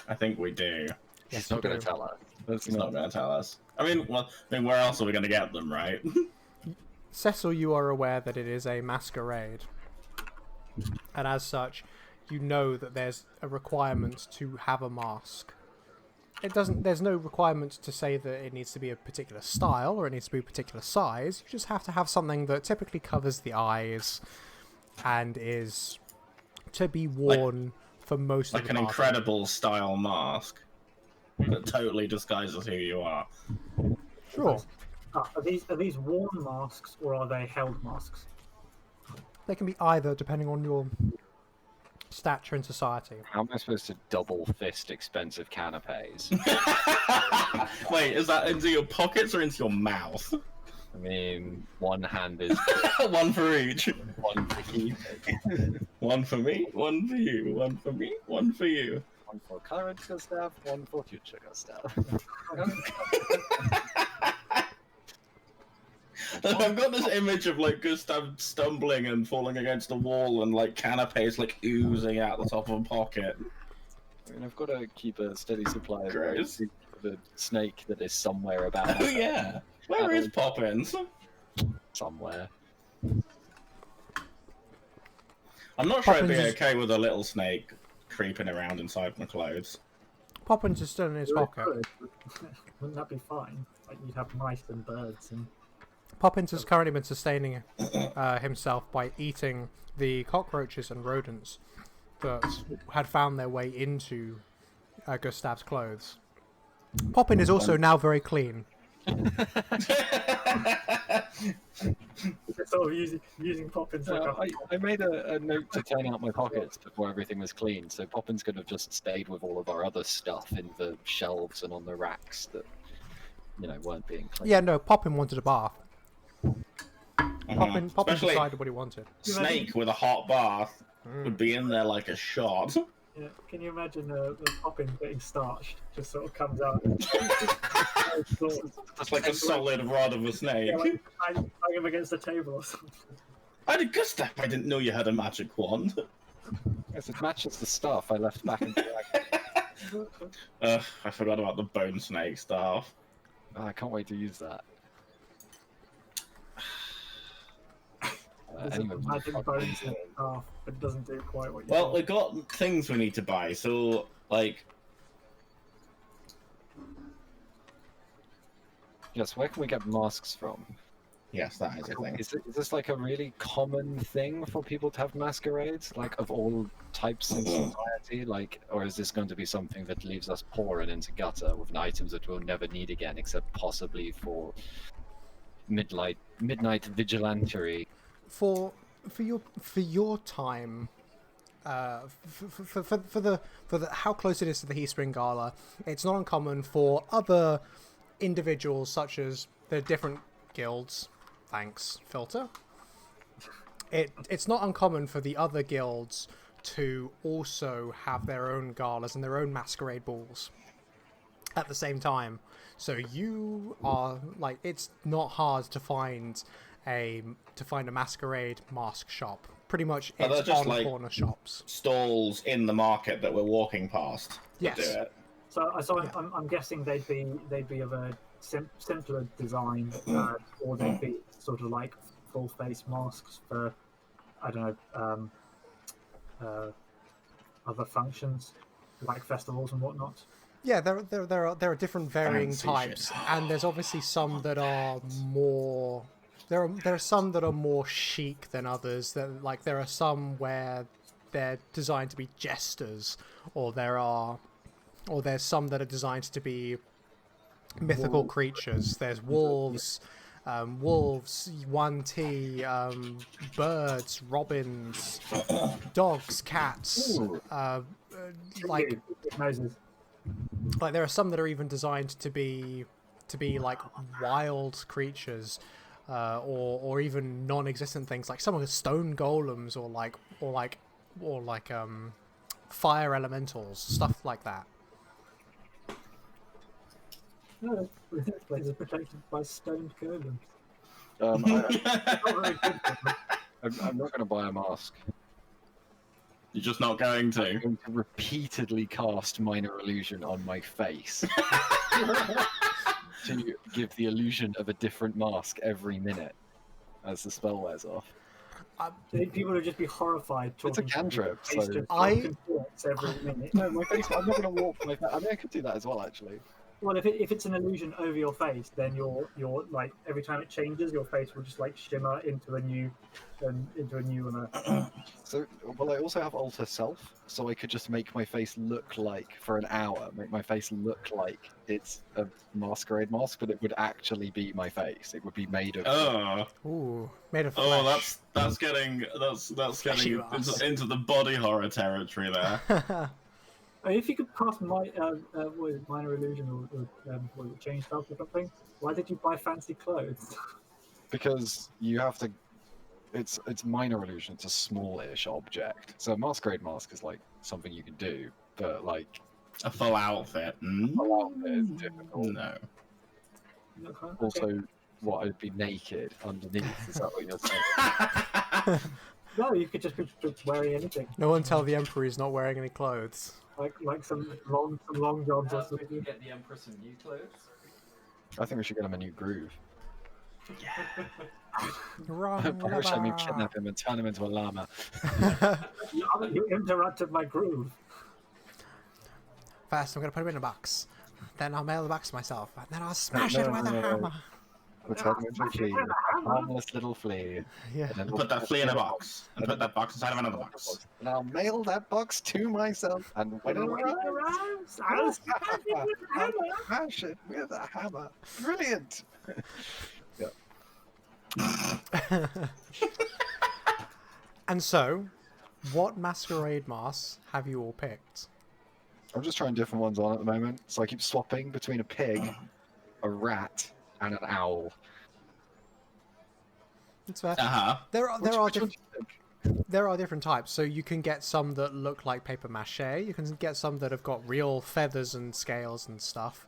I think we do. Yes, He's not you going do. to tell us. That's He's not going to tell us. I mean, where else are we going to get them, right? Cecil, you are aware that it is a masquerade, and as such, you know that there's a requirement to have a mask. There's no requirement to say that it needs to be a particular style or it needs to be a particular size. You just have to have something that typically covers the eyes and is to be worn for most of Like the an party. incredible style mask that totally disguises who you are. Sure. Are these worn masks or are they held masks? They can be either, depending on stature in society. How am I supposed to double fist expensive canapes? Wait, is that into your pockets or into your mouth? I mean, one hand is One for each. one for keeping. One for me, one for you. One for me, one for you. One for current Gustav, one for future Gustav. I've got this image of like Gustav stumbling and falling against the wall and like canapes like oozing out the top of a pocket. I mean, I've got to keep a steady supply of Gross. the snake that is somewhere about. Oh yeah. Where is Poppins? Somewhere. I'm not sure I'd be Poppins is- okay with a little snake creeping around inside my clothes. Poppins is still in his pocket. Wouldn't that be fine? Like you'd have mice and birds and. Poppins has currently been sustaining himself by eating the cockroaches and rodents that had found their way into Gustav's clothes. Poppin is also now very clean. Sort of using Poppins like a... I made a note to turn out my pockets before everything was clean, so Poppins could have just stayed with all of our other stuff in the shelves and on the racks that, weren't being cleaned. Yeah, no, Poppin wanted a bath. Poppin Especially decided what he wanted. snake with a hot bath would be in there like a shot. Yeah, can you imagine the Poppin getting starched? Just sort of comes out. That's like a solid rod of a snake. Yeah, like bang him against the table or something. I did Gustav. I didn't know you had a magic wand. Yes, it matches the stuff I left back in the wagon. I forgot about the bone snake staff. Oh, I can't wait to use that. There's Anyway, a magic bones in it, but it doesn't do quite what you Well, want. we've got things we need to buy, so, like... yes, where can we get masks from? Yes, that is a thing. Is this like a really common thing for people to have masquerades, like of all types in society? Like, or is this going to be something that leaves us poor and into gutter with items that we'll never need again, except possibly for midnight vigilantery? For your time, for the how close it is to the Heat Spring Gala, it's not uncommon for other individuals such as the different guilds. Thanks, filter. It's not uncommon for the other guilds to also have their own galas and their own masquerade balls at the same time. So you are like, it's not hard to find a masquerade mask shop. Pretty much, But they're it's just on like corner shops. Stalls in the market that we're walking past. to Yes. Do it. So I'm guessing they'd be of a simpler design, or they'd be sort of like full face masks for, I don't know, other functions like festivals and whatnot. Yeah, there are different varying Fancy types, shit. and there's obviously some that are more. There are some that are more chic than others. There are some where they're designed to be jesters, or there's some that are designed to be mythical creatures. There's wolves, yuan-ti, birds, robins, dogs, cats. Like Noses. there are some that are even designed to be like wild creatures, or even non-existent things, like some of the stone golems, or like fire elementals, stuff like that. No, this place is protected by stoned golems. I'm Not very good for them. not going to buy a mask. You're just not going to. I'm going to repeatedly cast Minor Illusion on my face to give the illusion of a different mask every minute as the spell wears off. People would just be horrified. It's a talking cantrip, to so... every minute. No, my face, I'm not going to warp my face. I mean, I could do that as well, actually. Well, if it's an illusion over your face, then your like every time it changes, your face will just like shimmer into a new one. So, well, I also have alter self, so I could just make my face look like, for an hour, make my face look like it's a masquerade mask, but it would actually be my face. It would be made of. Oh, Ooh, made of oh, flesh. that's getting Fleshy mask. into the body horror territory there. I mean, if you could pass my what is it, minor illusion or what is it, change stuff or something, why did you buy fancy clothes? Because you have to. It's minor illusion. It's a smallish object. So a masquerade mask is like something you can do, but like A full outfit. full outfit is difficult. No. Also, what, I'd be naked underneath? Is that what you're saying? No, you could just be wearing anything, No one tell the Emperor he's not wearing any clothes. like some long johns or We can something. get the Empress some new clothes. I think we should get him a new groove. Wrong. Barrus had me kidnap him and turn him into a llama. You interrupted my groove. First, I'm gonna put him in a box. Then I'll mail the box myself. And then I'll smash No, it with a no. hammer. We'll turn him into a flea. A harmless little flea. Yeah. And then Put that flea in a box. And put that box inside of another box. And I'll mail that box to myself. And when it arrives, I'll smash it with a hammer. I'll smash it with a hammer. Brilliant. And so, what masquerade masks have you all picked? I'm just trying different ones on at the moment. So I keep swapping between a pig, a rat, and an owl. It's fair. Uh-huh. There are Which one different. do you think? There are different types. So you can get some that look like paper mache. You can get some that have got real feathers and scales and stuff.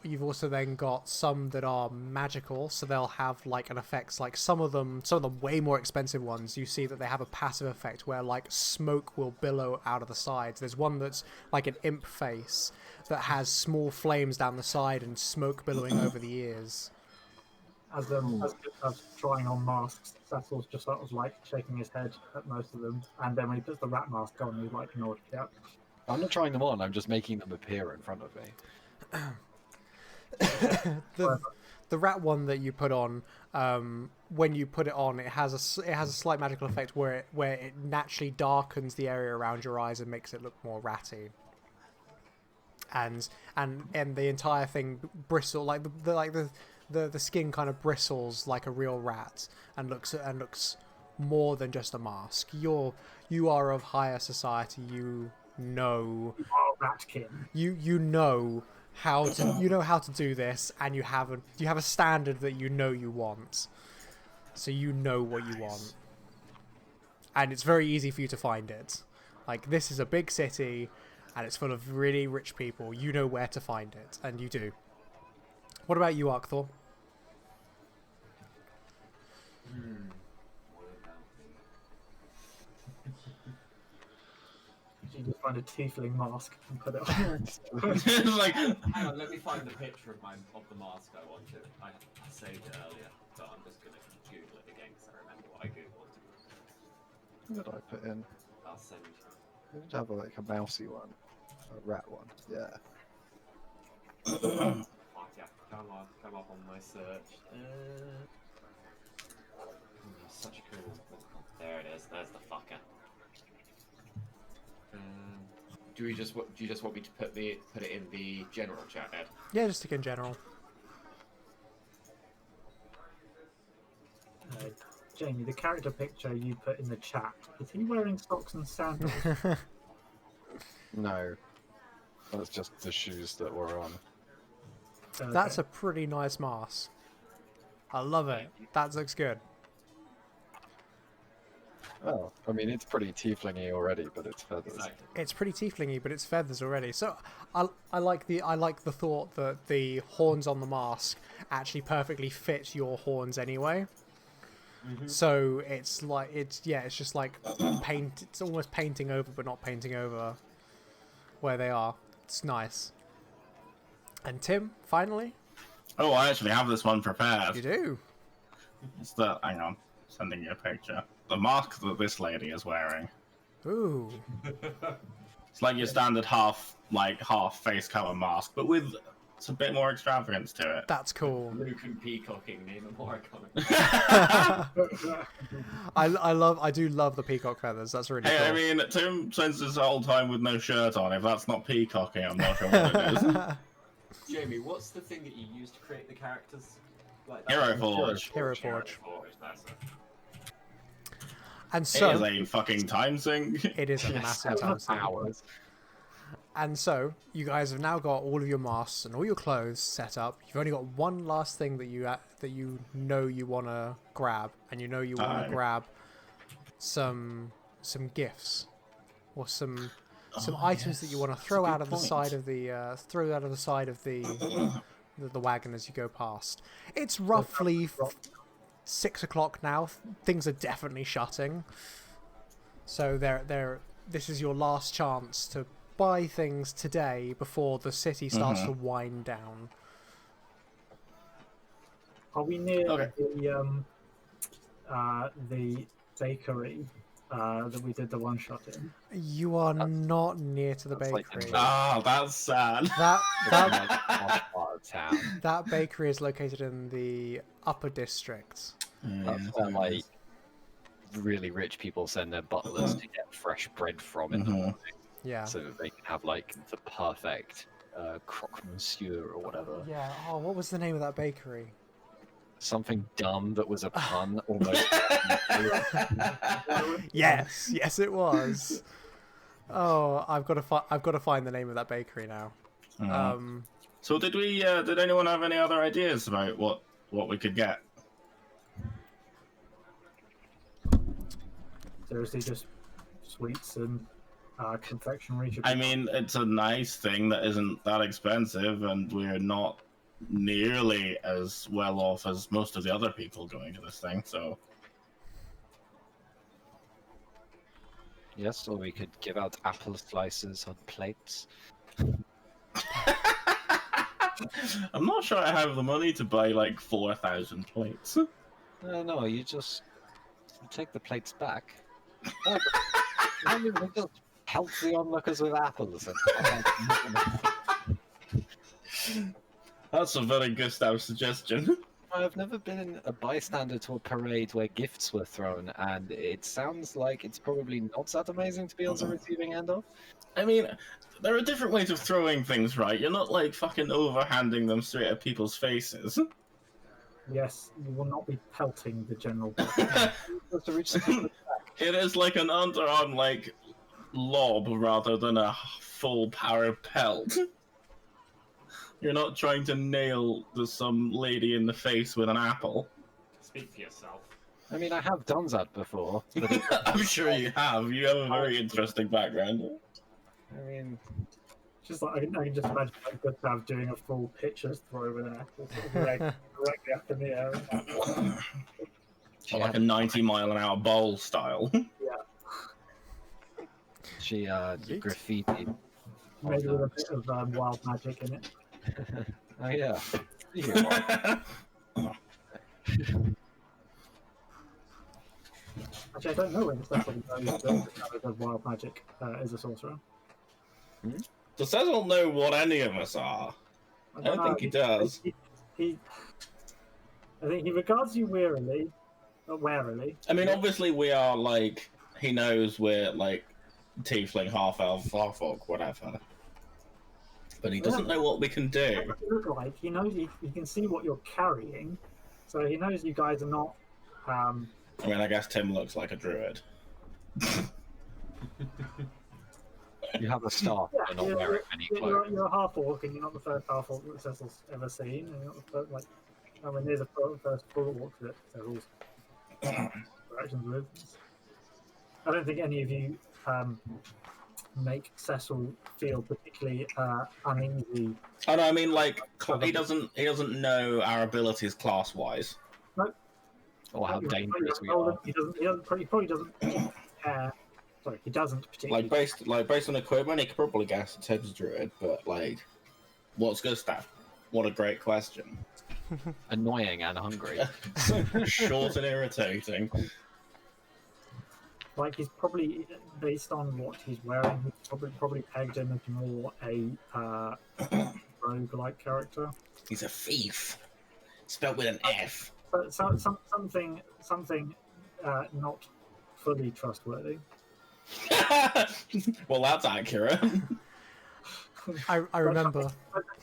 You've also then got some that are magical, so they'll have like an effect. Like some of them way more expensive ones, you see that they have a passive effect where like smoke will billow out of the sides. There's one that's like an imp face that has small flames down the side and smoke billowing over the ears. As trying on masks, Cecil's just sort of like shaking his head at most of them, and then when he puts the rat mask on, he's like, "No, yeah." I'm not trying them on. I'm just making them appear in front of me. The rat one that you put on, when you put it on, it has a slight magical effect where it naturally darkens the area around your eyes and makes it look more ratty. And the entire thing bristle like the skin kind of bristles like a real rat and looks more than just a mask. You are of higher society. You know Ratkin. you know how to do this, and you have a standard that you know you want, so you know what you want, and it's very easy for you to find it. Like, this is a big city and it's full of really rich people. You know where to find it, and you do. What about you, Arcthor? You just find a tiefling mask and put it on. It's like, Hang on, let me find the picture of the mask I wanted. I saved it earlier, but I'm just gonna Google it again because I remember what I googled. What did I put in? I'll send you. I did have a mousy one. A rat one. Yeah. Fuck yeah, come up on my search. Such a cool. There it is. There's the fucker. Do you just want me to put it in the general chat, Ed? Yeah, just stick in general. Jamie, the character picture you put in the chat, is he wearing socks and sandals? No. That's just the shoes that were on. Okay. That's a pretty nice mask. I love it. That looks good. Oh, I mean, it's pretty tieflingy already, but it's feathers. Exactly. It's pretty tieflingy, but it's feathers already. So I like the thought that the horns on the mask actually perfectly fit your horns anyway. Mm-hmm. So it's just like paint. It's almost painting over, but not painting over where they are. It's nice. And Tim, finally, oh, I actually have this one prepared. you do. It's hang on, sending you a picture. The mask that this lady is wearing. Ooh. It's like your standard half face cover mask, but with It's a bit more extravagance to it. That's cool. Luke and peacocking name a more iconic. I do love the peacock feathers. That's really Hey, cool. I mean, Tim spends his whole time with no shirt on. If that's not peacocking, I'm not sure what it is. Jamie, what's the thing that you use to create the characters? Like Hero Forge. Hero Forge. That's it. And It so is a fucking time sink. it is a massive time sink. Hours. And so you guys have now got all of your masks and all your clothes set up. You've only got one last thing that you know you want to grab, and you know you want to Aye. grab some gifts or some items that you want to throw out of the side of the the wagon as you go past. It's roughly 6 o'clock now. Things are definitely shutting. So this is your last chance to buy things today before the city starts to wind down. Are we near Okay. the bakery that we did the one shot in? You are not near to the that's like bakery. Ah, that's sad. That Part of town. that bakery is located in the upper district. That's where like really rich people send their butlers to get fresh bread from in the morning, Yeah. so that they can have like the perfect croque monsieur or whatever. Yeah. Oh, what was the name of that bakery? Something dumb that was a pun almost. Yes, yes, it was. Oh, I've got to find the name of that bakery now. So did we? Did anyone have any other ideas about what we could get? Seriously, just sweets and confectionery. I mean, it's a nice thing that isn't that expensive, and we're not nearly as well off as most of the other people going to this thing. So Yes, or we could give out apple slices on plates. I'm not sure I have the money to buy like 4,000 plates. No, you just take the plates back. You just help the onlookers with apples. That's a very Gustav suggestion. I've never been a bystander to a parade where gifts were thrown, and it sounds like it's probably not that amazing to be on the receiving end of. I mean, there are different ways of throwing things, right? You're not like fucking overhanding them straight at people's faces. Yes, you will not be pelting the general. It is like an underarm like lob rather than a full power pelt. You're not trying to nail some lady in the face with an apple. Speak for yourself. I mean, I have done that before. But I'm sure you have. You have a very interesting background. I mean, Just like I can just imagine like Gustav doing a full pitcher's throw with an apple sort of leg directly up in the air. Or like a 90-mile-an-hour bowl style. she graffiti. Maybe with a bit of wild magic in it. Oh yeah. Actually, I don't know when Cecil knows that the wild magic is a sorcerer. Does Cecil know what any of us are? I don't think he does. I think he regards you warily. I mean, obviously we are like, he knows we're like tiefling, half elf, half orc, whatever. But he doesn't know what we can do. What you look like, he knows he can see what you're carrying, so he knows you guys are not. I mean, I guess Tim looks like a druid. You have a staff, Yeah, but not wearing any clothes. you're a half orc, and you're not the first half orc that Cecil's ever seen, and you're not the first, like, nowhere near the first full orc that Cecil's interactions with. I don't think any of you make Cecil feel particularly uneasy. Oh no, I mean like he doesn't know our abilities class wise. Or how dangerous we are. He probably doesn't care. Sorry, he doesn't particularly. Based on equipment, he could probably guess Tim's druid, but like, what's Gustav? What a great question. Annoying and hungry. Short and irritating. Like he's probably, based on what he's wearing, he's probably pegged him as more a rogue-like character. He's a thief. Spelled with an F. But something not fully trustworthy. Well, that's accurate. I remember.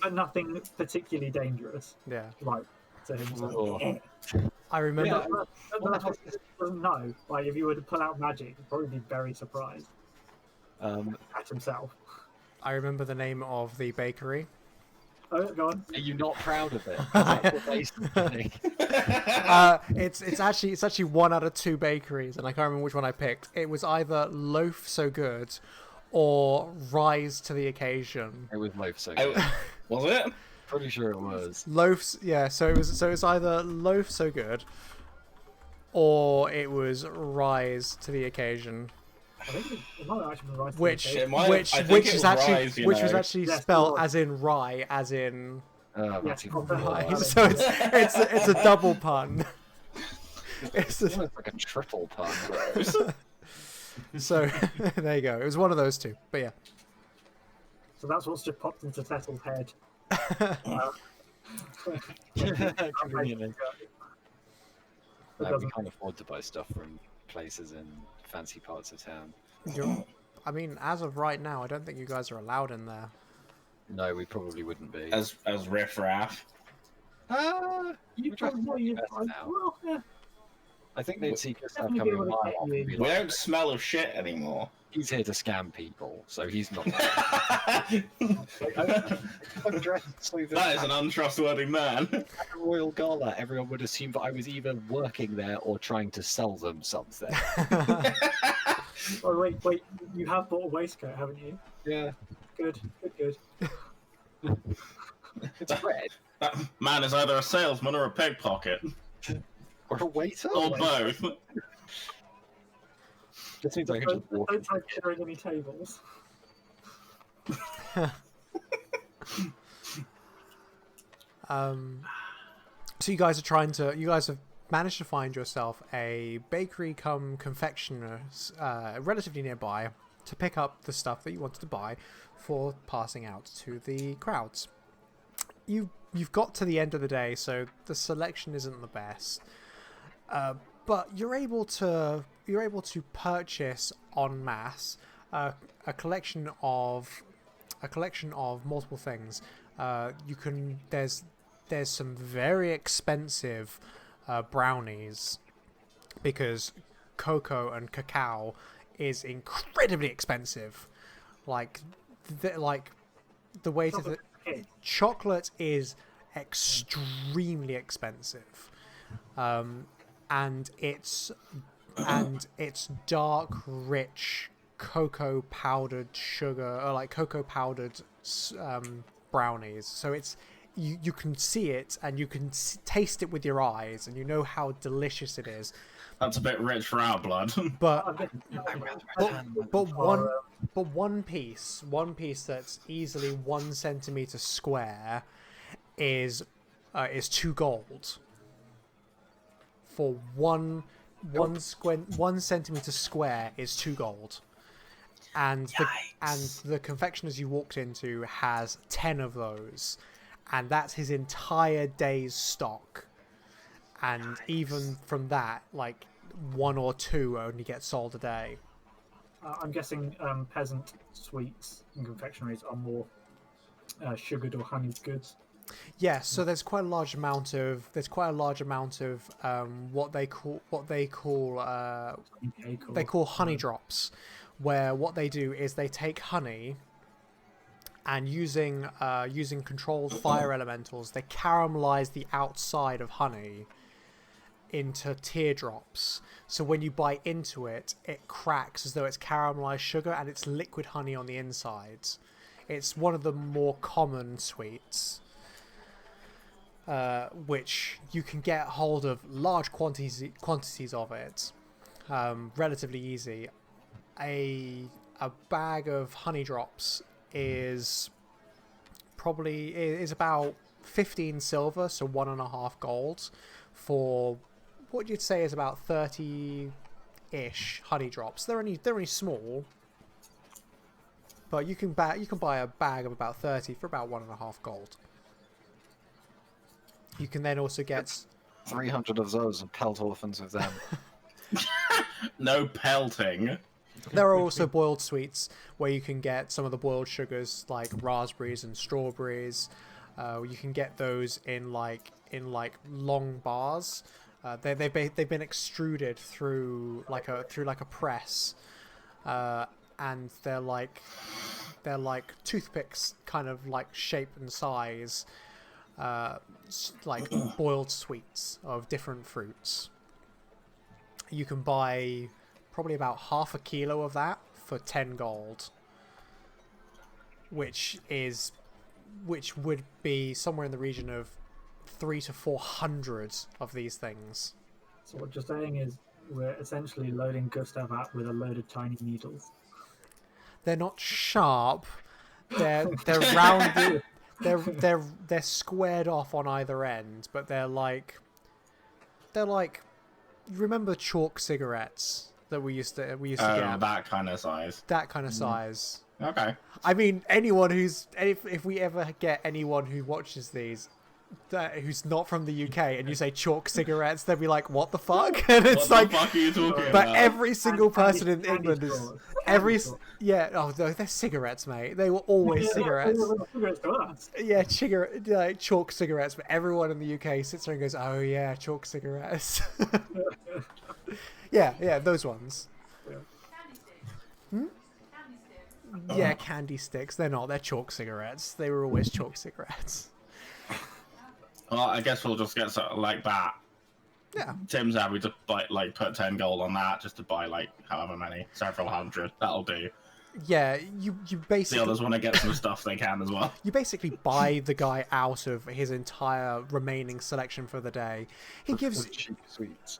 But nothing particularly dangerous, Yeah, like to himself. Oh. I remember. But that's what he doesn't know. Like, if you were to pull out magic, he'd probably be very surprised at himself. I remember the name of the bakery. Oh, go on. Are you not proud of it? 'Cause that's what they think. It's actually one out of two bakeries, and I can't remember which one I picked. It was either Loaf So Good or Rise to the Occasion. It was Loaf So Good. Was it? Pretty sure it was. Loaf's, yeah. So it was either Loaf So Good or it was Rise to the Occasion. I think it might have actually been right. Which It might- which I think which it is was actually Rise, you which was know. actually Yes, it spelled was. as in rye, as in That's even Right. worse. so it's a double pun. It's It's almost like a triple pun. so there you go. It was one of those two. But yeah. So that's what's just popped into Tettle's head. Conveniently. That We doesn't- can't afford to buy stuff from places in fancy parts of town. I mean, as of right now, I don't think you guys are allowed in there. No, we probably wouldn't be. As riffraff. You We're dressing probably, better now. well, yeah. I think they'd see Gustav Definitely coming a be able to mile get off you and be in. We like, don't smell of shit anymore. he's here to scam people, so he's not. I'm dressed so that That is an untrustworthy man. at a royal gala, everyone would assume that I was either working there or trying to sell them something. Oh, wait, you have bought a waistcoat, haven't you? Yeah, Good. it's red. That man is either a salesman or a pickpocket. Or a waiter. Or both. Just means I can just walk. Don't try sharing any tables. So you guys have managed to find yourself a bakery come confectioner's relatively nearby to pick up the stuff that you wanted to buy for passing out to the crowds. You've got to the end of the day, so the selection isn't the best, but you're able to purchase en masse a collection of multiple things. There's some very expensive brownies because cocoa and cacao is incredibly expensive. Like the way to the chocolate is extremely expensive, and it's dark, rich cocoa powdered sugar, or like cocoa powdered brownies. So it's you can see it and you can taste it with your eyes, and you know how delicious it is. That's a bit rich for our blood. But one piece that's easily 1 centimeter square is 2 gold. For one centimeter square is 2 gold, and the confectioners you walked into has 10 of those, and that's his entire day's stock. And even from that, like 1 or 2 only get sold a day. I'm guessing peasant sweets and confectionaries are more sugared or honeyed goods. Yeah, so there's quite a large amount of what they call honey drops, where what they do is they take honey and using controlled fire elementals, they caramelize the outside of honey into teardrops. So when you bite into it, it cracks as though it's caramelized sugar, and it's liquid honey on the inside. It's one of the more common sweets, which you can get hold of large quantities of it, relatively easy. A bag of honey drops is about 15 silver, so 1.5 gold, for what you'd say is about 30-ish honey drops. They're only small, But you can buy a bag of about 30 for about 1.5 gold. You can then also get 300 of those and pelt orphans with them. No pelting. There are also boiled sweets where you can get some of the boiled sugars like raspberries and strawberries. You can get those in like long bars. They've been extruded through like a press, and they're like toothpicks, kind of like shape and size, like boiled sweets of different fruits. You can buy probably about half a kilo of that for 10 gold, which would be somewhere in the region of 300 to 400 of these things. So what you're saying is we're essentially loading Gustav up with a load of tiny needles. They're not sharp. They're rounded. They're squared off on either end, but they're like you remember chalk cigarettes that we used to get? That kind of size. That kind of size. Okay. I mean, if we ever get anyone who watches these who's not from the UK and you say chalk cigarettes, they'll be like, what the fuck? And it's What like, the fuck are you talking but about? every single person in England is they're cigarettes, mate. They were always cigarettes. Yeah, like chalk cigarettes, but everyone in the UK sits there and goes, oh yeah, chalk cigarettes. yeah, those ones. Yeah, candy sticks. They're not. They're chalk cigarettes. They were always chalk cigarettes. Well, I guess we'll just get something like that. Yeah. Tim's happy to put 10 gold on that just to buy like however many, several hundred. That'll do. Yeah, you basically. The others want to get some stuff they can as well. You basically buy the guy out of his entire remaining selection for the day. He gives cheap sweets.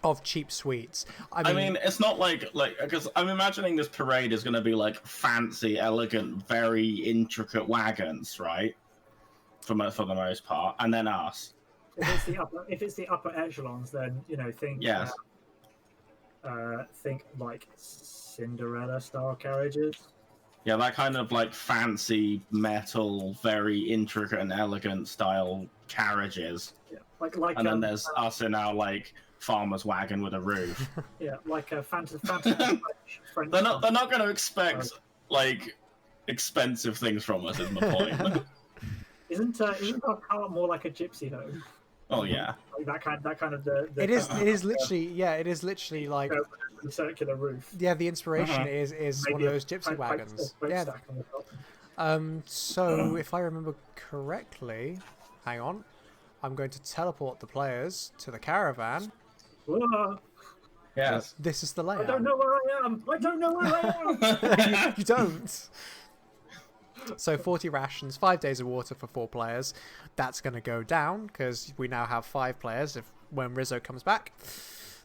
Of cheap sweets. I mean, it's not like because I'm imagining this parade is going to be like fancy, elegant, very intricate wagons, right? For the most part, and then us. If it's the upper echelons, then think. Yes. Think like Cinderella style carriages. Yeah, that kind of like fancy metal, very intricate and elegant style carriages. Yeah, like. And then there's us in our like farmer's wagon with a roof. Yeah, like a fantasy French. They're not going to expect like expensive things from us. Is my point. Isn't our car more like a gypsy though? Oh yeah. Like that kind of It is literally like the circular roof. Yeah, the inspiration is Maybe one of those gypsy wagons. Yeah. So if I remember correctly, hang on, I'm going to teleport the players to the caravan. Whoa. Yes. This is the layout. I don't know where I am. I don't know where I am. You don't. So 40 rations, 5 days of water for 4 players. That's going to go down because we now have 5 players when Rizzo comes back.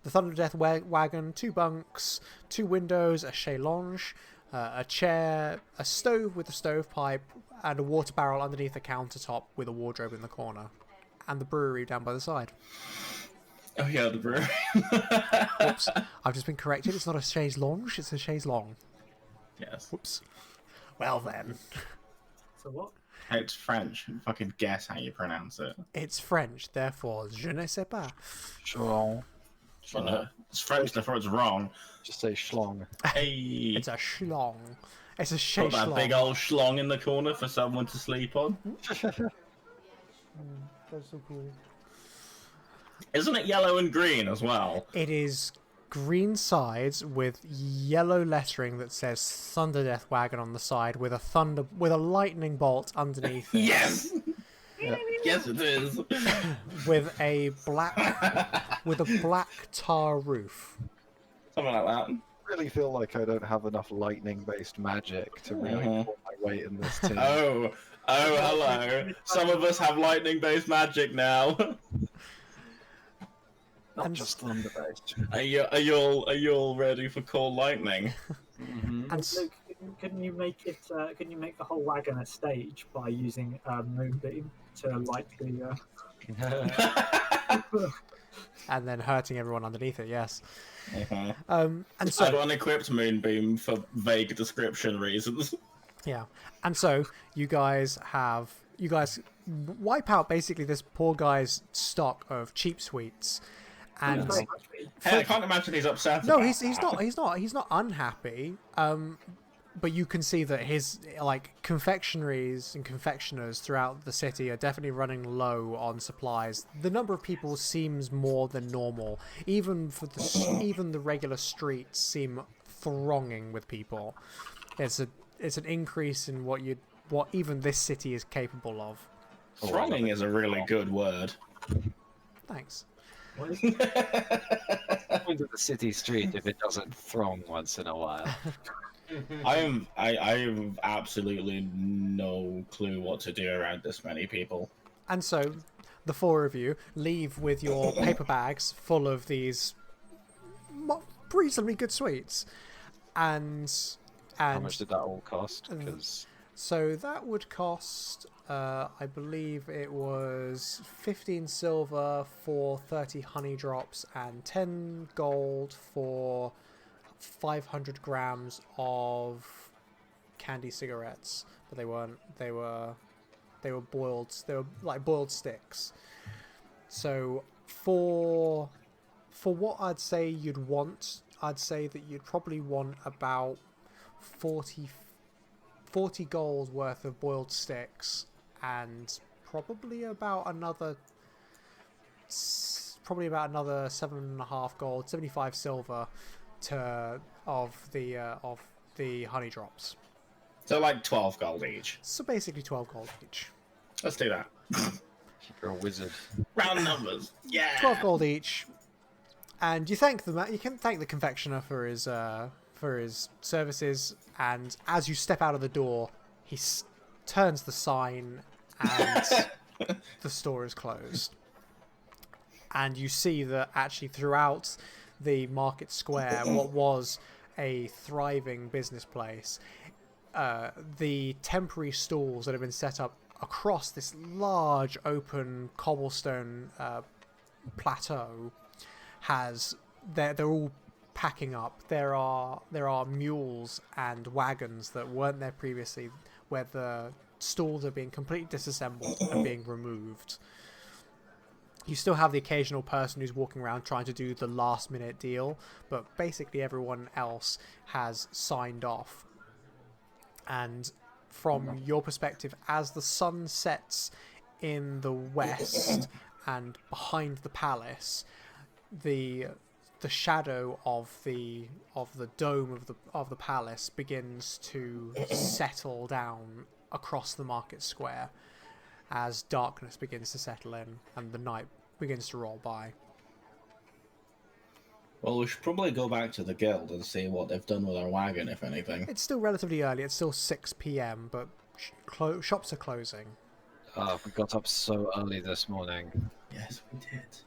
The Thunderdeath wagon, 2 bunks, 2 windows, a chaise lounge, a chair, a stove with a stovepipe, and a water barrel underneath a countertop with a wardrobe in the corner. And the brewery down by the side. Oh yeah, the brewery. Whoops. I've just been corrected. It's not a chaise lounge, it's a chaise longue. Yes. Whoops. Well then. So what? It's French. Fucking guess how you pronounce it. It's French, therefore je ne sais pas. Schlong. It's French, therefore it's wrong. Just say schlong. Hey. It's a schlong. It's a Put chaise that longue. big old schlong in the corner for someone to sleep on. That's so cool. Isn't it yellow and green as well? It is green sides with yellow lettering that says Thunderdeath wagon on the side with a lightning bolt underneath it. Yes. Yes, it is. With a black tar roof. Something like that. I really feel like I don't have enough lightning-based magic to really pull my weight in this team. Oh, hello. Some of us have lightning-based magic now. Not just thunder-based. Are you all ready for Call Lightning? Mm-hmm. And Luke, couldn't you make it? Couldn't you make the whole wagon a stage by using moonbeam to light the? and then hurting everyone underneath it. Yes. Mm-hmm. And I'd so unequipped Moonbeam for vague description reasons. Yeah, and so you guys wipe out basically this poor guy's stock of cheap sweets, and Very much me. Hey, I can't imagine he's upset. no, about he's not unhappy. But you can see that his confectionaries and confectioners throughout the city are definitely running low on supplies. The number of people seems more than normal. Even the regular streets seem thronging with people. It's an increase in what even this city is capable of. Thronging is a really good word. Thanks. What is Going to the city street if it doesn't throng once in a while. I have absolutely no clue what to do around this many people. And so, the four of you leave with your paper bags full of these reasonably good sweets, and How much did that all cost? and- Because so that would cost, I believe it was 15 silver for 30 honey drops and 10 gold for 500 grams of candy cigarettes. But they weren't. They were boiled. They were like boiled sticks. So for what I'd say you'd want, I'd say that you'd probably want about 40 gold worth of boiled sticks, and probably about another 7.5 gold, 75 silver of the honey drops. So like 12 gold each. So basically 12 gold each. Let's do that. you're a wizard. Round numbers. Yeah. 12 gold each, and you can thank the confectioner for his services. And as you step out of the door, he turns the sign, and the store is closed. And you see that actually throughout the market square, what was a thriving business place, the temporary stalls that have been set up across this large open cobblestone plateau they're all packing up. There are mules and wagons that weren't there previously, where the stalls are being completely disassembled and being removed. You still have the occasional person who's walking around trying to do the last minute deal, but basically everyone else has signed off. And from your perspective, as the sun sets in the west and behind the palace, the shadow of the dome of the palace begins to settle down across the market square as darkness begins to settle in and the night begins to roll by. Well, we should probably go back to the guild and see what they've done with our wagon, if anything. It's still relatively early. It's still 6 p.m., but shops are closing. We got up so early this morning. Yes, we did.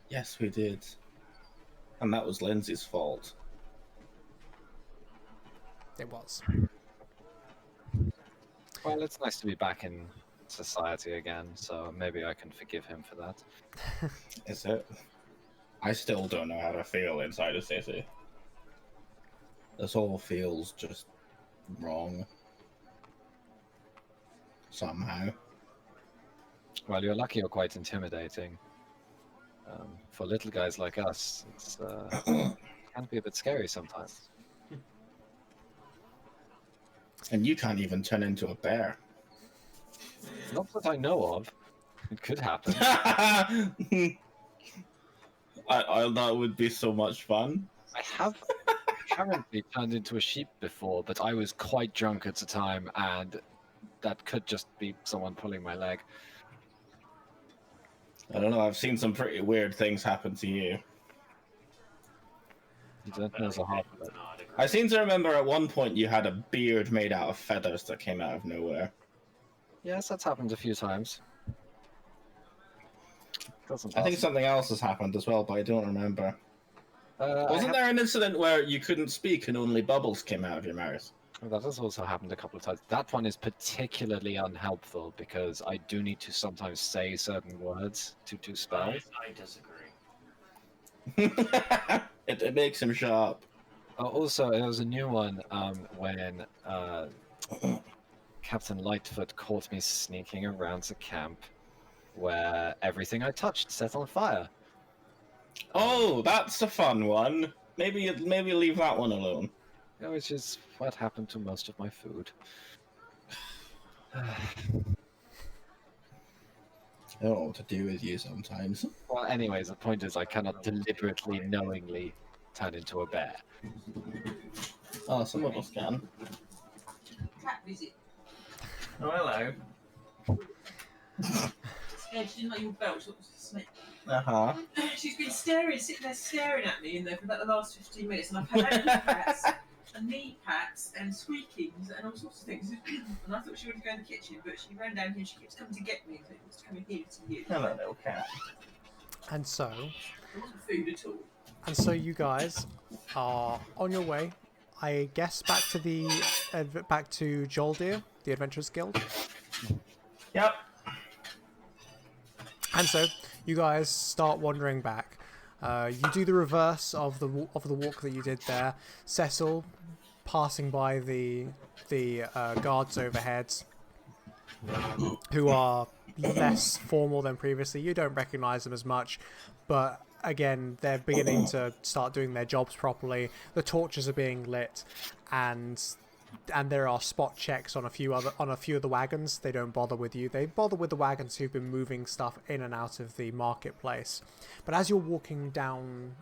Yes, we did. And that was Lindsay's fault. It was. Well, it's nice to be back in society again, so maybe I can forgive him for that. Is it? I still don't know how to feel inside a city. This all feels just wrong. Somehow. Well, you're lucky you're quite intimidating. For little guys like us, it's can be a bit scary sometimes. And you can't even turn into a bear. Not that I know of. It could happen. That would be so much fun. I have apparently turned into a sheep before, but I was quite drunk at the time, and that could just be someone pulling my leg. I don't know, I've seen some pretty weird things happen to you. You don't know the half of it. I seem to remember at one point you had a beard made out of feathers that came out of nowhere. Yes, that's happened a few times. Doesn't I think last. something else has happened as well, but I don't remember. Wasn't there an incident where you couldn't speak and only bubbles came out of your mouth? That has also happened a couple of times. That one is particularly unhelpful because I do need to sometimes say certain words to spell. I disagree. It makes him sharp. Also, there was a new one when Captain Lightfoot caught me sneaking around the camp where everything I touched set on fire. Oh, that's a fun one. Maybe leave that one alone. Which is what happened to most of my food. I don't know what to do with you sometimes. Well, anyways, the point is I cannot deliberately, knowingly turn into a bear. Oh, some of us can. Cat visit. Oh, hello. Scared she didn't like your belt. She was asleep. Uh-huh. She's been sitting there staring at me in there for about the last 15 minutes, and I've had ankle pats and knee pats and squeakings and all sorts of things. And I thought she would go in the kitchen, but she ran down here and she keeps coming to get me, so it was coming here to you. Hello, little cat. And so, There wasn't food at all. and so you guys are on your way, I guess, back to Joldir, the Adventurers Guild. Yep. And so you guys start wandering back. You do the reverse of the walk that you did there. Cecil, passing by the guards overhead, who are less formal than previously. You don't recognise them as much, but again, they're beginning to start doing their jobs properly. The torches are being lit, and there are spot checks on a few of the wagons. They don't bother with you. They bother with the wagons who've been moving stuff in and out of the marketplace. But as you're walking down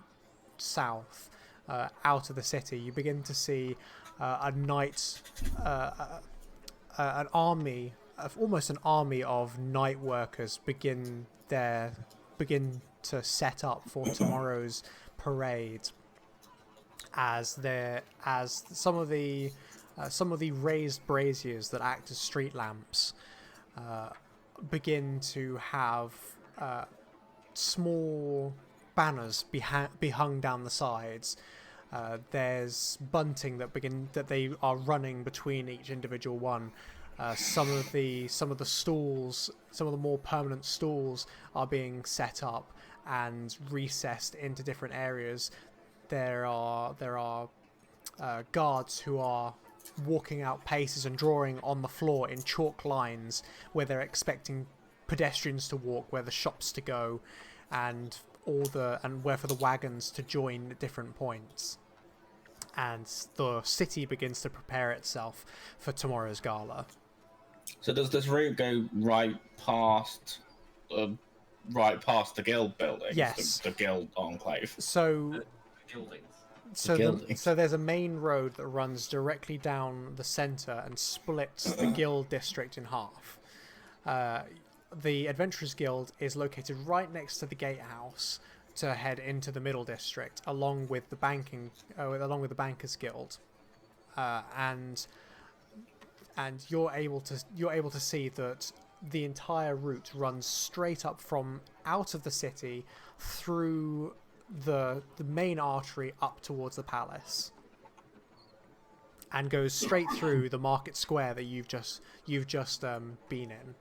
south, out of the city, you begin to see an army, almost an army of night workers begin to set up for tomorrow's parade. As some of the raised braziers that act as street lamps begin to have small banners be hung down the sides. There's bunting that they are running between each individual one. Some of the stalls, some of the more permanent stalls, are being set up and recessed into different areas. There are guards who are walking out paces and drawing on the floor in chalk lines where they're expecting pedestrians to walk, where the shops to go, and where for the wagons to join at different points. And the city begins to prepare itself for tomorrow's gala. So does this route go right past the guild building? Yes. The guild enclave. So Buildings. So there's a main road that runs directly down the centre and splits the guild district in half. The Adventurers Guild is located right next to the gatehouse to head into the middle district, along with the Bankers Guild, and you're able to see that the entire route runs straight up from out of the city through the main artery up towards the palace, and goes straight through the market square that you've just been in.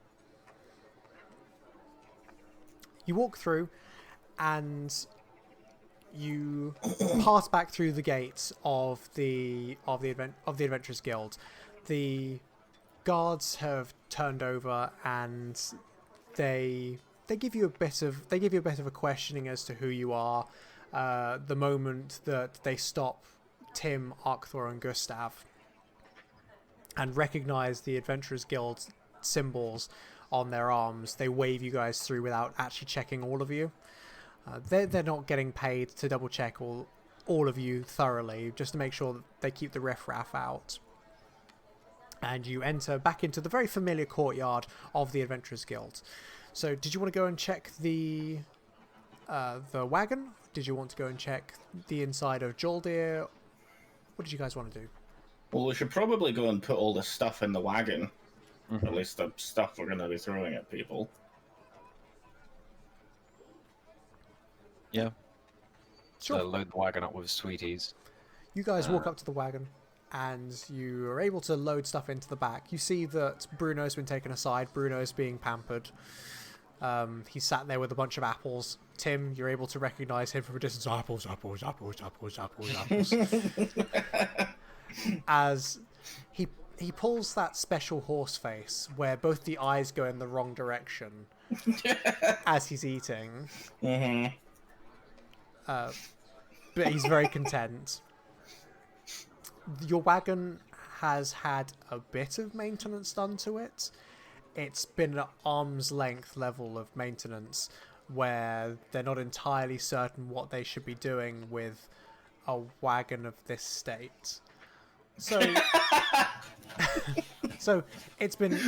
You walk through, and you pass back through the gates of the Adventurers Guild. The guards have turned over, and they give you a bit of a questioning as to who you are. The moment that they stop Tim, Arcthor, and Gustav, and recognize the Adventurers Guild symbols on their arms, they wave you guys through without actually checking all of you. They're not getting paid to double check all of you thoroughly, just to make sure that they keep the riffraff out. And you enter back into the very familiar courtyard of the Adventurers Guild. So, did you want to go and check the wagon? Did you want to go and check the inside of Joldir? What did you guys want to do? Well, we should probably go and put all this stuff in the wagon. Mm-hmm. At least the stuff we're going to be throwing at people. Yeah. Sure. So load the wagon up with sweeties. You guys walk up to the wagon, and you are able to load stuff into the back. You see that Bruno's been taken aside. Bruno's being pampered. He's sat there with a bunch of apples. Tim, you're able to recognize him from a distance. Apples. As he he pulls that special horse face where both the eyes go in the wrong direction as he's eating. Mm-hmm. But he's very content. Your wagon has had a bit of maintenance done to it. It's been an arm's length level of maintenance where they're not entirely certain what they should be doing with a wagon of this state. So so it's been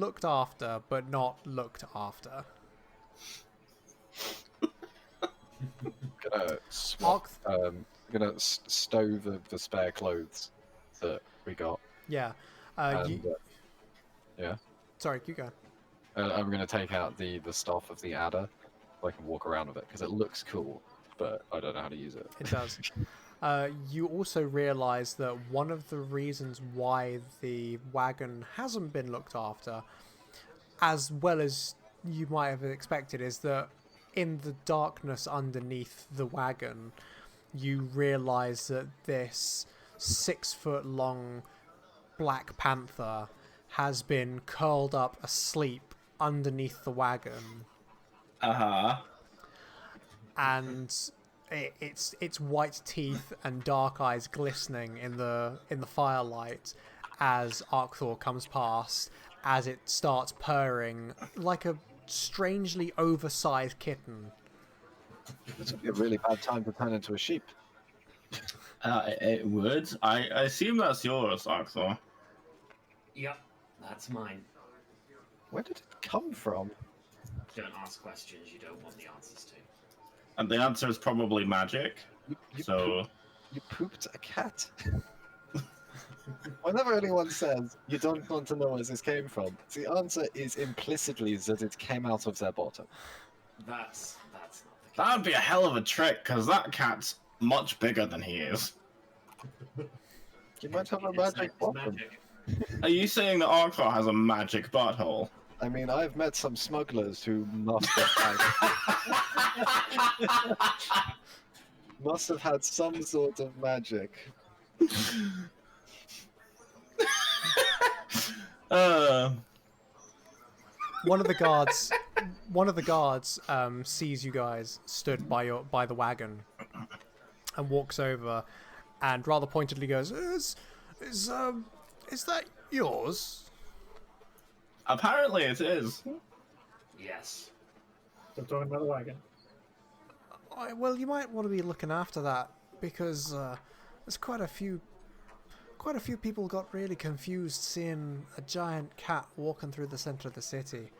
looked after but not looked after. Gonna swap. Gonna stow the spare clothes that we got. Yeah. And, yeah. Sorry, you go. I'm gonna take out the staff of the adder, so I can walk around with it because it looks cool, but I don't know how to use it. It does. You also realise that one of the reasons why the wagon hasn't been looked after, as well as you might have expected, is that in the darkness underneath the wagon, you realise that this 6-foot-long Black Panther has been curled up asleep underneath the wagon. Uh-huh. And its white teeth and dark eyes glistening in the firelight as Arkthor comes past, as it starts purring like a strangely oversized kitten. This would be a really bad time to turn into a sheep. It would. I assume that's yours, Arkthor. Yep, that's mine. Where did it come from? Don't ask questions you don't want the answers to. And the answer is probably magic. You pooped a cat. Whenever anyone says you don't want to know where this came from, the answer is implicitly that it came out of their bottom. That's not the case. That would be a hell of a trick, because that cat's much bigger than he is. You might have a It's magic bottom. magic. Are you saying that Arkthor has a magic butthole? I mean, I've met some smugglers who must have had some sort of magic. One of the guards sees you guys stood by the wagon and walks over and rather pointedly goes, is that yours? Apparently it is. Yes. Still talking about the wagon. Well, you might want to be looking after that because there's quite a few people got really confused seeing a giant cat walking through the center of the city.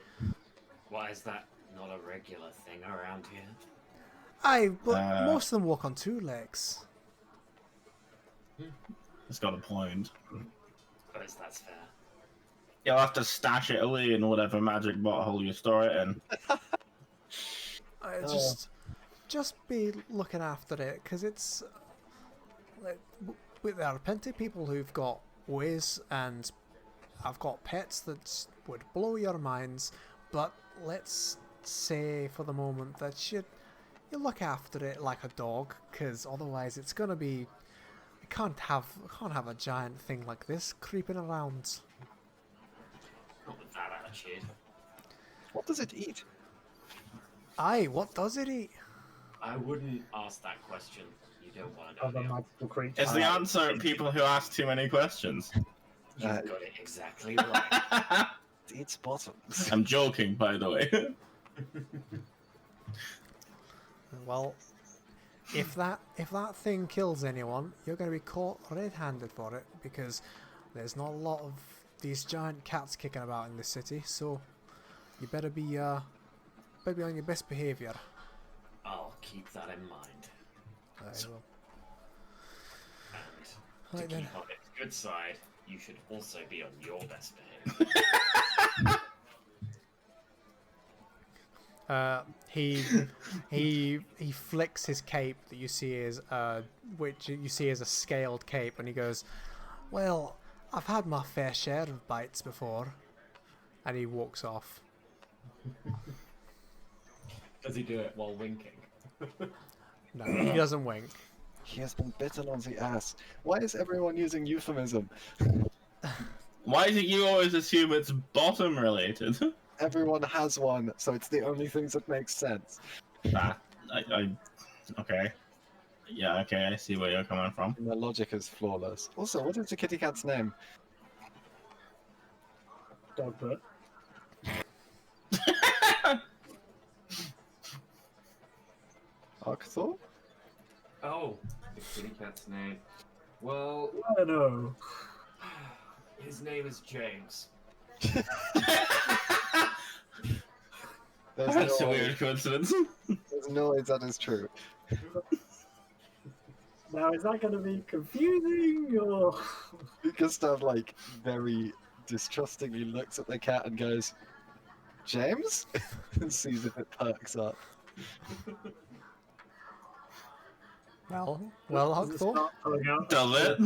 Why is that not a regular thing around here? But most of them walk on 2 legs. It's got a point. Suppose that's fair. You'll have to stash it away in whatever magic butthole you store it in. Just be looking after it because it's there are plenty of people who've got ways and I've got pets that would blow your minds, but let's say for the moment that you look after it like a dog, because otherwise it's gonna be. I can't have a giant thing like this creeping around. Not with that attitude. What does it eat? Aye, what does it eat? I wouldn't ask that question. You don't want to know. Other the answer. magical creature. Is the answer people who ask too many questions? You've got it exactly right. It eats bottoms. I'm joking, by the way. Well, if that thing kills anyone, you're going to be caught red-handed for it because there's not a lot of these giant cats kicking about in this city. So you better be on your best behaviour. I'll keep that in mind. I will. And Right to then. keep on its good side, you should also be on your best behavior. He flicks his cape that you see is which you see as a scaled cape, and he goes, "Well, I've had my fair share of bites before," and he walks off. Does he do it while winking? No, he doesn't wink. He has been bitten on the ass. Why is everyone using euphemism? Why do you always assume it's bottom related? Everyone has one, so it's the only thing that makes sense. Okay. Yeah, okay, I see where you're coming from. My logic is flawless. Also, what is the kitty cat's name? Dogbert. Arcthor? Oh, the kitty cat's name. Well, I know. his name is James. There's That's a no, weird coincidence. there's no way that is true. Now, is that going to be confusing or? Gustav, like, very distrustingly looks at the cat and goes, James? And sees if it perks up. Well, Does it Hogthor. start pulling out? Does it?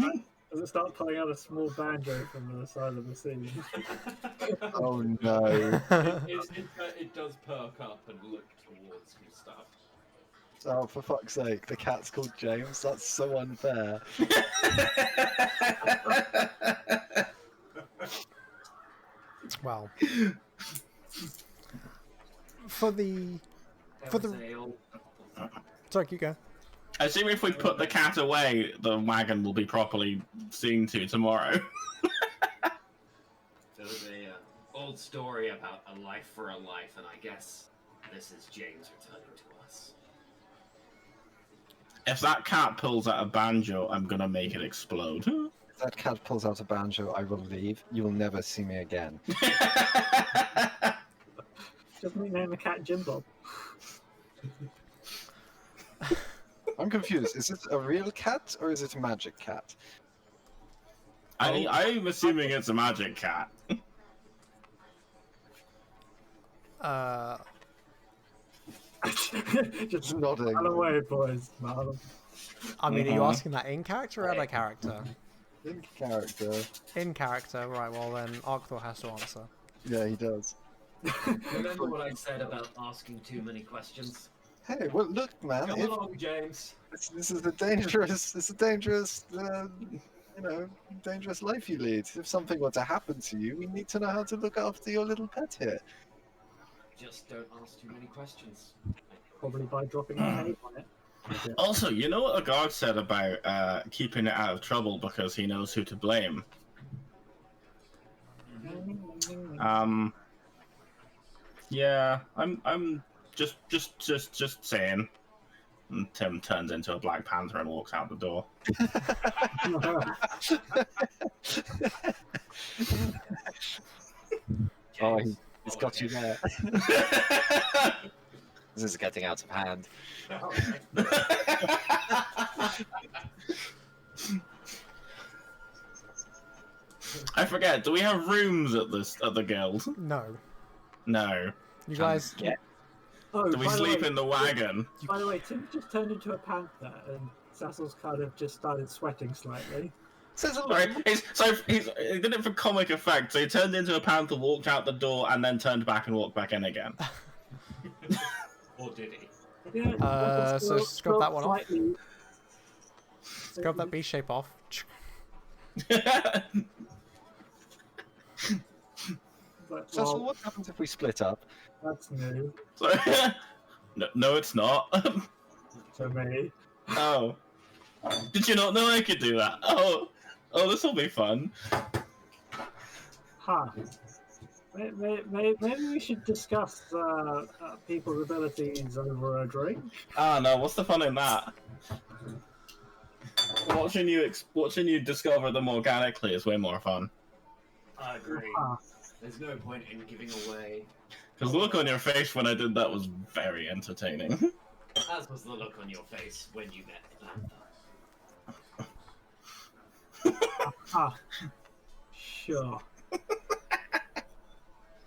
Does it start pulling out a small banjo from the side of the scene? Oh no. It does perk up and look towards Gustav. Oh, for fuck's sake, the cat's called James? That's so unfair. Well, for the sorry, you go. I assume if we put the cat away, the wagon will be properly seen to tomorrow. There was a old story about a life for a life, and I guess this is James returning to us. If that cat pulls out a banjo, I'm gonna make it explode. If that cat pulls out a banjo, I will leave. You will never see me again. Just nickname the cat Jim Bob. I'm confused. Is it a real cat or is it a magic cat? I'm assuming it's a magic cat. Just Nodding. run away, boys. Marlon. I mean, are you asking that in character or out of character? In character. In character, right? Well, then Arcthor has to answer. Yeah, he does. Remember what I said about asking too many questions? Hey, well, look, man. Come If along, James. this is a dangerous, dangerous life you lead. If something were to happen to you, we need to know how to look after your little pet here. Just don't ask too many questions. Probably by dropping a name on it. Also, you know what a guard said about keeping it out of trouble because he knows who to blame? Yeah, I'm just saying. And Tim turns into a Black Panther and walks out the door. Oh, he's got you there. This is getting out of hand. I forget. Do we have rooms at the guild? No, No. you guys. Oh, Do we by the sleep way- in the wagon? By the way, Tim just turned into a panther, and Sassel's kind of just started sweating slightly. Right. He did it for comic effect. So he turned into a panther, walked out the door, and then turned back and walked back in again. Or did he? Yeah, So scrub that one off. slightly- Scrub that B shape off. But, So, well, what happens if we split up? that's new So, no, it's not. to me. Oh. Did you not know I could do that? Oh, this will be fun. Huh. Maybe we should discuss people's abilities over a drink. Ah, no, what's the fun in that? Watching you discover them organically is way more fun. I agree. Huh. There's no point in giving away. Because the look on your face when I did that was very entertaining. As was the look on your face when you met Lambda. Ah. Sure.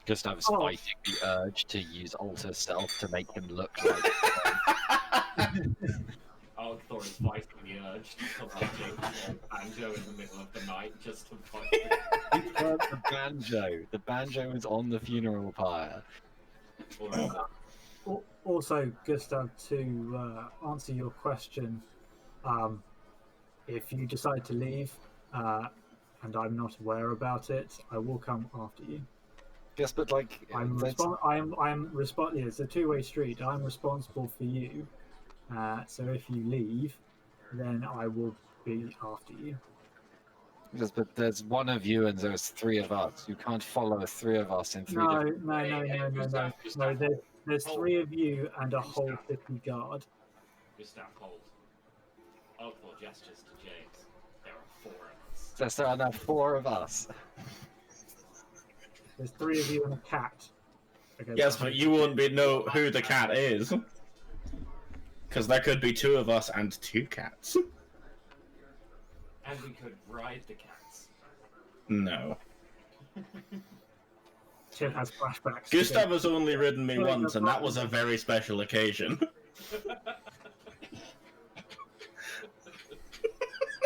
Gustav is Oh. fighting the urge to use alter self to make him look like. Arcthor is fighting the urge to pull out James' banjo in the middle of the night just to fight. He heard the banjo. The banjo was on the funeral pyre. Or, Also, Gustav, to answer your question, If you decide to leave, and I'm not aware about it, I will come after you. Yes, but like, I'm responsible. It's a two-way street. I'm responsible for you. So if you leave, then I will be after you. yes, but there's one of you and there's three of us. You can't follow three of us in three different. No. There's three of you and a whole city guard. Gustav, hold. Oakville gestures to James. There are 4 of us. Yes, there are now 4 of us. There's 3 of you and a cat. Okay, Yes, but you wouldn't know who the cat is. Because there could be 2 of us and 2 cats. And we could ride the cats. No. Tim has flashbacks. Gustav has only ridden me once, and that was a very special occasion.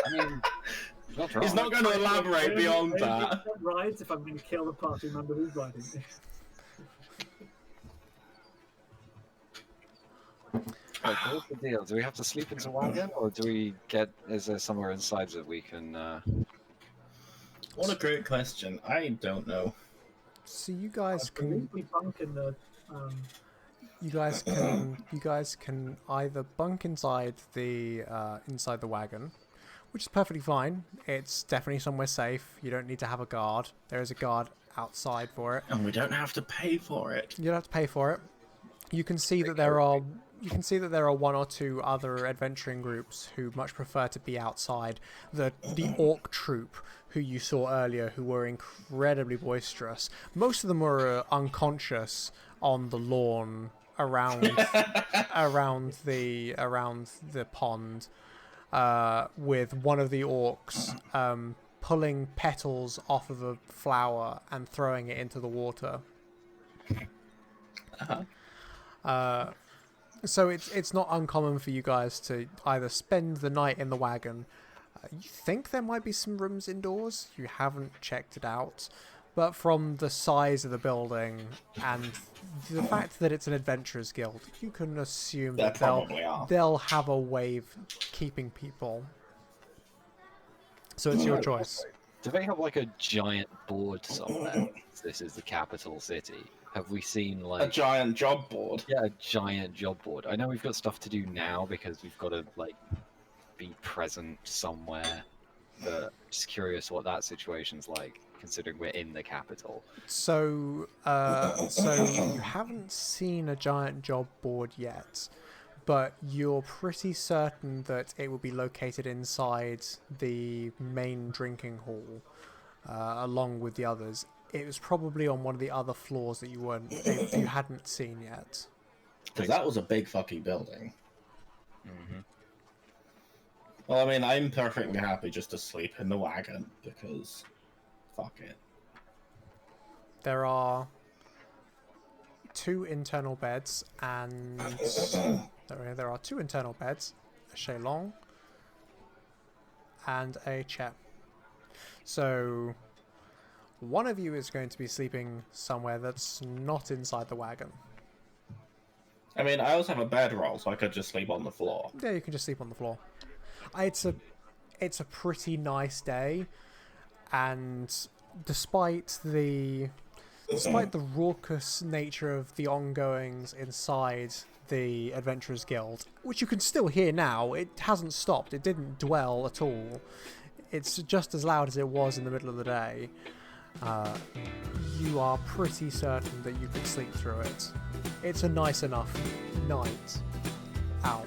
I mean, not wrong. He's not going to elaborate beyond that. Rides if I'm going to kill the party member who's riding me. Right, so what's the deal? Do we have to sleep in the wagon, or do we get? Is there somewhere inside that we can? What a great question. I don't know. So you guys I believe can we bunk in the. you guys can either bunk inside the wagon, which is perfectly fine. It's definitely somewhere safe. You don't need to have a guard. There is a guard outside for it. And we don't have to pay for it. You don't have to pay for it. You can see that there are 1 or 2 other adventuring groups who much prefer to be outside. The orc troop who you saw earlier, who were incredibly boisterous. Most of them were unconscious on the lawn around the pond, with one of the orcs pulling petals off of a flower and throwing it into the water. So it's not uncommon for you guys to either spend the night in the wagon. You think there might be some rooms indoors. You haven't checked it out. But from the size of the building and the fact that it's an adventurers guild, you can assume There that probably are. they'll have a way of keeping people. So it's your choice. Do they have like a giant board somewhere? This is the capital city. Have we seen A like giant job board. Yeah, a giant job board. I know we've got stuff to do now because we've got to like be present somewhere. But just curious what that situation's like, considering we're in the capital. So you haven't seen a giant job board yet, but you're pretty certain that it will be located inside the main drinking hall, along with the others. It was probably on one of the other floors that you hadn't seen yet. Because that was a big fucking building. Mm-hmm. Well, I mean, I'm perfectly happy just to sleep in the wagon, because fuck it. There are 2 internal beds, and there are 2 internal beds, a chaise-longue, and a chair. So one of you is going to be sleeping somewhere that's not inside the wagon. I mean, I also have a bedroll, so I could just sleep on the floor. Yeah, you can just sleep on the floor. It's a pretty nice day, and despite the raucous nature of the ongoings inside the Adventurers Guild, which you can still hear now, it hasn't stopped. It didn't dwell at all. It's just as loud as it was in the middle of the day. You are pretty certain that you could sleep through it. It's a nice enough night out.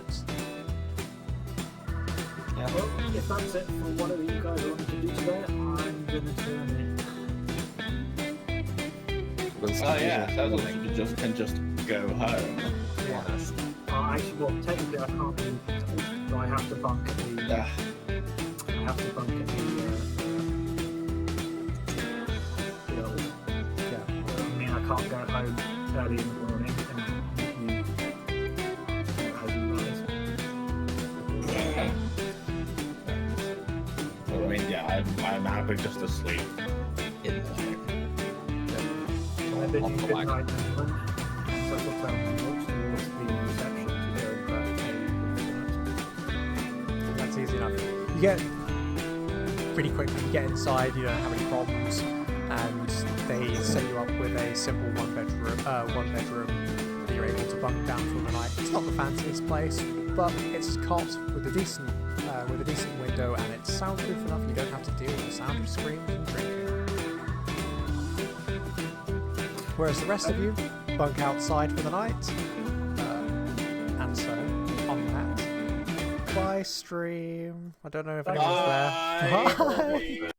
Yeah. Well, if that's it for whatever you guys wanted to do today, I'm gonna turn in. Well, Oh yeah, sounds like you can just go home. honest. Actually, well, technically I can't do it, so I have to bunk at the. Yeah. I have to bunk at the guild. Yeah. I mean, I can't go home early in the morning and you as you guys. Well, I mean, yeah, I'm happy just to sleep in the wagon. I bid Off you the good wagon. night, gentlemen. Settle down and walk towards the reception to go and grab a enough. You get pretty quickly. You get inside. You don't have any problems, and they set you up with a simple one bedroom that you're able to bunk down for the night. It's not the fanciest place, but it's a cot with a decent window, and it's soundproof enough. You don't have to deal with the sound of screams and drinking. Whereas the rest of you bunk outside for the night. And so, on that, bye stream. I don't know if anyone's there. Bye. Bye.